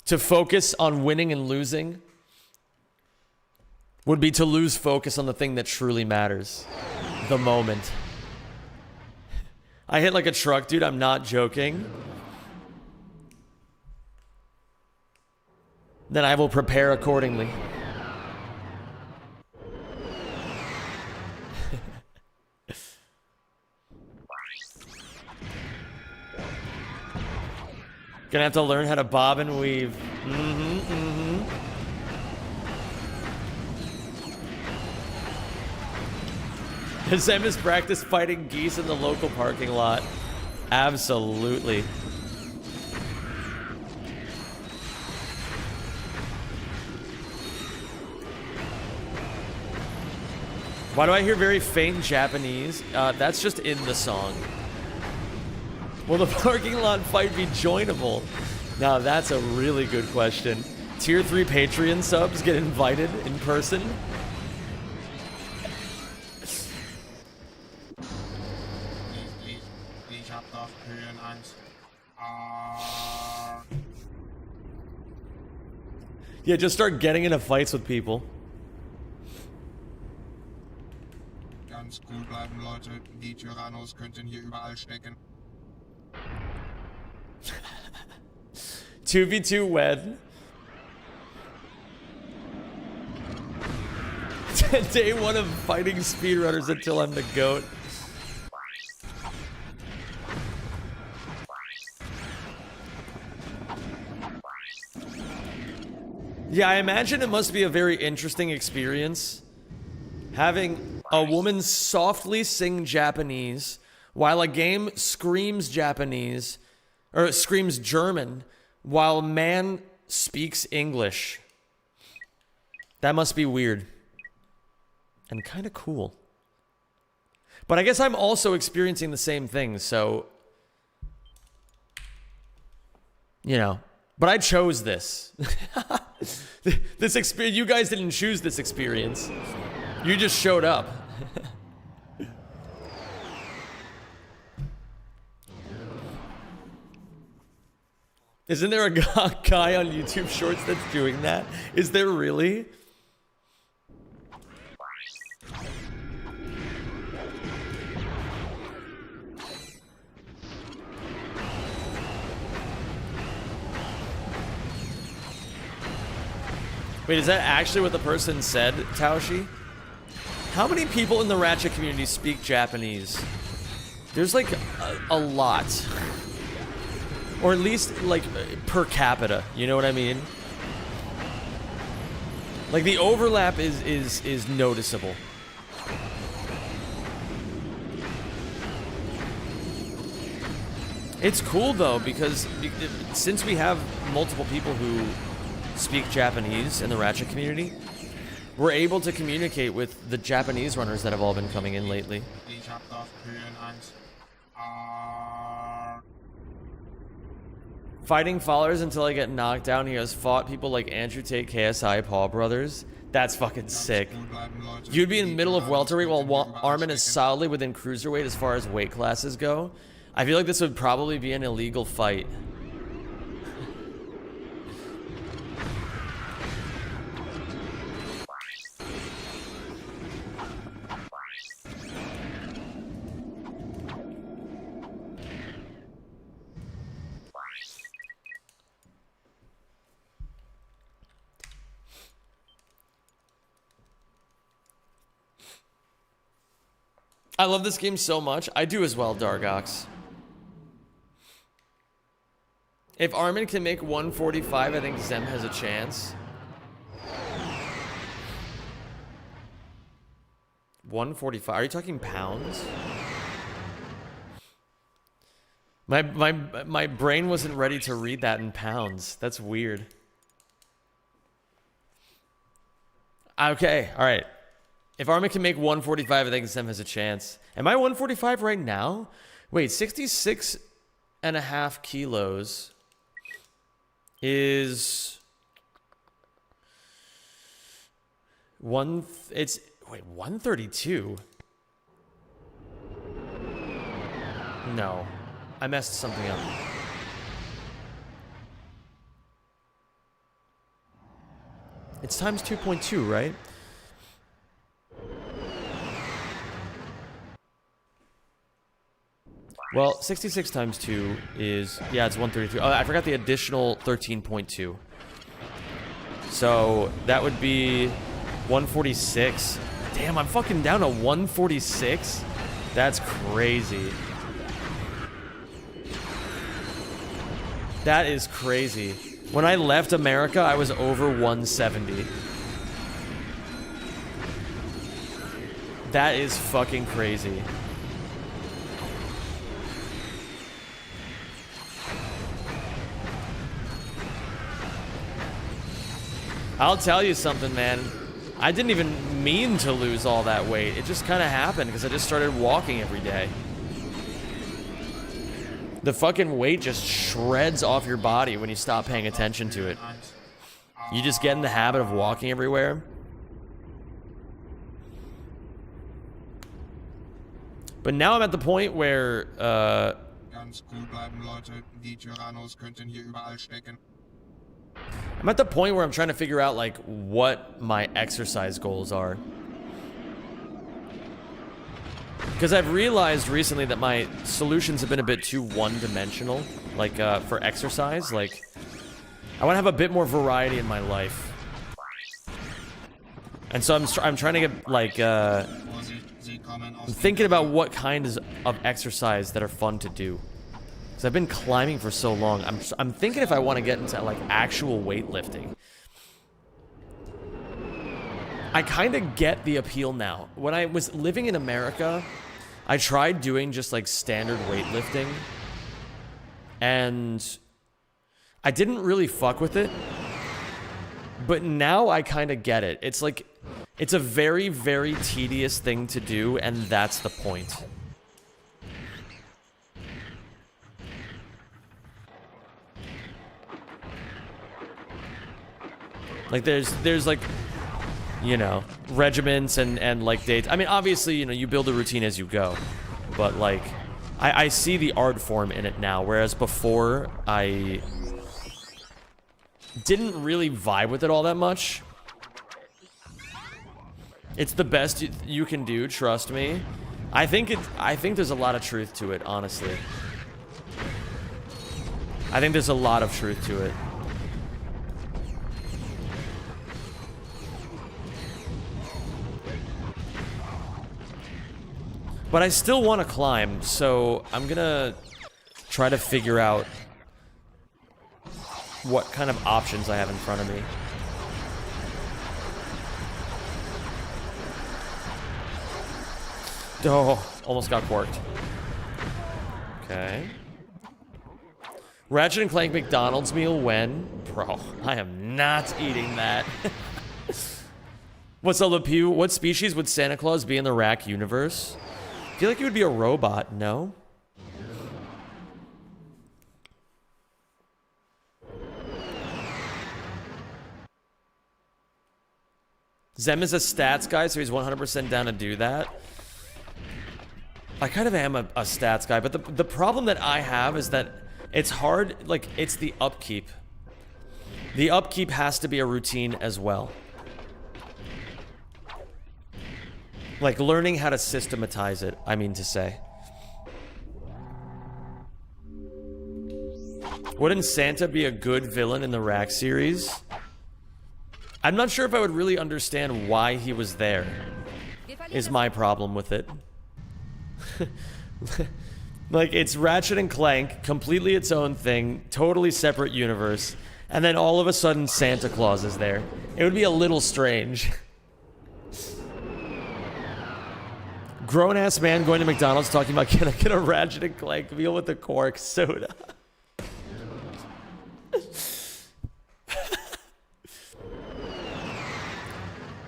Speaker 1: To focus on winning and losing would be to lose focus on the thing that truly matters. The moment. I hit like a truck, dude. I'm not joking. Then I will prepare accordingly. Gonna have to learn how to bob and weave. Zem has practiced fighting geese in the local parking lot. Absolutely. Why do I hear very faint Japanese? That's just in the song. Will the parking lot fight be joinable? Now that's a really good question. Tier 3 Patreon subs get invited in person? Yeah, just start getting into fights with people.
Speaker 8: Ganz cool bleiben, Leute. Die Tyrannos könnten hier überall stecken.
Speaker 1: 2v2 wed. Day 1 of fighting speedrunners until I'm the GOAT. Yeah, I imagine it must be a very interesting experience having a woman softly sing Japanese while a game screams Japanese, or screams German, while man speaks English. That must be weird. And kind of cool. But I guess I'm also experiencing the same thing, so... You know. But I chose this. This experience, you guys didn't choose this experience. You just showed up. Isn't there a guy on YouTube Shorts that's doing that? Is there really? Wait, is that actually what the person said, Taoshi? How many people in the Ratchet community speak Japanese? There's like a lot. Or at least like per capita, you know what I mean? Like the overlap is noticeable. It's cool though because since we have multiple people who speak Japanese in the Ratchet community, we're able to communicate with the Japanese runners that have all been coming in lately. Fighting followers until I get knocked down. He has fought people like Andrew Tate, KSI, Paul Brothers. That's fucking sick. You'd be in the middle of welterweight while Armin is solidly within cruiserweight as far as weight classes go. I feel like this would probably be an illegal fight. I love this game so much. I do as well, Dargox. If Armin can make 145, I think Zem has a chance. 145. Are you talking pounds? My brain wasn't ready to read that in pounds. That's weird. Okay, all right. If Armin can make 145, I think Zem has a chance. Am I 145 right now? Wait, 66 and a half kilos is it's wait, 132. No. I messed something up. It's times 2.2, right? Well, 66 times 2 is... Yeah, it's 133. Oh, I forgot the additional 13.2. So, that would be 146. Damn, I'm fucking down to 146? That's crazy. That is crazy. When I left America, I was over 170. That is fucking crazy. I'll tell you something, man. I didn't even mean to lose all that weight. It just kind of happened because I just started walking every day. The fucking weight just shreds off your body when you stop paying attention to it. You just get in the habit of walking everywhere. But now I'm at the point where,
Speaker 8: Ganz cool bleiben, Leute. Die Tyrannos könnten hier überall stecken.
Speaker 1: I'm at the point where I'm trying to figure out, like, what my exercise goals are. Because I've realized recently that my solutions have been a bit too one-dimensional, like, for exercise. Like, I want to have a bit more variety in my life. And so I'm trying to get, like, I'm thinking about what kinds of exercise that are fun to do. Because I've been climbing for so long. I'm thinking if I want to get into, like, actual weightlifting. I kind of get the appeal now. When I was living in America, I tried doing just, like, standard weightlifting. And I didn't really fuck with it. But now I kind of get it. It's like, it's a very, very tedious thing to do, and that's the point. Like, there's like, you know, regiments and like dates. I mean, obviously, you know, you build a routine as you go. But, like, I see the art form in it now, whereas before, I didn't really vibe with it all that much. It's the best you can do, trust me. I think there's a lot of truth to it, honestly. I think there's a lot of truth to it. But I still want to climb, so I'm gonna try to figure out what kind of options I have in front of me. Oh, almost got corked. Okay. Ratchet and Clank McDonald's meal when? Bro, I am not eating that. What's up, Le Pew? What species would Santa Claus be in the Rack universe? I feel like he would be a robot, no? Zem is a stats guy, so he's 100% down to do that. I kind of am a stats guy, but the problem that I have is that it's hard, like, it's the upkeep. The upkeep has to be a routine as well. Like, learning how to systematize it, I mean to say. Wouldn't Santa be a good villain in the Rack series? I'm not sure if I would really understand why he was there, is my problem with it. Like, it's Ratchet and Clank, completely its own thing, totally separate universe, and then all of a sudden Santa Claus is there. It would be a little strange. Grown-ass man going to McDonald's talking about, can I get a Ratchet and Clank meal with a cork soda?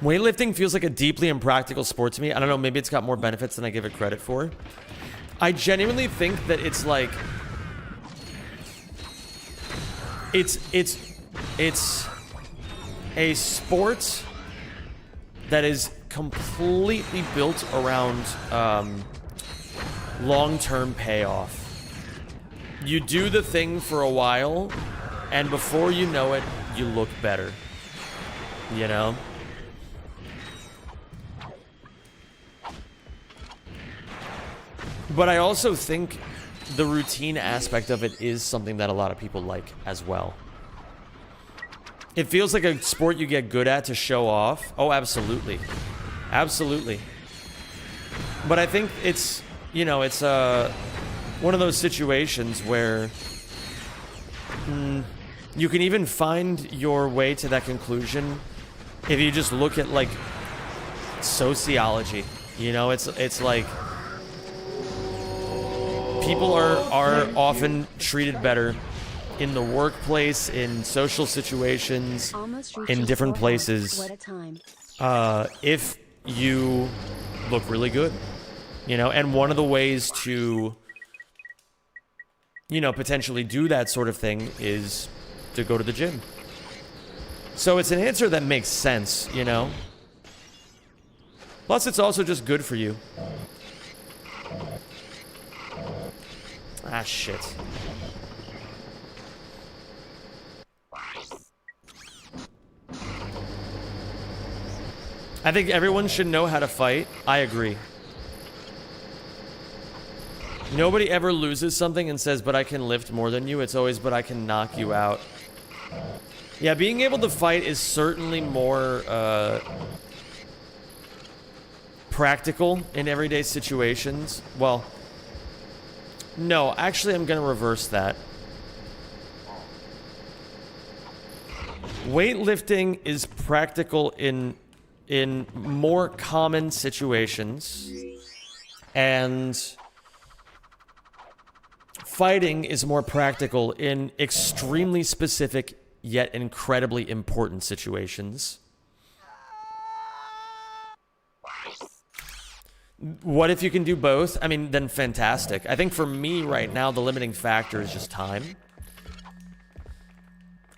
Speaker 1: Weightlifting feels like a deeply impractical sport to me. I don't know, maybe it's got more benefits than I give it credit for. I genuinely think that it's like... It's a sport that is completely built around long-term payoff. You do the thing for a while, and before you know it, you look better. You know? But I also think the routine aspect of it is something that a lot of people like as well. It feels like a sport you get good at to show off. Oh, absolutely. Absolutely. But I think it's, you know, it's one of those situations where you can even find your way to that conclusion if you just look at, like, sociology. You know, it's like... People are often treated better in the workplace, in social situations, in different places, if you look really good, you know? And one of the ways to, you know, potentially do that sort of thing is to go to the gym. So it's an answer that makes sense, you know? Plus, it's also just good for you. Ah, shit. I think everyone should know how to fight. I agree. Nobody ever loses something and says, but I can lift more than you. It's always, but I can knock you out. Yeah, being able to fight is certainly more practical in everyday situations. Well... No, actually, I'm going to reverse that. Weightlifting is practical in more common situations, and fighting is more practical in extremely specific yet incredibly important situations. What if you can do both? I mean, then fantastic. I think for me right now, the limiting factor is just time.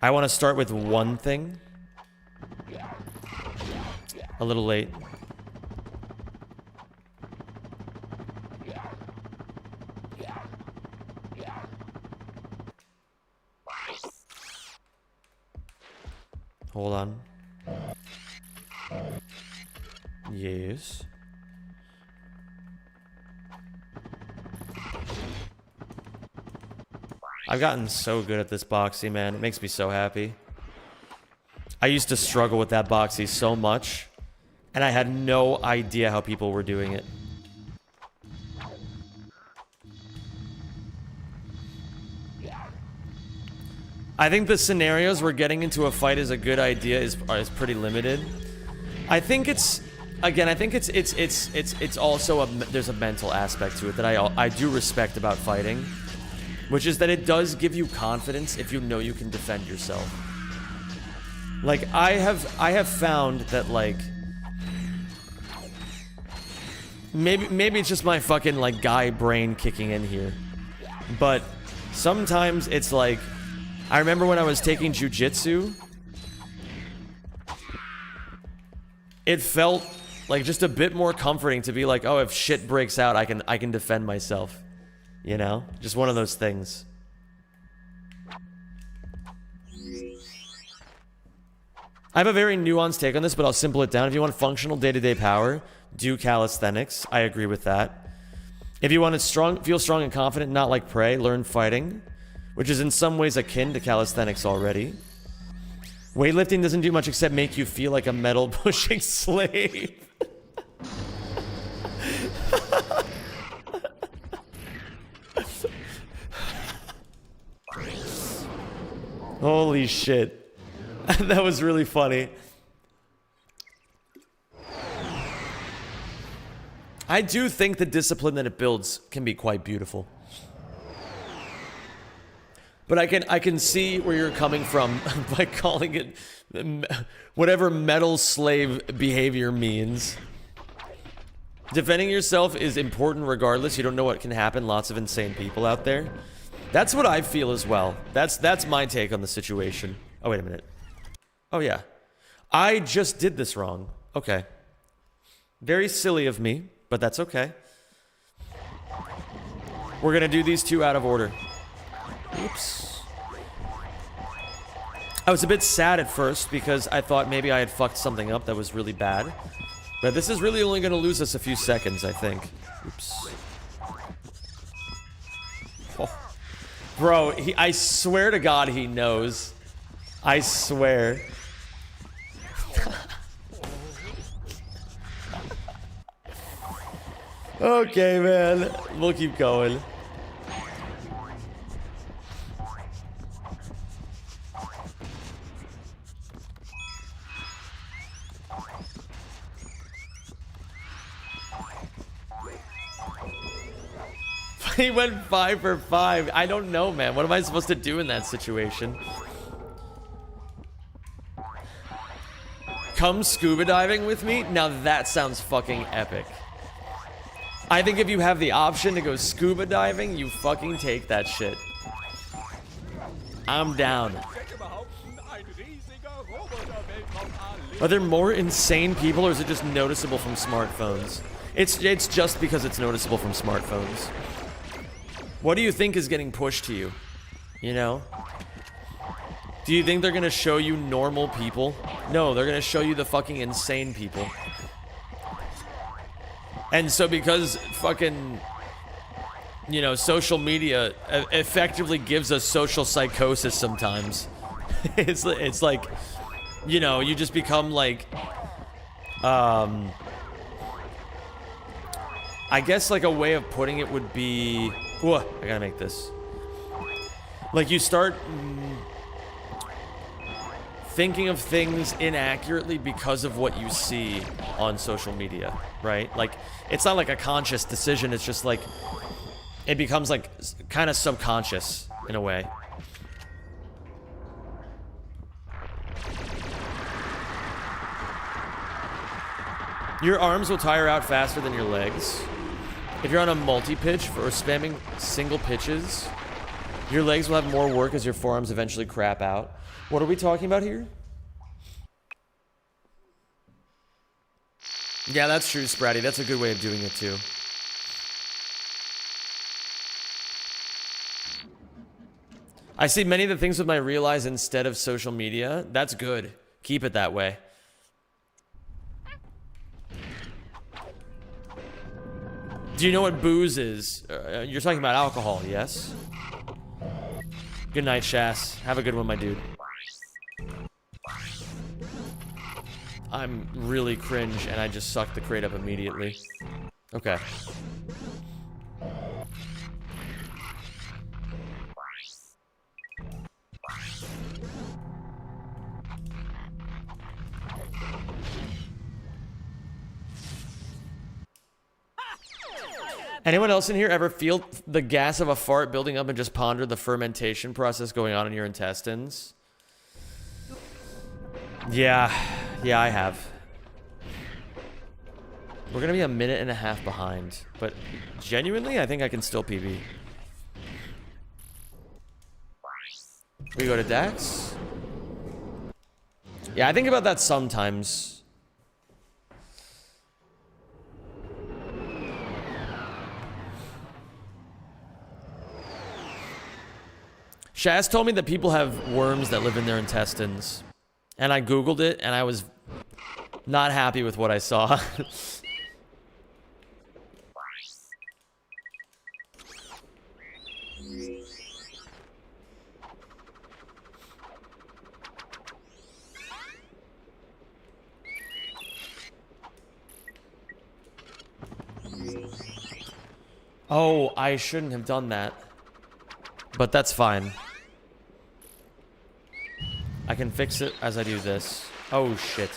Speaker 1: I want to start with one thing. A little late. Hold on. Yes. I've gotten so good at this boxy, man. It makes me so happy. I used to struggle with that boxy so much, and I had no idea how people were doing it. I think the scenarios where getting into a fight is a good idea is pretty limited. I think it's... Again, I think it's also there's a mental aspect to it that I do respect about fighting. Which is that it does give you confidence if you know you can defend yourself. Like, I have found that, like... Maybe it's just my fucking, like, guy brain kicking in here. But sometimes it's like... I remember when I was taking jujitsu... It felt like just a bit more comforting to be like, oh, if shit breaks out, I can defend myself. You know? Just one of those things. I have a very nuanced take on this, but I'll simple it down. If you want functional day-to-day power, do calisthenics. I agree with that. If you want to feel strong and confident, not like prey, learn fighting, which is in some ways akin to calisthenics already. Weightlifting doesn't do much except make you feel like a metal-pushing slave. Holy shit. That was really funny. I do think the discipline that it builds can be quite beautiful. But I can see where you're coming from by calling it whatever metal slave behavior means. Defending yourself is important regardless. You don't know what can happen. Lots of insane people out there. That's what I feel as well. That's my take on the situation. Oh, wait a minute. Oh, yeah. I just did this wrong. Okay. Very silly of me, but that's okay. We're gonna do these two out of order. Oops. I was a bit sad at first because I thought maybe I had fucked something up that was really bad. But this is really only going to lose us a few seconds, I think. Oops. Oh. Bro, I swear to God he knows. I swear. Okay, man. We'll keep going. He went 5 for 5. I don't know, man. What am I supposed to do in that situation? Come scuba diving with me? Now that sounds fucking epic. I think if you have the option to go scuba diving, you fucking take that shit. I'm down. Are there more insane people, or is it just noticeable from smartphones? It's just because it's noticeable from smartphones. What do you think is getting pushed to you? You know? Do you think they're gonna show you normal people? No, they're gonna show you the fucking insane people. And so because fucking, you know, social media effectively gives us social psychosis sometimes. It's like, you know, you just become like, I guess like a way of putting it would be, whoa, I gotta make this. Like you start thinking of things inaccurately because of what you see on social media, right? Like, it's not like a conscious decision, it's just like, it becomes like kind of subconscious in a way. Your arms will tire out faster than your legs. If you're on a multi-pitch or spamming single pitches, your legs will have more work as your forearms eventually crap out. What are we talking about here? Yeah, that's true, Spratty. That's a good way of doing it, too. I see many of the things with my real eyes instead of social media. That's good. Keep it that way. Do you know what booze is? You're talking about alcohol, yes? Good night, Shas. Have a good one, my dude. I'm really cringe, and I just sucked the crate up immediately. Okay. Anyone else in here ever feel the gas of a fart building up and just ponder the fermentation process going on in your intestines? Yeah, I have. We're gonna be a minute and a half behind, but genuinely, I think I can still PB. We go to Dax. Yeah, I think about that sometimes. Shaz told me that people have worms that live in their intestines. And I Googled it, and I was not happy with what I saw. Oh, I shouldn't have done that. But that's fine. I can fix it as I do this. Oh, shit.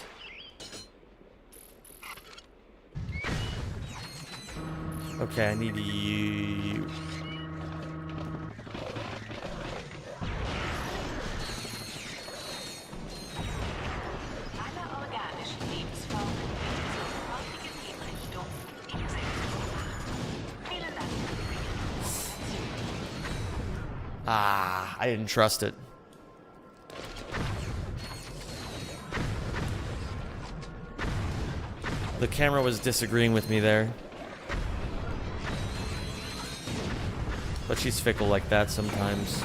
Speaker 1: Okay, I need you. Ah, I didn't trust it. The camera was disagreeing with me there. But she's fickle like that sometimes.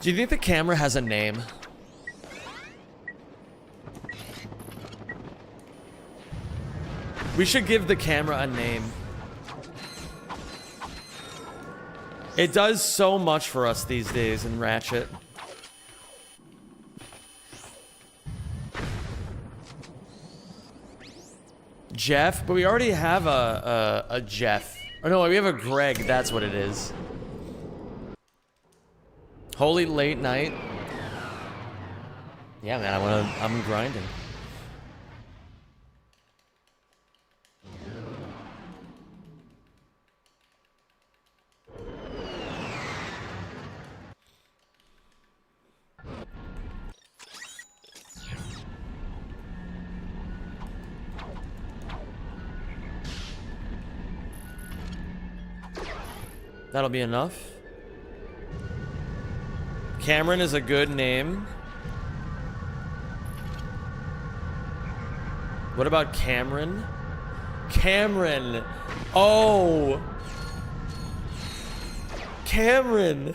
Speaker 1: Do you think the camera has a name? We should give the camera a name. It does so much for us these days in Ratchet. Jeff? But we already have a Jeff. Oh no, we have a Greg, that's what it is. Holy late night. Yeah, man, I'm grinding. That'll be enough. Cameron is a good name. What about Cameron? Cameron! Oh! Cameron!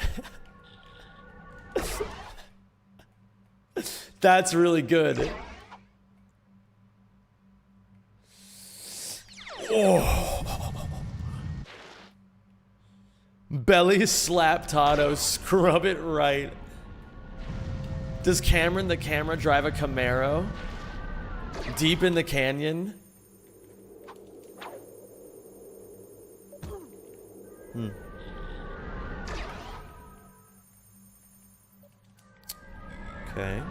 Speaker 1: That's really good. Oh! Belly slap Tato, scrub it right. Does Cameron the camera drive a Camaro? Deep in the canyon? Okay.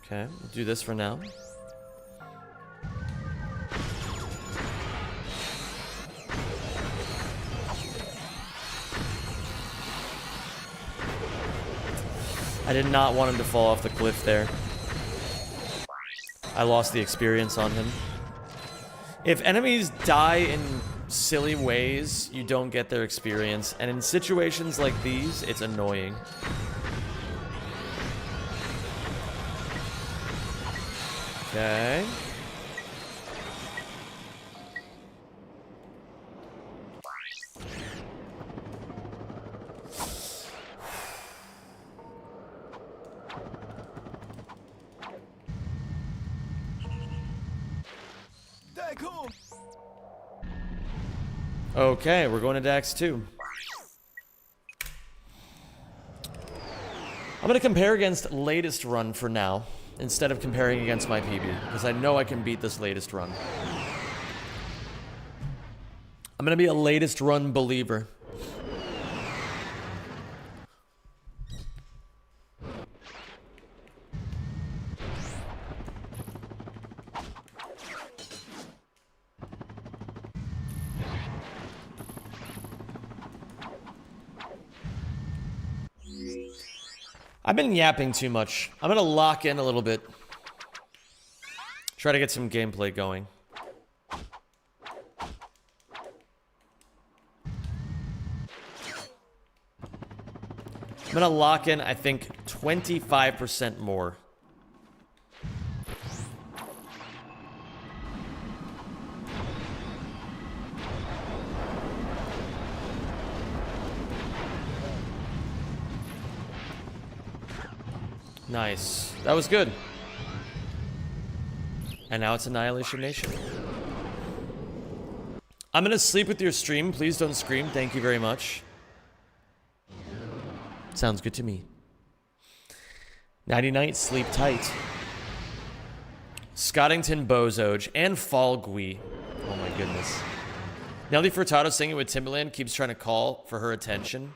Speaker 1: Okay, we'll do this for now. I did not want him to fall off the cliff there. I lost the experience on him. If enemies die in silly ways, you don't get their experience. And in situations like these, it's annoying. Okay. Okay, we're going to Dax 2. I'm going to compare against latest run for now, instead of comparing against my PB, because I know I can beat this latest run. I'm going to be a latest run believer. I've been yapping too much. I'm gonna lock in a little bit. Try to get some gameplay going. I'm gonna lock in, I think, 25% more. Nice. That was good. And now it's Annihilation Nation. I'm gonna sleep with your stream. Please don't scream. Thank you very much. Sounds good to me. Nighty night, sleep tight. Scottington Bozoge, and Fall Gui. Oh my goodness. Nelly Furtado singing with Timbaland keeps trying to call for her attention.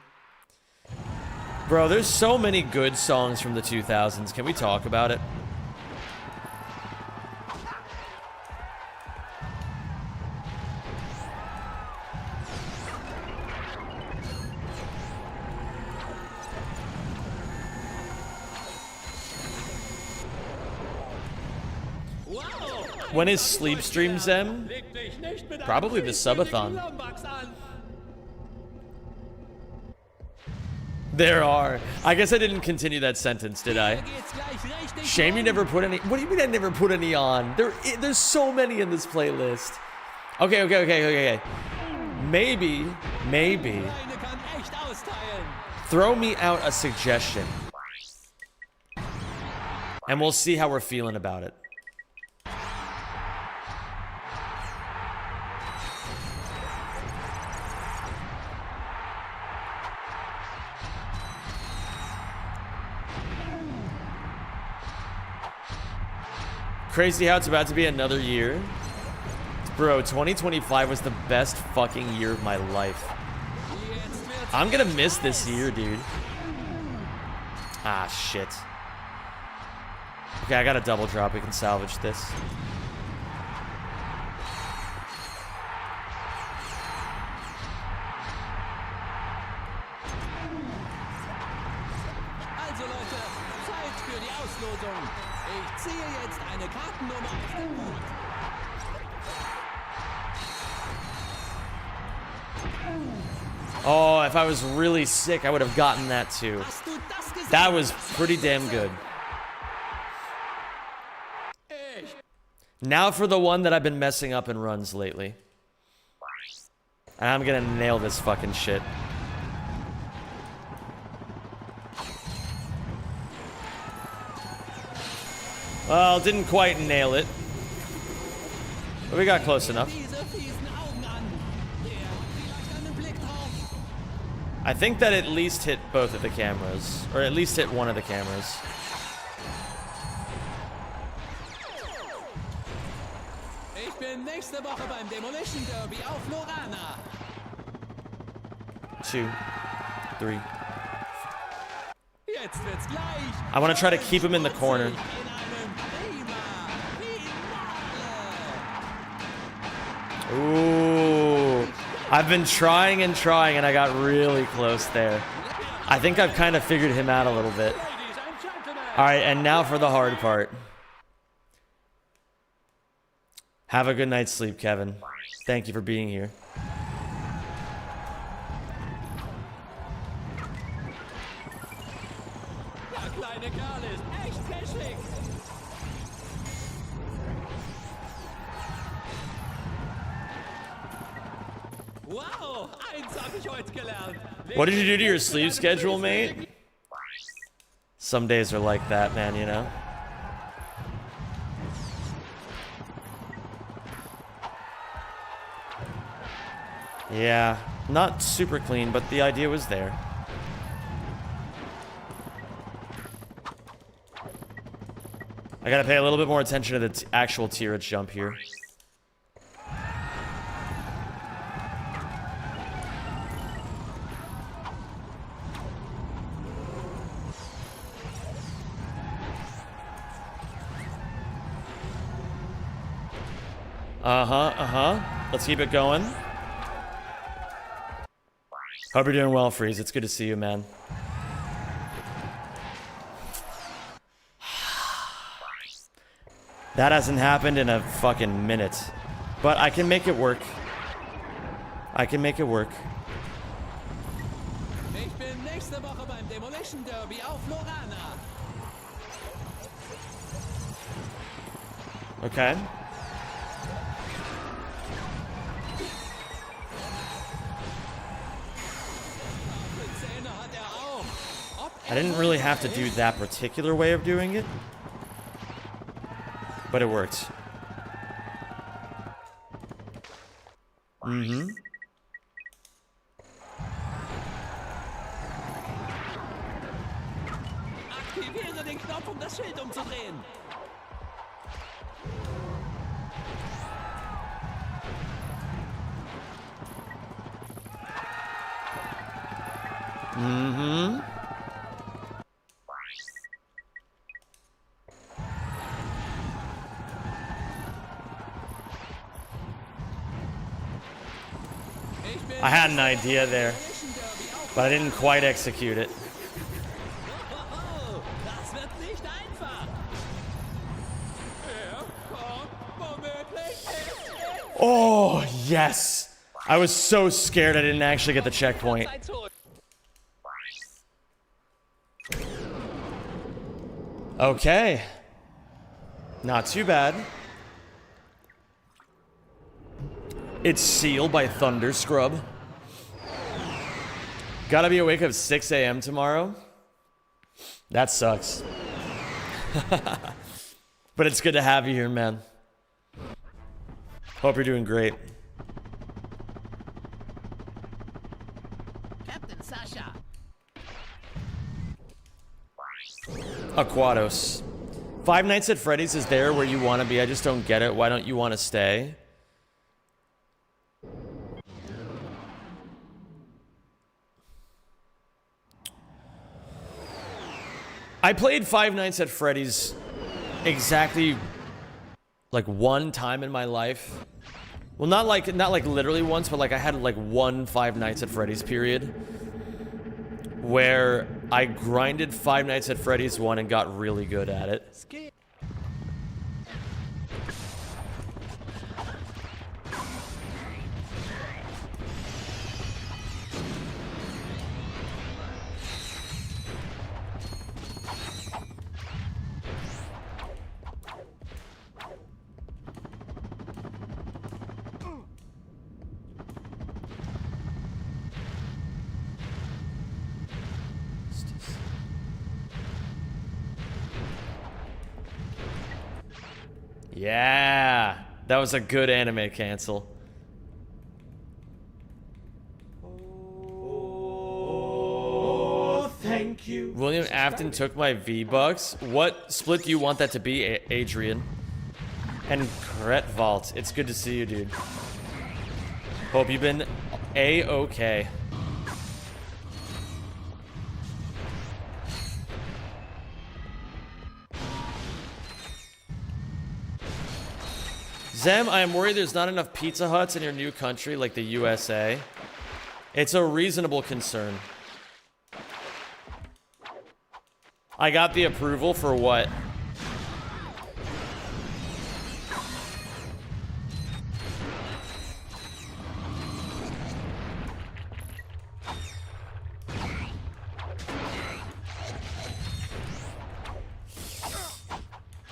Speaker 1: Bro, there's so many good songs from the 2000s. Can we talk about it? When is sleep stream, Zem? Probably the subathon. There are. I guess I didn't continue that sentence, did I? Shame you never put any. What do you mean I never put any on? There's so many in this playlist. Okay. Maybe. Throw me out a suggestion. And we'll see how we're feeling about it. Crazy how it's about to be another year. Bro, 2025 was the best fucking year of my life. I'm gonna miss this year, dude. Ah, shit. Okay, I got a double drop. We can salvage this.
Speaker 9: Also Leute, Zeit für die Auslosung. Ich ziehe jetzt eine Kartennummer aus dem Hut.
Speaker 1: Oh, if I was really sick, I would have gotten that too. That was pretty damn good. Now for the one that I've been messing up in runs lately. And I'm gonna nail this fucking shit. Well, didn't quite nail it. But we got close enough. I think that at least hit both of the cameras. Or at least hit one of the cameras.
Speaker 9: Ich bin nächste Woche beim Demolition Derby auf Lorana.
Speaker 1: 2, 3.
Speaker 9: Jetzt wird's gleich.
Speaker 1: I want to try to keep him in the corner. Ooh. I've been trying and I got really close there. I think I've kind of figured him out a little bit. Alright, and now for the hard part. Have a good night's sleep, Kevin. Thank you for being here.
Speaker 9: Wow, eins hab ich heute gelernt.
Speaker 1: What did you do to your sleep schedule, mate? Some days are like that, man, you know? Yeah, not super clean, but the idea was there. I gotta pay a little bit more attention to the actual tierage jump here. Let's keep it going. Hope you're doing well, Freeze. It's good to see you, man. That hasn't happened in a fucking minute. But I can make it work. I can make it work.
Speaker 9: Ich bin nächste Woche beim Demolition Derby auf Lorana.
Speaker 1: Okay. I didn't really have to do that particular way of doing it, but it worked. Mm-hmm.
Speaker 9: Aktiviere den Knopf, um das Schild umzudrehen.
Speaker 1: Mm-hmm. I had an idea there, but I didn't quite execute it.
Speaker 9: Das wird nicht einfach. Kommt womöglich.
Speaker 1: Oh, yes. I was so scared I didn't actually get the checkpoint. Okay. Not too bad. It's sealed by Thunder Scrub. Gotta be awake at 6 a.m. tomorrow. That sucks. But it's good to have you here, man. Hope you're doing great.
Speaker 9: Captain Sasha.
Speaker 1: Aquados. Five Nights at Freddy's is there where you want to be. I just don't get it. Why don't you want to stay? I played Five Nights at Freddy's exactly like one time in my life. Well, not like literally once, but like I had like one Five Nights at Freddy's period where I grinded Five Nights at Freddy's 1 and got really good at it. Yeah, that was a good anime cancel.
Speaker 7: Oh, thank you.
Speaker 1: William Afton took my V-Bucks. What split do you want that to be, Adrian? And Cret Vault, it's good to see you, dude. Hope you've been A-okay. Zem, I am worried there's not enough Pizza Huts in your new country like the USA. It's a reasonable concern. I got the approval for what?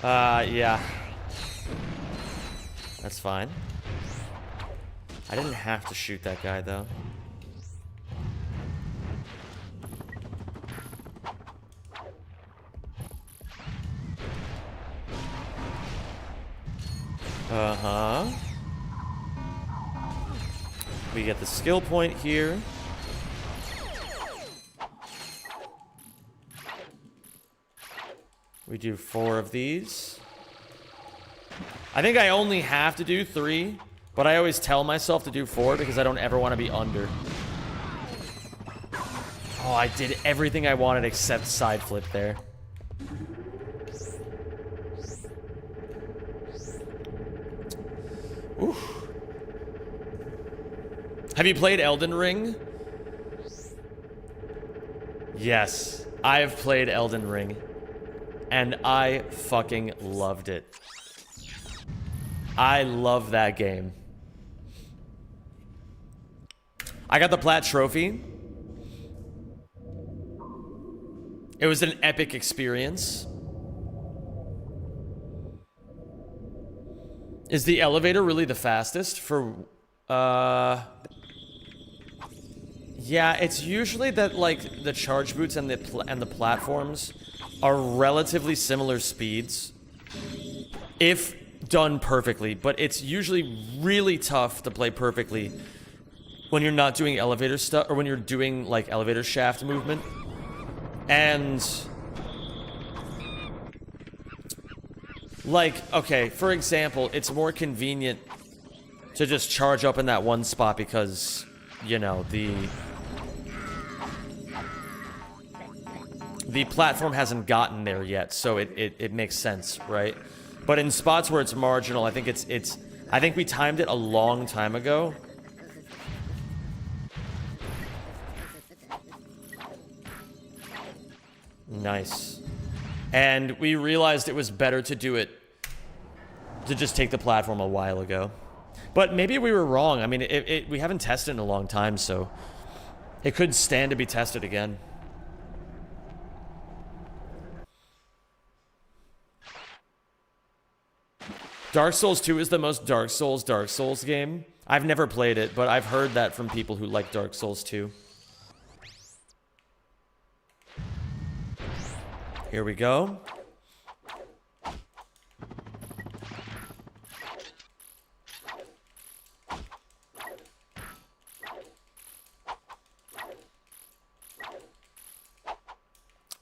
Speaker 1: Yeah. That's fine. I didn't have to shoot that guy, though. Uh-huh. We get the skill point here. We do 4 of these. I think I only have to do 3, but I always tell myself to do 4 because I don't ever want to be under. Oh, I did everything I wanted except side flip there. Oof. Have you played Elden Ring? Yes, I have played Elden Ring. And I fucking loved it. I love that game. I got the Plat Trophy. It was an epic experience. Is the elevator really the fastest for... Yeah, it's usually that, like, the charge boots and the platforms are relatively similar speeds. If done perfectly, but it's usually really tough to play perfectly when you're not doing elevator stuff, or when you're doing, like, elevator shaft movement. And... like, okay, for example, it's more convenient to just charge up in that one spot because, you know, the platform hasn't gotten there yet, so it makes sense, right? But in spots where it's marginal, I think I think we timed it a long time ago. Nice. And we realized it was better to do it, to just take the platform a while ago. But maybe we were wrong. I mean, we haven't tested in a long time, so it could stand to be tested again. Dark Souls 2 is the most Dark Souls game. I've never played it, but I've heard that from people who like Dark Souls 2. Here we go.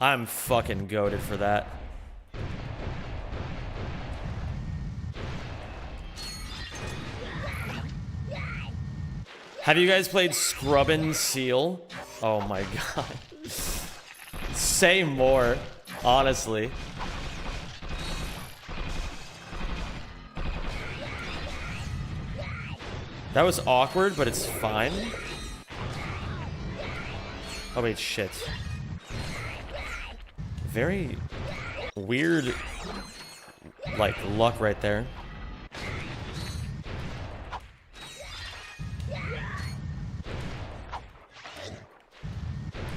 Speaker 1: I'm fucking goated for that. Have you guys played Scrubbin' Seal? Oh my god. Say more, honestly. That was awkward, but it's fine. Oh wait, shit. Very weird, like, luck right there.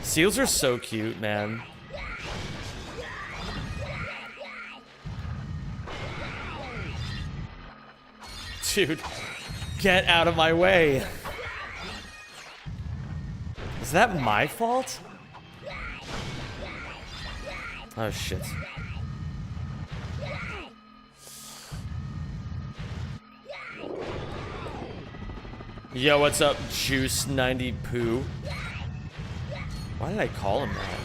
Speaker 1: Seals are so cute, man. Dude, get out of my way. Is that my fault? Oh, shit. Yo, what's up, Juice 90 Poo? Why did I call him that?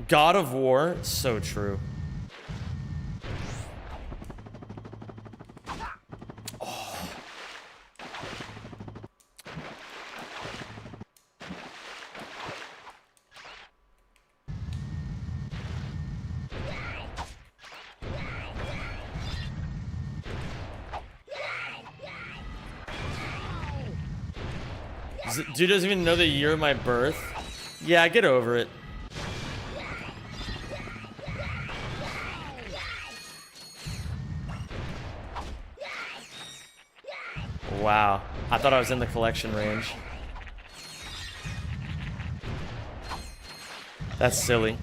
Speaker 1: God of War, so true. Oh. Dude doesn't even know the year of my birth. Yeah, get over it. Wow. I thought I was in the collection range. That's silly.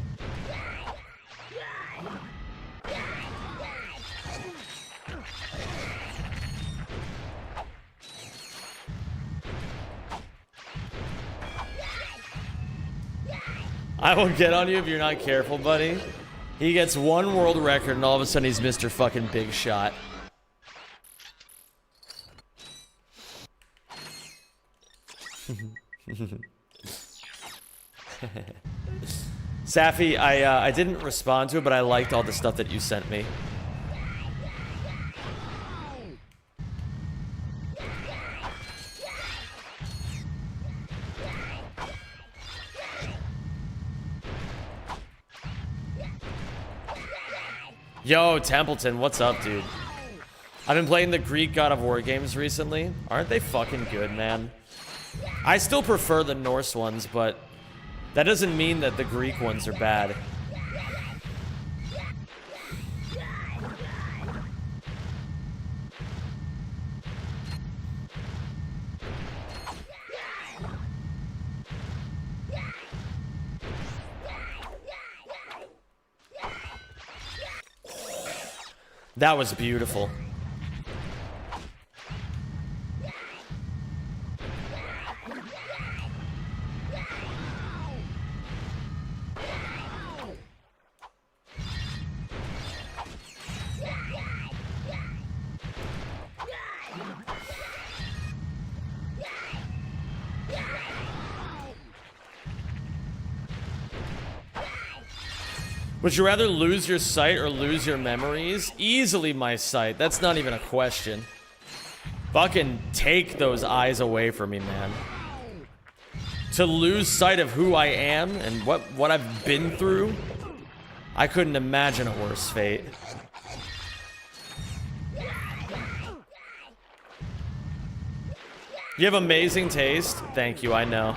Speaker 1: I will get on you if you're not careful, buddy. He gets one world record and all of a sudden he's Mr. fucking Big Shot. Safi, I didn't respond to it, but I liked all the stuff that you sent me. Yo, Templeton, what's up, dude? I've been playing the Greek God of War games recently. Aren't they fucking good, man? I still prefer the Norse ones, but that doesn't mean that the Greek ones are bad. That was beautiful. Would you rather lose your sight or lose your memories? Easily my sight. That's not even a question. Fucking take those eyes away from me, man. to lose sight of who I am and what I've been through, I couldn't imagine a worse fate. You have amazing taste. Thank you, I know.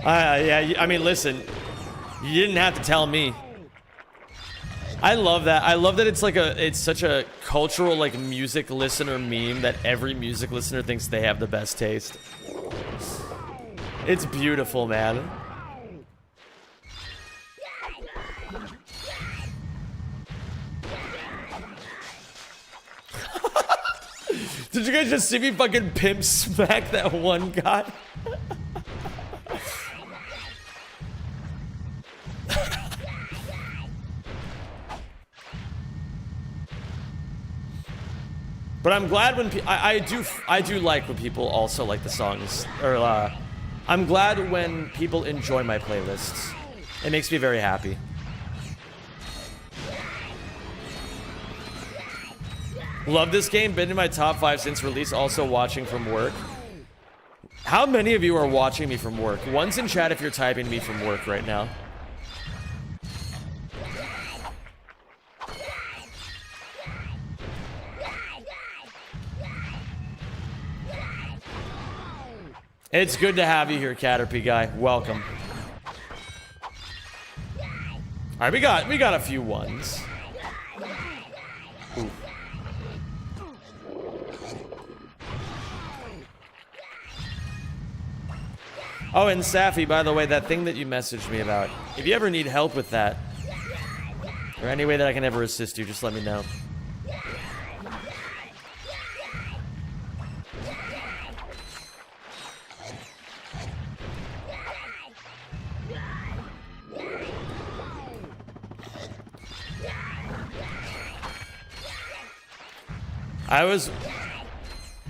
Speaker 1: Yeah, I mean, listen, you didn't have to tell me. I love that. I love that it's such a cultural, like, music listener meme that every music listener thinks they have the best taste. It's beautiful, man. Did you guys just see me fucking pimp smack that one guy? But I'm glad when I do like when people also like the songs, or I'm glad when people enjoy my playlists. It makes me very happy. Love this game, been in my top 5 since release, also watching from work. How many of you are watching me from work? One's in chat if you're typing me from work right now. It's good to have you here, Caterpie guy. Welcome. All right, we got a few ones. Ooh. Oh, and Safi, by the way, that thing that you messaged me about, if you ever need help with that, or any way that I can ever assist you, just let me know.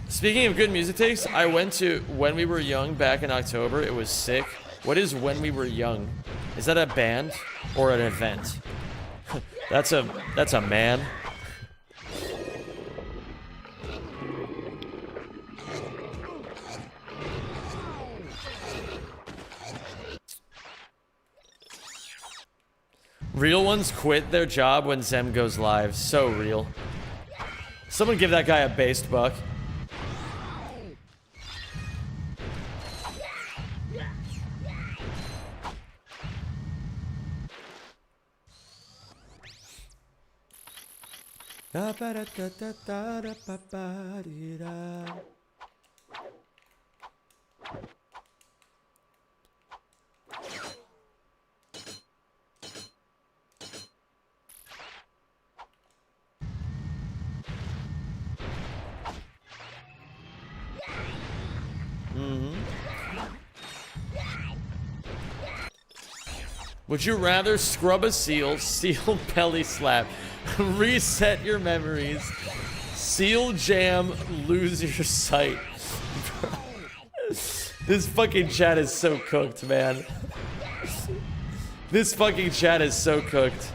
Speaker 1: Speaking of good music takes, I went to When We Were Young back in October. It was sick. What is When We Were Young? Is that a band or an event? That's a man. Real ones quit their job when Zem goes live. So real. Someone give that guy a based buck. Would you rather scrub a seal belly slap, reset your memories, seal jam, lose your sight? This fucking chat is so cooked, man. This fucking chat is so cooked.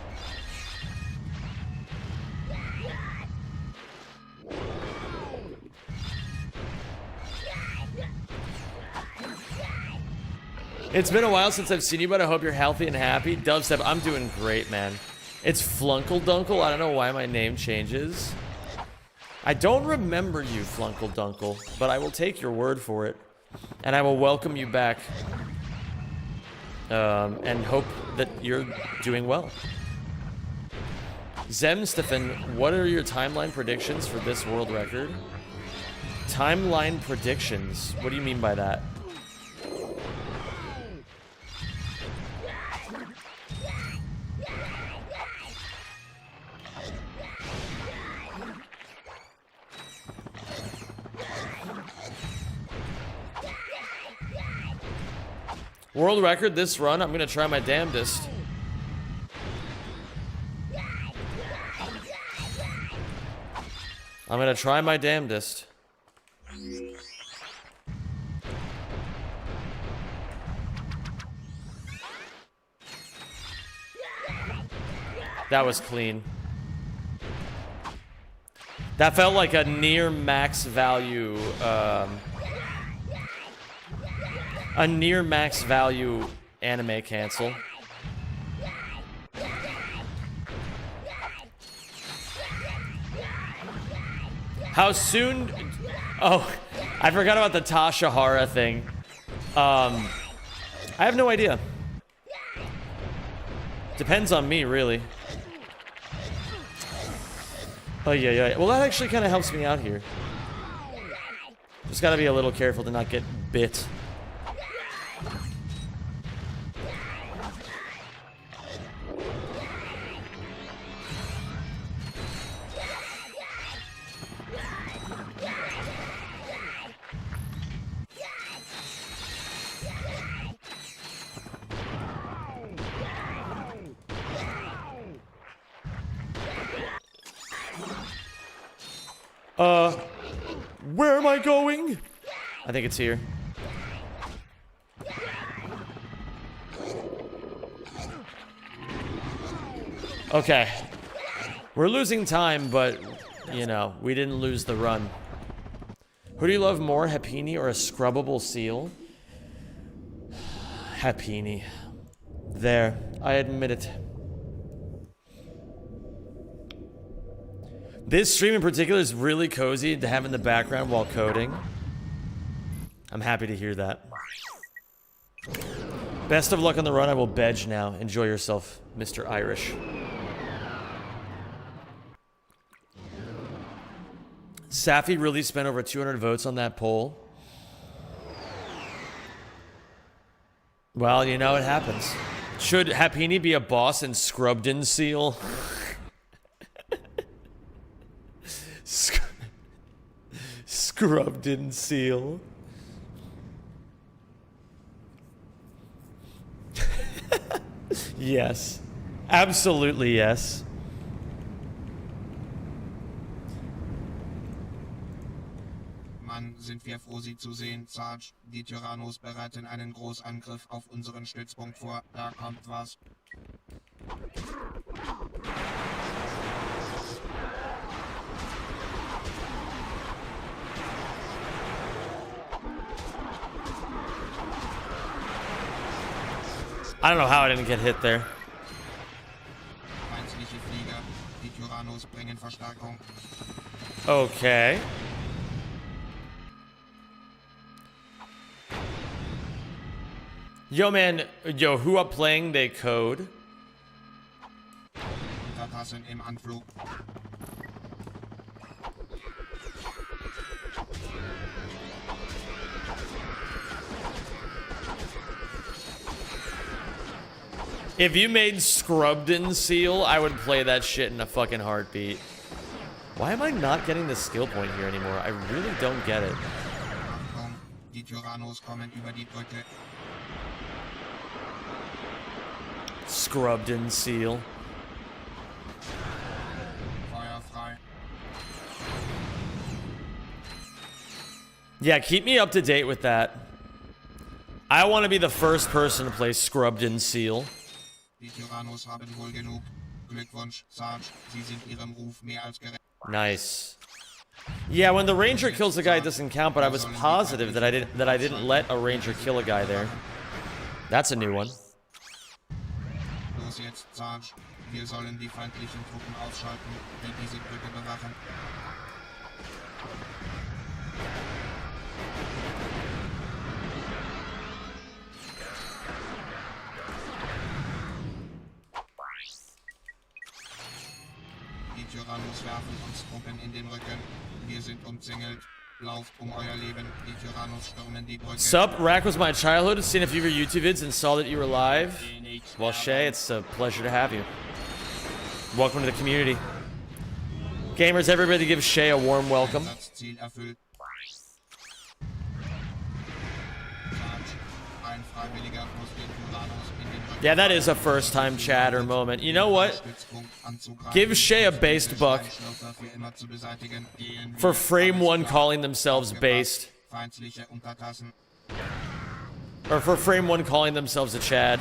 Speaker 1: It's been a while since I've seen you, but I hope you're healthy and happy. Dubstep, I'm doing great, man. It's Flunkle Dunkle. I don't know why my name changes. I don't remember you, Flunkle Dunkle, but I will take your word for it. And I will welcome you back. And hope that you're doing well. Zemstefan, what are your timeline predictions for this world record? Timeline predictions? What do you mean by that? World record this run, I'm gonna try my damnedest. I'm gonna try my damnedest. That was clean. That felt like a near max value A near max value anime cancel. How soon? Oh, I forgot about the Tasha Hara thing. I have no idea. Depends on me, really. Oh, yeah. Well, that actually kind of helps me out here. Just gotta be a little careful to not get bit. Where am I going? I think it's here. Okay. We're losing time, but, you know, we didn't lose the run. Who do you love more, Happini or a scrubbable seal? Happini. There. I admit it. This stream in particular is really cozy to have in the background while coding. I'm happy to hear that. Best of luck on the run. I will bedge now. Enjoy yourself, Mr. Irish. Safi really spent over 200 votes on that poll. Well, you know it happens. Should Happini be a boss in Scrubbed-in Seal? Scrubbed-in Seal. Yes. Absolutely yes.
Speaker 8: Mann, sind wir froh, Sie zu sehen, Sarge. Die Tyrannos bereiten einen Großangriff auf unseren Stützpunkt vor. Da kommt was.
Speaker 1: I don't know how I didn't get hit there.
Speaker 8: Feindliche Flieger. Die Tyrannos bringen Verstärkung.
Speaker 1: Okay. Yo, man. Yo, who up playing? They code.
Speaker 8: Untertassen im Anflug.
Speaker 1: If you made Scrubbed-in Seal, I would play that shit in a fucking heartbeat. Why am I not getting the skill point here anymore? I really don't get it.
Speaker 8: Achtung, die Tyrannos kommen über die Brücke.
Speaker 1: Scrubbed-in Seal.
Speaker 8: Feuer frei.
Speaker 1: Yeah, keep me up to date with that. I want to be the first person to play Scrubbed-in Seal.
Speaker 8: Die Tyrannos haben wohl genug. Glückwunsch, Sarge. Sie sind ihrem Ruf mehr als gerecht.
Speaker 1: Nice. Yeah, when the ranger kills a guy, it doesn't count, but I was positive that I didn't let a ranger kill a guy there. That's a new one.
Speaker 8: Los jetzt, Sarge. Wir sollen die feindlichen Truppen ausschalten, die diese Brücke bewachen. Die Tyrannos werfen uns Truppen in den Rücken. Wir sind umzingelt. Lauft euer Leben. Die Tyrannos stürmen die Brücke.
Speaker 1: Sup, Rack was my childhood. Seen a few of your YouTube vids and saw that you were live. Well, Shay, it's a pleasure to have you. Welcome to the community. Gamers, everybody give Shay a warm welcome.
Speaker 8: Ziel erfüllt. Sarge, ein Freiwilliger muss den Tyrannos in den Rücken.
Speaker 1: Yeah, that is a first time chatter moment. You know what? Give Shay a based buck for frame one calling themselves based. Or for frame one calling themselves a Chad.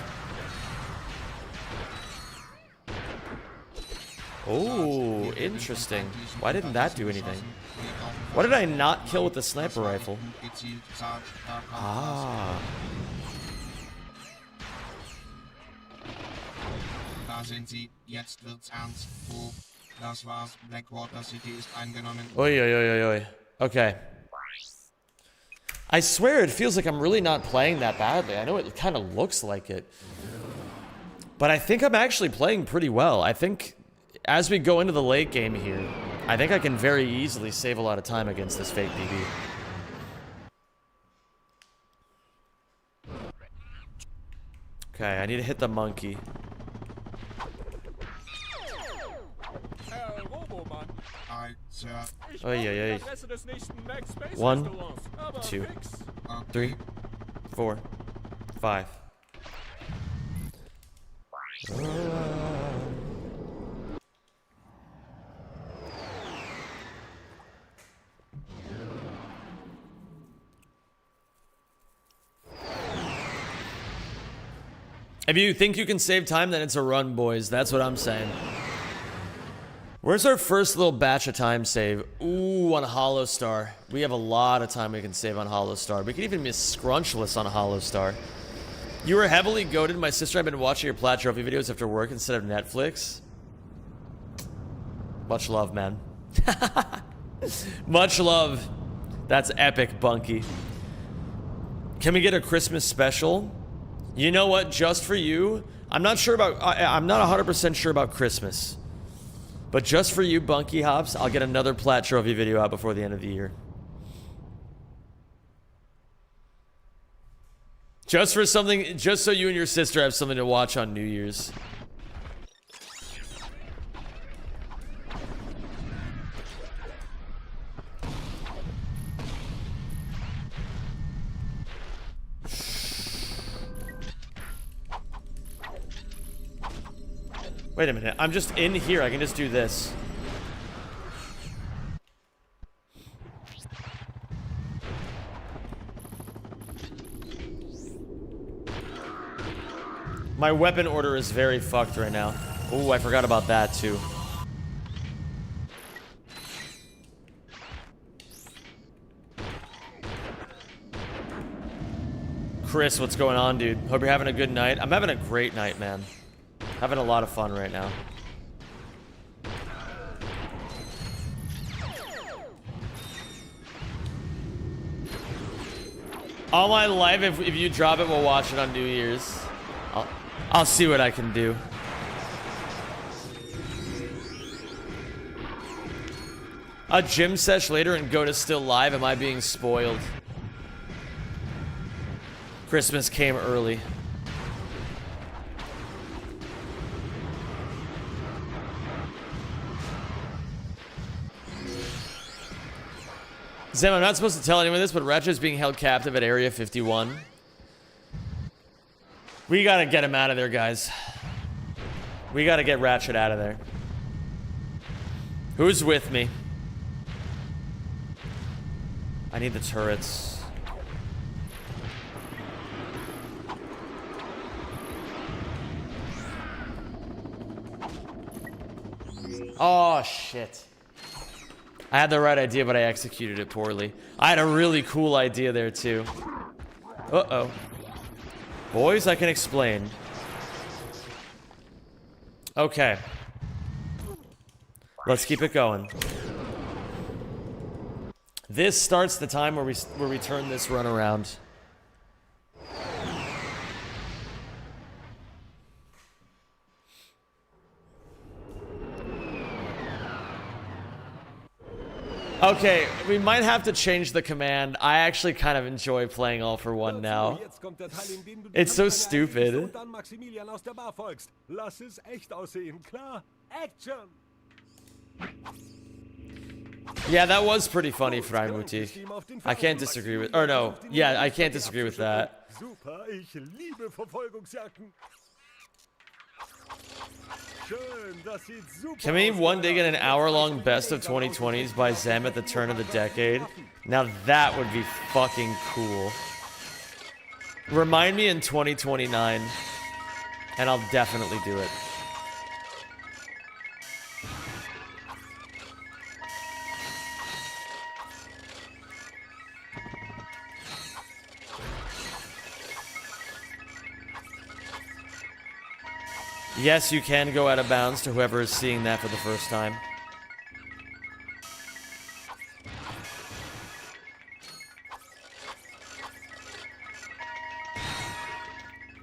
Speaker 1: Oh, interesting. Why didn't that do anything? What did I not kill with the sniper rifle?
Speaker 8: Gezielt zart, da kommt
Speaker 1: Ah.
Speaker 8: Da sind sie. Jetzt wird's ernst. Oh, das war's. Blackwater City ist eingenommen.
Speaker 1: Oi, oi, oi, oi, oi. Okay. I swear it feels like I'm really not playing that badly. I know it kind of looks like it. But I think I'm actually playing pretty well. I think as we go into the late game here, I think I can very easily save a lot of time against this fake BB. Okay, I need to hit the monkey. Oh, yeah. 1, 2, 3, 4, 5. If you think you can save time, then it's a run, boys. That's what I'm saying. Where's our first little batch of time save? Ooh, on Hollow Star. We have a lot of time we can save on Hollow Star. We can even miss Scrunchless on a Hollow Star. You were heavily goated. My sister and I have been watching your Plat Trophy videos after work instead of Netflix. Much love, man. Much love. That's epic, Bunky. Can we get a Christmas special? You know what? Just for you. I'm not sure about... I'm not 100% sure about Christmas. But just for you, Bunky Hops, I'll get another Plat Trophy video out before the end of the year. Just for something, just so you and your sister have something to watch on New Year's. Wait a minute, I'm just in here, I can just do this. My weapon order is very fucked right now. Oh, I forgot about that too. Chris, what's going on, dude? Hope you're having a good night. I'm having a great night, man. Having a lot of fun right now. All my life, if you drop it, we'll watch it on New Year's. I'll see what I can do. A gym sesh later and go to still live. Am I being spoiled? Christmas came early. Zem, I'm not supposed to tell anyone this, but Ratchet is being held captive at Area 51. We gotta get him out of there, guys. We gotta get Ratchet out of there. Who's with me? I need the turrets. Oh, shit. I had the right idea, but I executed it poorly. I had a really cool idea there, too. Uh-oh. Boys, I can explain. Okay. Let's keep it going. This starts the time where we turn this run around. Okay, we might have to change the command. I actually kind of enjoy playing all for one now. It's so stupid. Yeah, that was pretty funny, Freimutig. I can't disagree with... Or no, yeah, I can't disagree with that. Can we one day get an hour-long best of 2020s by Zem at the turn of the decade? Now that would be fucking cool. Remind me in 2029, and I'll definitely do it. Yes, you can go out of bounds to whoever is seeing that for the first time.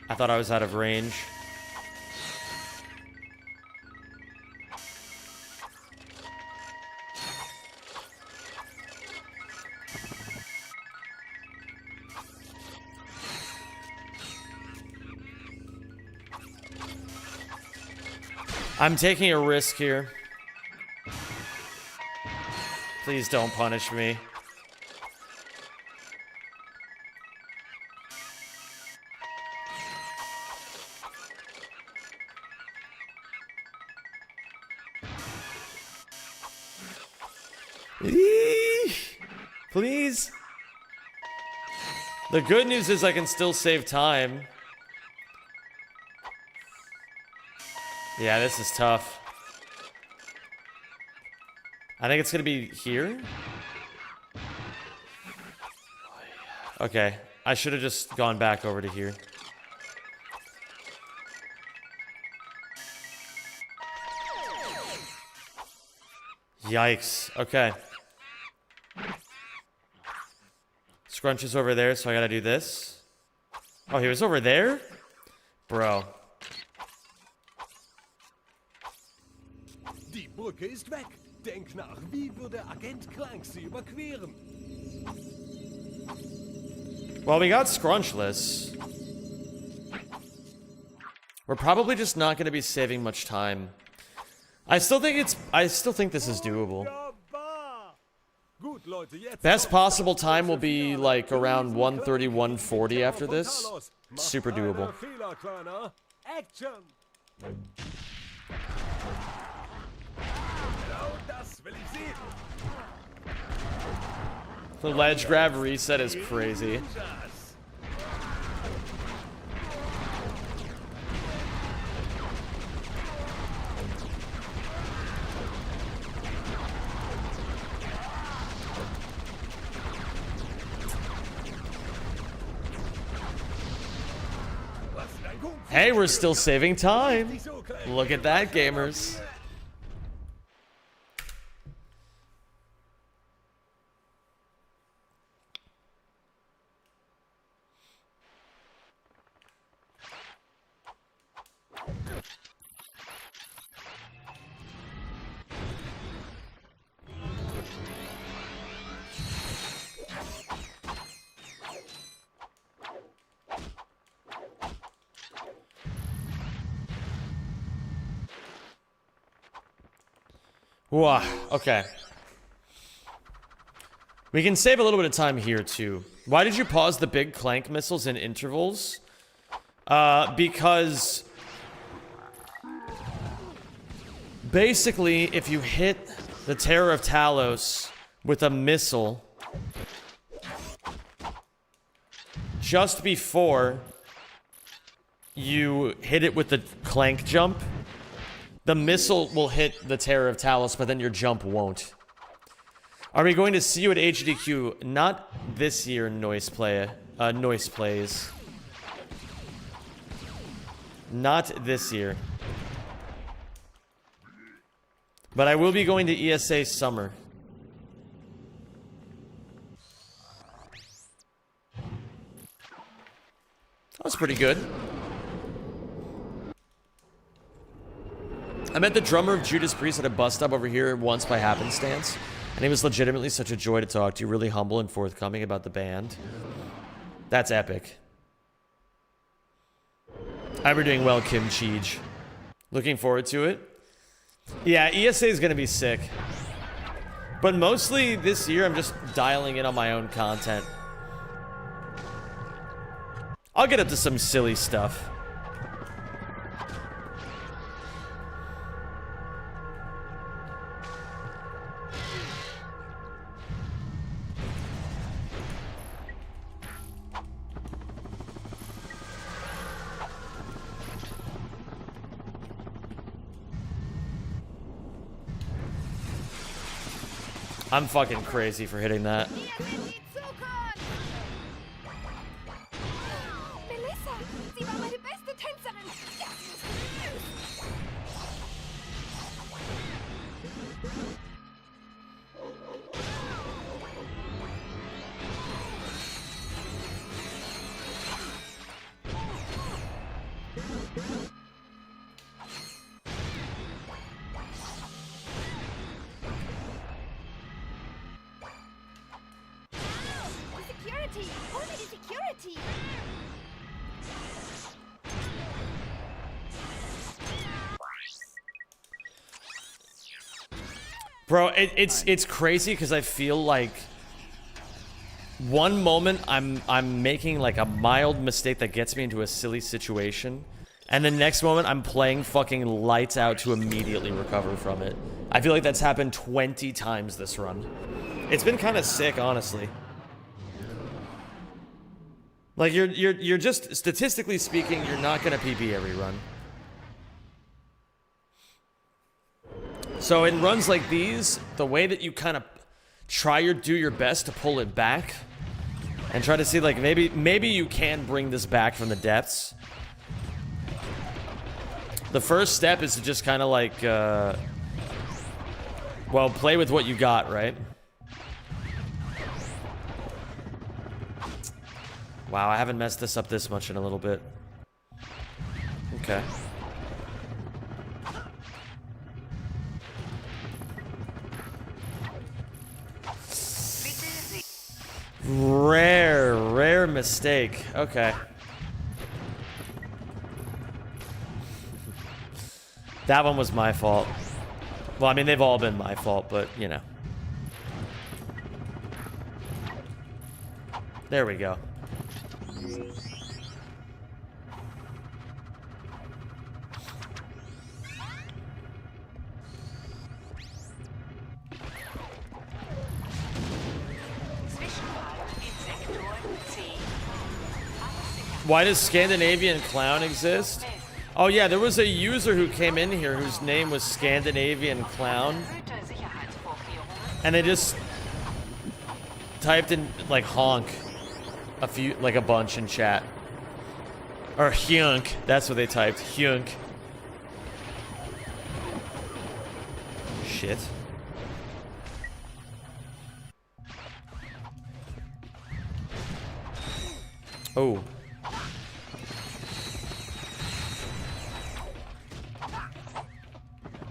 Speaker 1: I thought I was out of range. I'm taking a risk here. Please don't punish me. Please. The good news is I can still save time. Yeah, this is tough. I think it's gonna be here. Okay, I should have just gone back over to here. Yikes. Okay. Scrunch is over there, so I gotta do this. Oh, he was over there? Bro.
Speaker 10: Die Brücke ist weg. Denk nach, wie würde Agent Clank sie überqueren?
Speaker 1: Well, we got Scrunchless. We're probably just not going to be saving much time. I still think this is doable. Best possible time will be like around 1:30, 1:40 after this. Super doable. The ledge grab reset is crazy. Hey, we're still saving time. Look at that, gamers. Whoa, okay. We can save a little bit of time here, too. Why did you pause the big clank missiles in intervals? Because... basically, if you hit the Terror of Talos with a missile just before you hit it with the clank jump, the missile will hit the Terror of Talos, but then your jump won't. Are we going to see you at HDQ? Not this year, Noise Plays. Not this year. But I will be going to ESA Summer. That was pretty good. I met the drummer of Judas Priest at a bus stop over here once by happenstance, and he was legitimately such a joy to talk to, really humble and forthcoming about the band. That's epic. I hope you're doing well, Kim Cheege. Looking forward to it. Yeah, ESA is going to be sick. But mostly this year, I'm just dialing in on my own content. I'll get up to some silly stuff. I'm fucking crazy for hitting that.
Speaker 11: security! Hol mir die security!
Speaker 1: Bro, it's crazy because I feel like one moment I'm making like a mild mistake that gets me into a silly situation, and the next moment I'm playing fucking lights out to immediately recover from it. I feel like that's happened 20 times this run. It's been kind of sick, honestly. Like you're just statistically speaking, you're not gonna PB every run. So in runs like these, the way that you kind of do your best to pull it back and try to see like maybe you can bring this back from the depths. The first step is to just kind of like, well, play with what you got, right? Wow, I haven't messed this up this much in a little bit. Okay. Rare mistake. Okay. That one was my fault. Well, I mean, they've all been my fault, but, you know. There we go. Why does Scandinavian Clown exist? Oh yeah, there was a user who came in here whose name was Scandinavian Clown. And they just typed in like honk a bunch in chat. Or hyunk, that's what they typed, hyunk. Shit. Oh.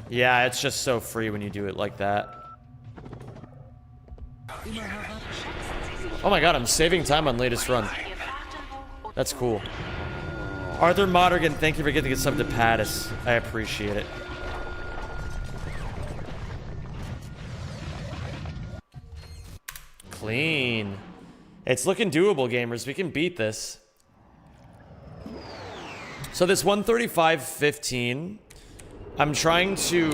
Speaker 1: Yeah, it's just so free when you do it like that. Oh my god, I'm saving time on latest run. That's cool. Arthur Monaghan, thank you for getting a sub to Pattis. I appreciate it. Clean. It's looking doable, gamers. We can beat this. So this 135.15... I'm trying to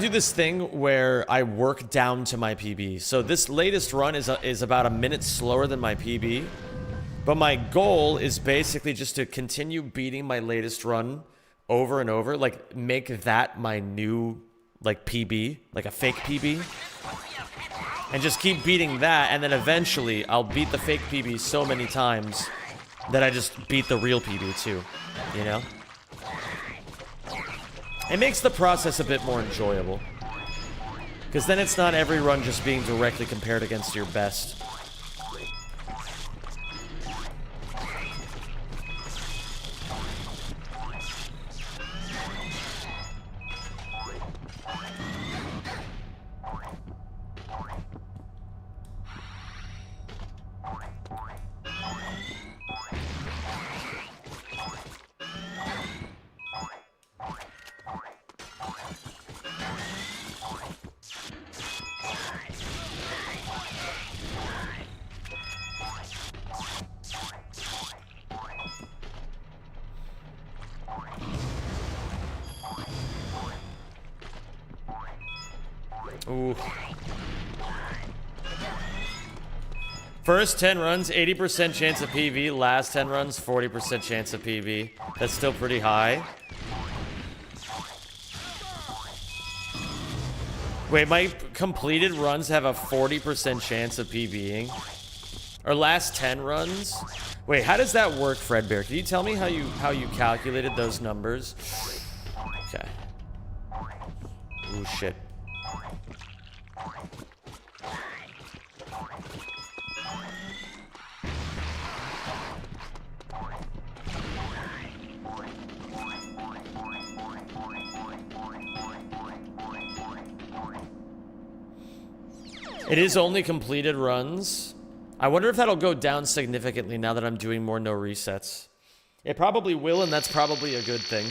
Speaker 1: do this thing where I work down to my PB. So this latest run is about a minute slower than my PB. But my goal is basically just to continue beating my latest run over and over. Like, make that my new, like, PB. Like a fake PB. And just keep beating that. And then eventually, I'll beat the fake PB so many times that I just beat the real PB too, you know? It makes the process a bit more enjoyable. Because then it's not every run just being directly compared against your best. Ooh. First 10 runs, 80% chance of PV. Last 10 runs, 40% chance of PV. That's still pretty high. Wait, my completed runs have a 40% chance of PVing? Or last 10 runs? Wait, how does that work, Fredbear? Can you tell me how you calculated those numbers? Okay. Ooh, shit. It is only completed runs. I wonder if that'll go down significantly now that I'm doing more no resets. It probably will, and that's probably a good thing.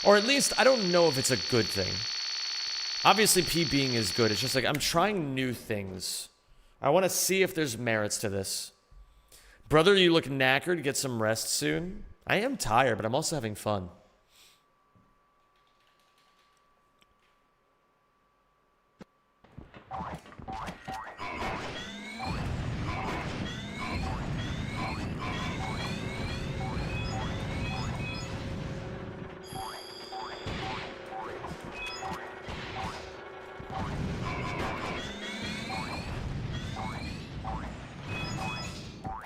Speaker 1: Or at least, I don't know if it's a good thing. Obviously, PBing is good. It's just like, I'm trying new things. I want to see if there's merits to this. Brother, you look knackered. Get some rest soon. I am tired, but I'm also having fun.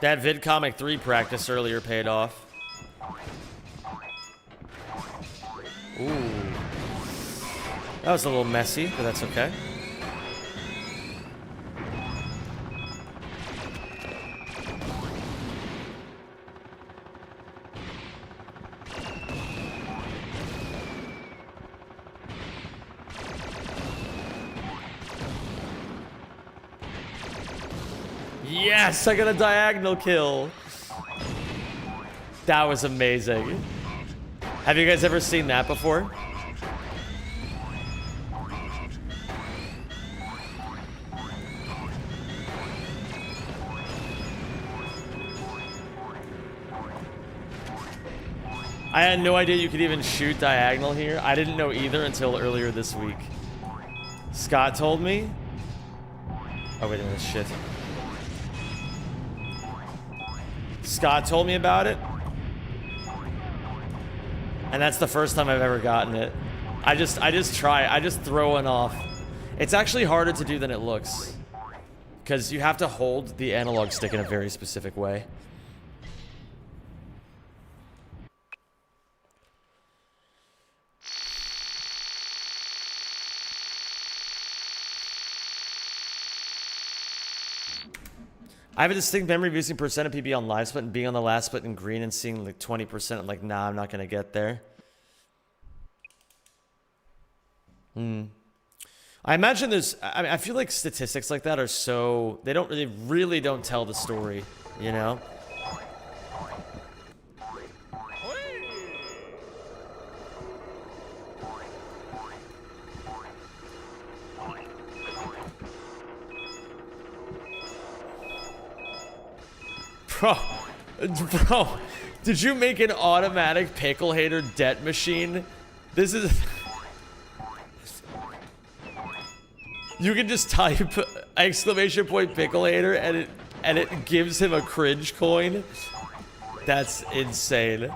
Speaker 1: That VidComic 3 practice earlier paid off. Ooh. That was a little messy, but that's okay. Yes, I got a diagonal kill. That was amazing. Have you guys ever seen that before? I had no idea you could even shoot diagonal here. I didn't know either until earlier this week. Scott told me. Oh, wait a minute, shit. Scott told me about it. And that's the first time I've ever gotten it. I just throw one off. It's actually harder to do than it looks. Because you have to hold the analog stick in a very specific way. I have a distinct memory of using percent of PB on live split and being on the last split in green and seeing like 20%. I'm like, nah, I'm not gonna get there. I imagine there's. I mean, I feel like statistics like that are so they really don't tell the story, you know. Bro, did you make an automatic pickle hater debt machine? This is... You can just type exclamation point pickle hater and it gives him a cringe coin. That's insane.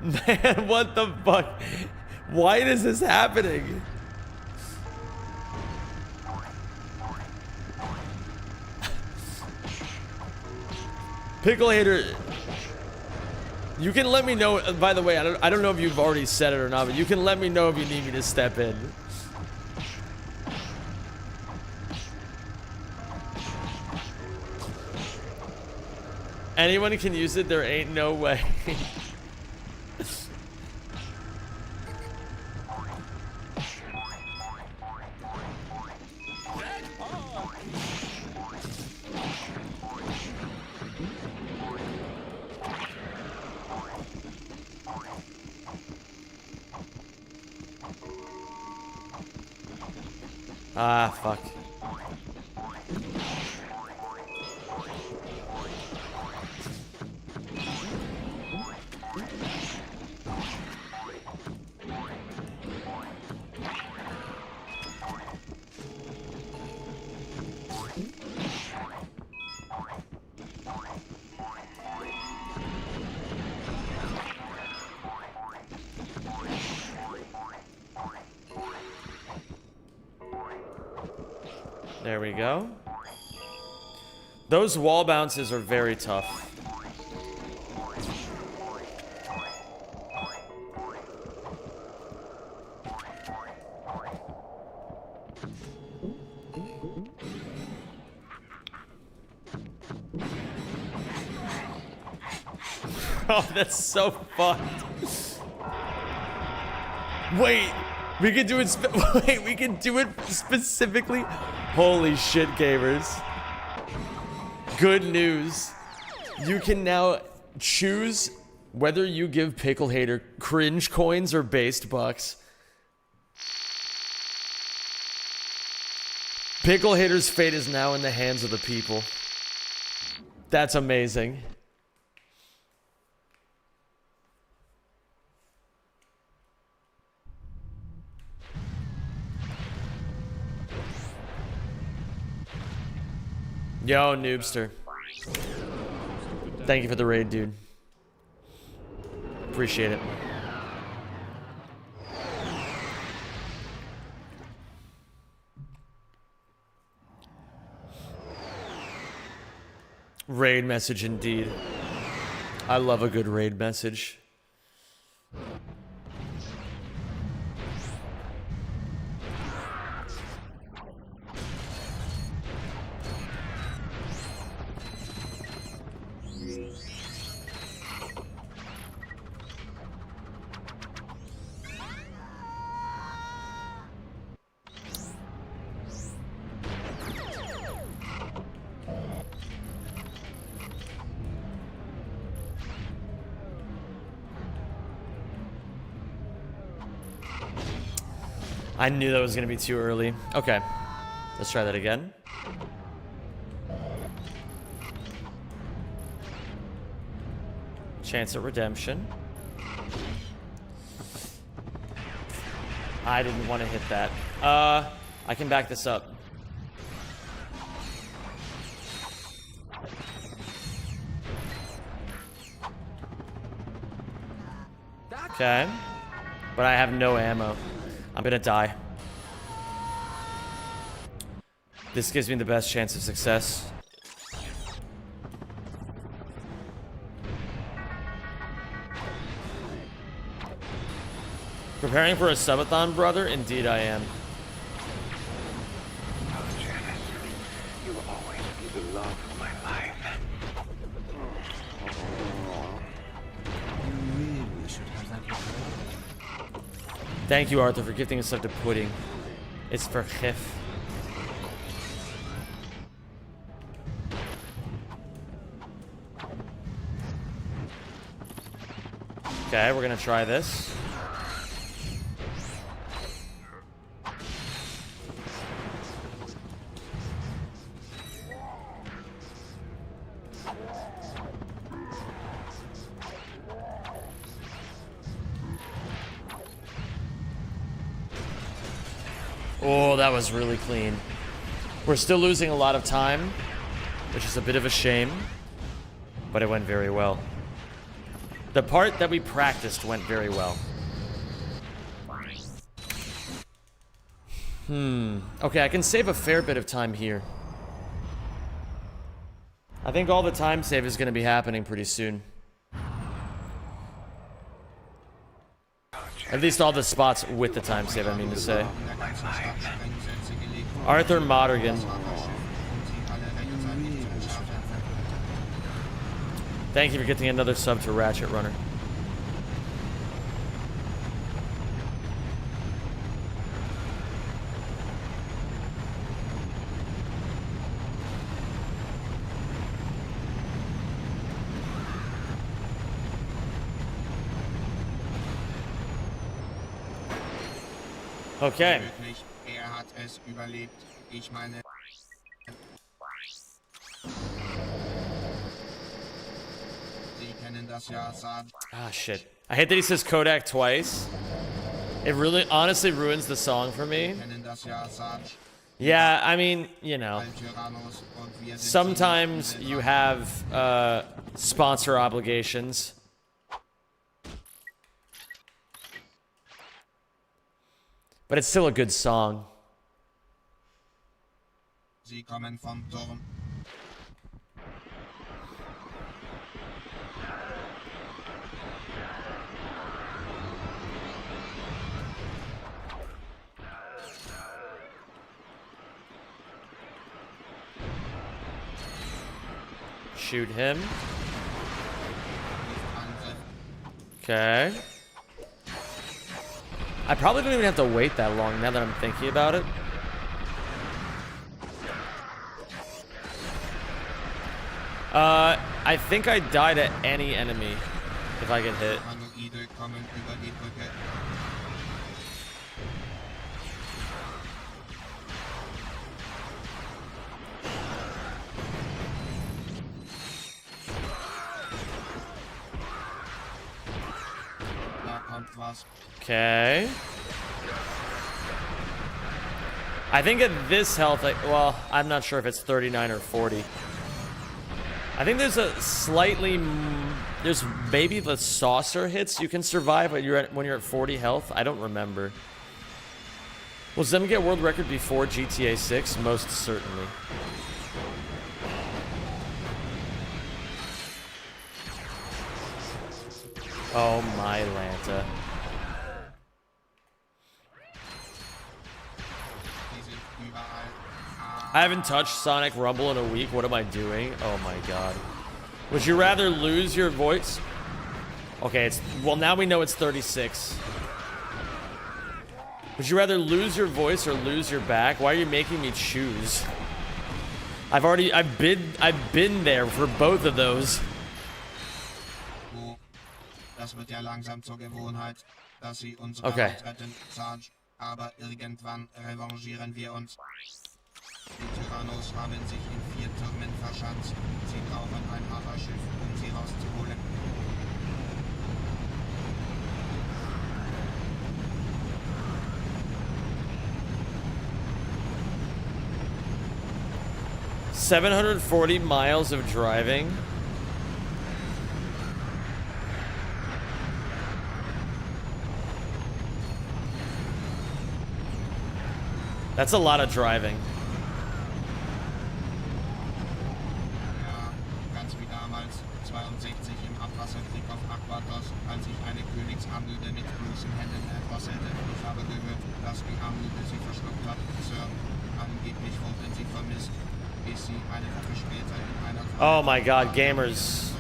Speaker 1: Man, what the fuck? Why is this happening? Pickle hater, you can let me know. By the way, I don't know if you've already said it or not, but you can let me know if you need me to step in. Anyone can use it. There ain't no way. Ah, fuck. There we go. Those wall bounces are very tough. Bro, that's so fucked. Wait, we can do it. Wait, we can do it specifically. Holy shit, gamers! Good news. You can now choose whether you give Pickle Hater cringe coins or based bucks. Pickle Hater's fate is now in the hands of the people. That's amazing. Yo, Noobster. Thank you for the raid, dude. Appreciate it. Raid message indeed. I love a good raid message. I knew that was going to be too early. Okay. Let's try that again. Chance at redemption. I didn't want to hit that. I can back this up. Okay. But I have no ammo. I'm gonna die. This gives me the best chance of success. Preparing for a subathon, brother? Indeed I am.
Speaker 5: Oh, Janice, you will always be the love of my life.
Speaker 6: You really should have that record.
Speaker 1: Thank you, Arthur, for gifting us up to pudding. It's for Chif. Okay, we're gonna try this. Oh, that was really clean. We're still losing a lot of time, which is a bit of a shame, but it went very well. The part that we practiced went very well. Okay, I can save a fair bit of time here. I think all the time save is going to be happening pretty soon. At least all the spots with the time save, I mean to say. Arthur Moddergan. Thank you for getting another sub to Ratchet Runner. Okay.
Speaker 8: Er hat es überlebt. Ich meine. Sie kennen das ja, Saad.
Speaker 1: Ah, shit. I hate that he says Kodak twice. It really, honestly ruins the song for me. Yeah, I mean, you know. Sometimes you have sponsor obligations. But it's still a good song.
Speaker 8: Sie kommen vom Turm.
Speaker 1: Shoot him. Okay. I probably don't even have to wait that long now that I'm thinking about it. I think I die to any enemy if I get hit. Okay. I think at this health, well, I'm not sure if it's 39 or 40. I think there's a slightly, there's maybe the saucer hits you can survive when you're at 40 health. I don't remember. Will Zem get world record before GTA 6? Most certainly. Oh my Lanta. I haven't touched Sonic Rumble in a week. What am I doing? Oh my god. Would you rather lose your voice? Okay, well, now we know it's 36. Would you rather lose your voice or lose your back? Why are you making me choose? I've been there for both of those.
Speaker 8: Das wird ja langsam zur Gewohnheit, dass sie uns retten, Sarge. Aber irgendwann revanchieren wir uns. Die Tyrannos haben sich in 4 Türmen verschanzt. Sie brauchen ein Haferschiff, sie rauszuholen.
Speaker 1: $740 miles of driving. That's a lot of driving.
Speaker 8: Ja, ganz wie damals, 62 im Abwasserkrieg auf Aquatos, als ich eine Königshandelte mit bloßen Händen erdrosselte. Ich habe gehört, dass die Handelte sie verschluckt hat, Sir. Angeblich wurden sie vermisst, bis sie eine Woche später in einer...
Speaker 1: Oh my god, gamers.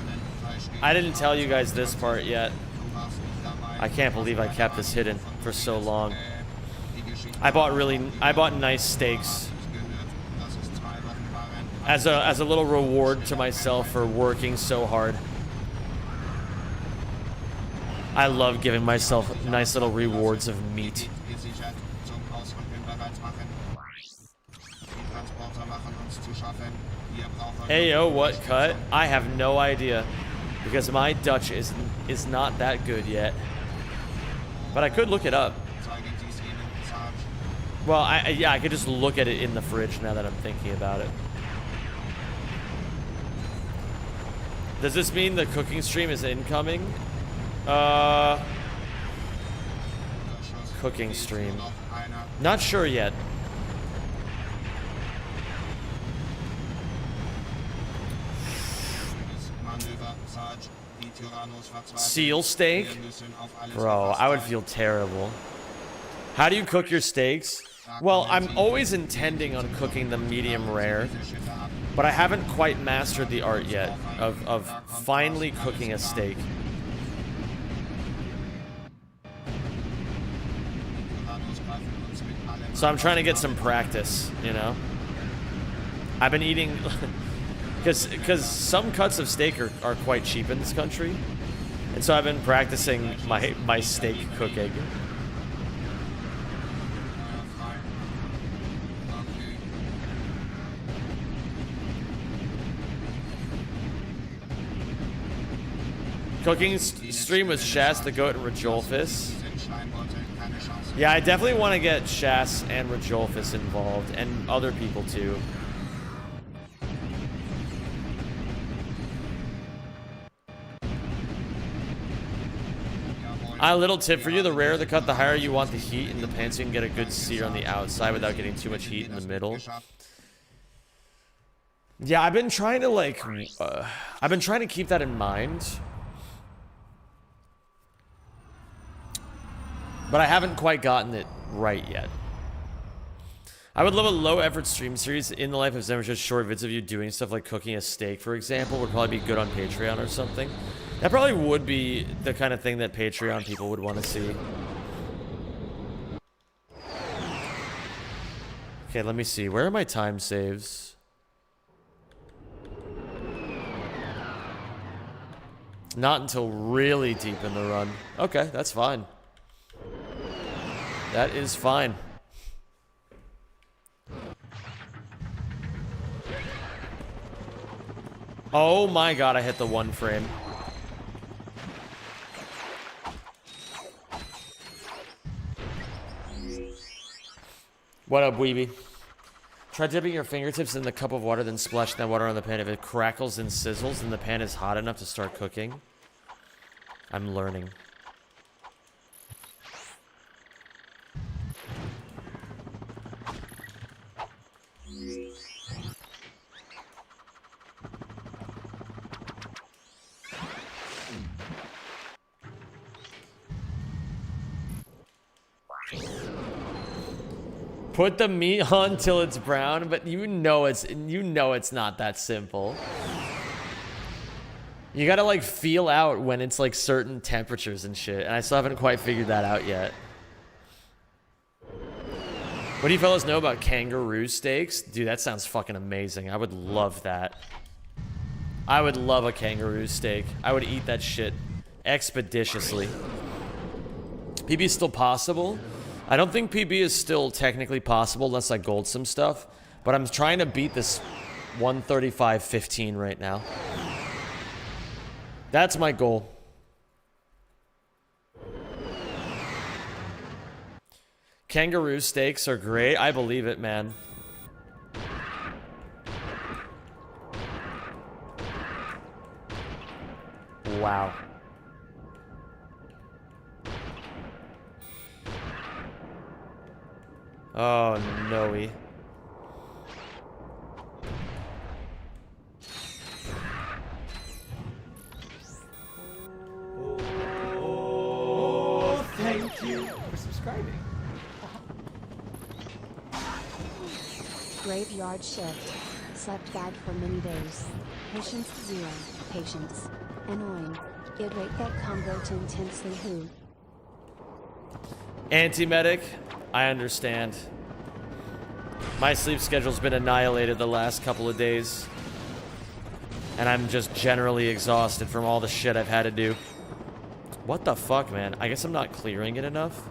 Speaker 1: I didn't tell you guys this part yet. I can't believe I kept this hidden for so long. I bought nice steaks as a little reward to myself for working so hard. I love giving myself nice little rewards of meat. Hey yo, what cut? I have no idea because my Dutch is not that good yet. But I could look it up. Well, yeah, I could just look at it in the fridge now that I'm thinking about it. Does this mean the cooking stream is incoming? Cooking stream. Not sure yet. Seal steak? Bro, I would feel terrible. How do you cook your steaks? Well, I'm always intending on cooking them medium rare, but I haven't quite mastered the art yet of finely cooking a steak. So I'm trying to get some practice, you know? I've been eating... Because some cuts of steak are quite cheap in this country. And so I've been practicing my steak cooking. Cooking stream with Shas, the Goat, and Rajolfus. Yeah, I definitely want to get Shas and Rajolfus involved, and other people too. A little tip for you, the rarer the cut, the higher you want the heat in the pan so you can get a good sear on the outside without getting too much heat in the middle. Yeah, I've been trying to keep that in mind. But I haven't quite gotten it right yet. I would love a low-effort stream series in the life of Zen, just short vids of you doing stuff like cooking a steak, for example, would probably be good on Patreon or something. That probably would be the kind of thing that Patreon people would want to see. Okay, let me see. Where are my time saves? Not until really deep in the run. Okay, that's fine. That is fine. Oh my god, I hit the 1 frame. What up, Weeby? Try dipping your fingertips in the cup of water, then splash that water on the pan. If it crackles and sizzles, then the pan is hot enough to start cooking. I'm learning. Put the meat on till it's brown, but you know it's not that simple. You gotta like feel out when it's like certain temperatures and shit, and I still haven't quite figured that out yet. What do you fellas know about kangaroo steaks? Dude, that sounds fucking amazing. I would love that. I would love a kangaroo steak. I would eat that shit expeditiously. PB is still possible. I don't think PB is still technically possible unless I gold some stuff, but I'm trying to beat this 135.15 right now. That's my goal. Kangaroo steaks are great. I believe it, man. Wow. Oh, no-y.
Speaker 7: Oh, thank you for subscribing.
Speaker 4: Graveyard shift. Slept bad for many days. Patience 0. Patience. Annoying. Iterate that combo to intensely who.
Speaker 1: Anti-medic, I understand. My sleep schedule's been annihilated the last couple of days. And I'm just generally exhausted from all the shit I've had to do. What the fuck, man? I guess I'm not clearing it enough.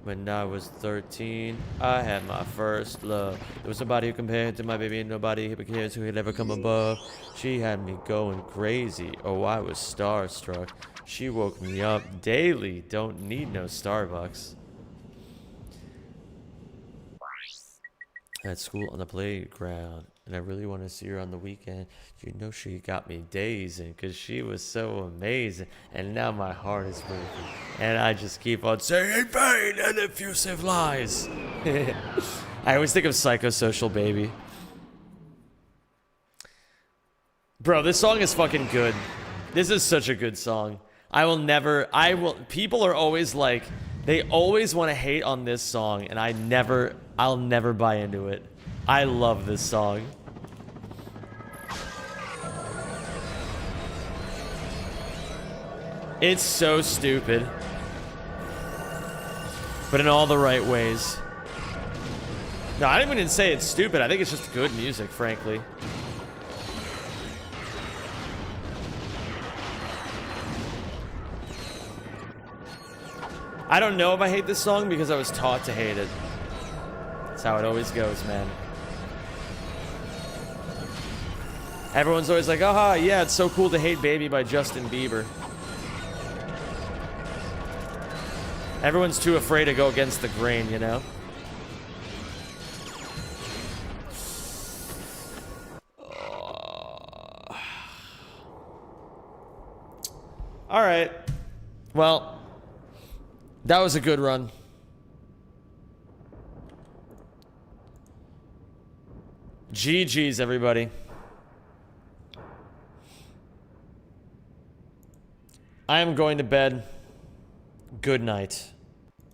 Speaker 1: When I was 13, I had my first love. There was nobody who compared to my baby, and nobody who cares who had ever come above. She had me going crazy. Oh, I was starstruck. She woke me up daily. Don't need no Starbucks. At school on the playground, and I really want to see her on the weekend. You know she got me dazing because she was so amazing, and now my heart is breaking, and I just keep on saying vain and effusive lies. I always think of Psychosocial Baby. Bro, this song is fucking good. This is such a good song. People are always like, they always want to hate on this song, and I'll never buy into it. I love this song. It's so stupid, but in all the right ways. No, I didn't even say it's stupid. I think it's just good music, frankly. I don't know if I hate this song because I was taught to hate it. That's how it always goes, man. Everyone's always like, aha, yeah, it's so cool to hate Baby by Justin Bieber. Everyone's too afraid to go against the grain, you know? All right. Well, that was a good run. GG's, everybody. I am going to bed. Good night.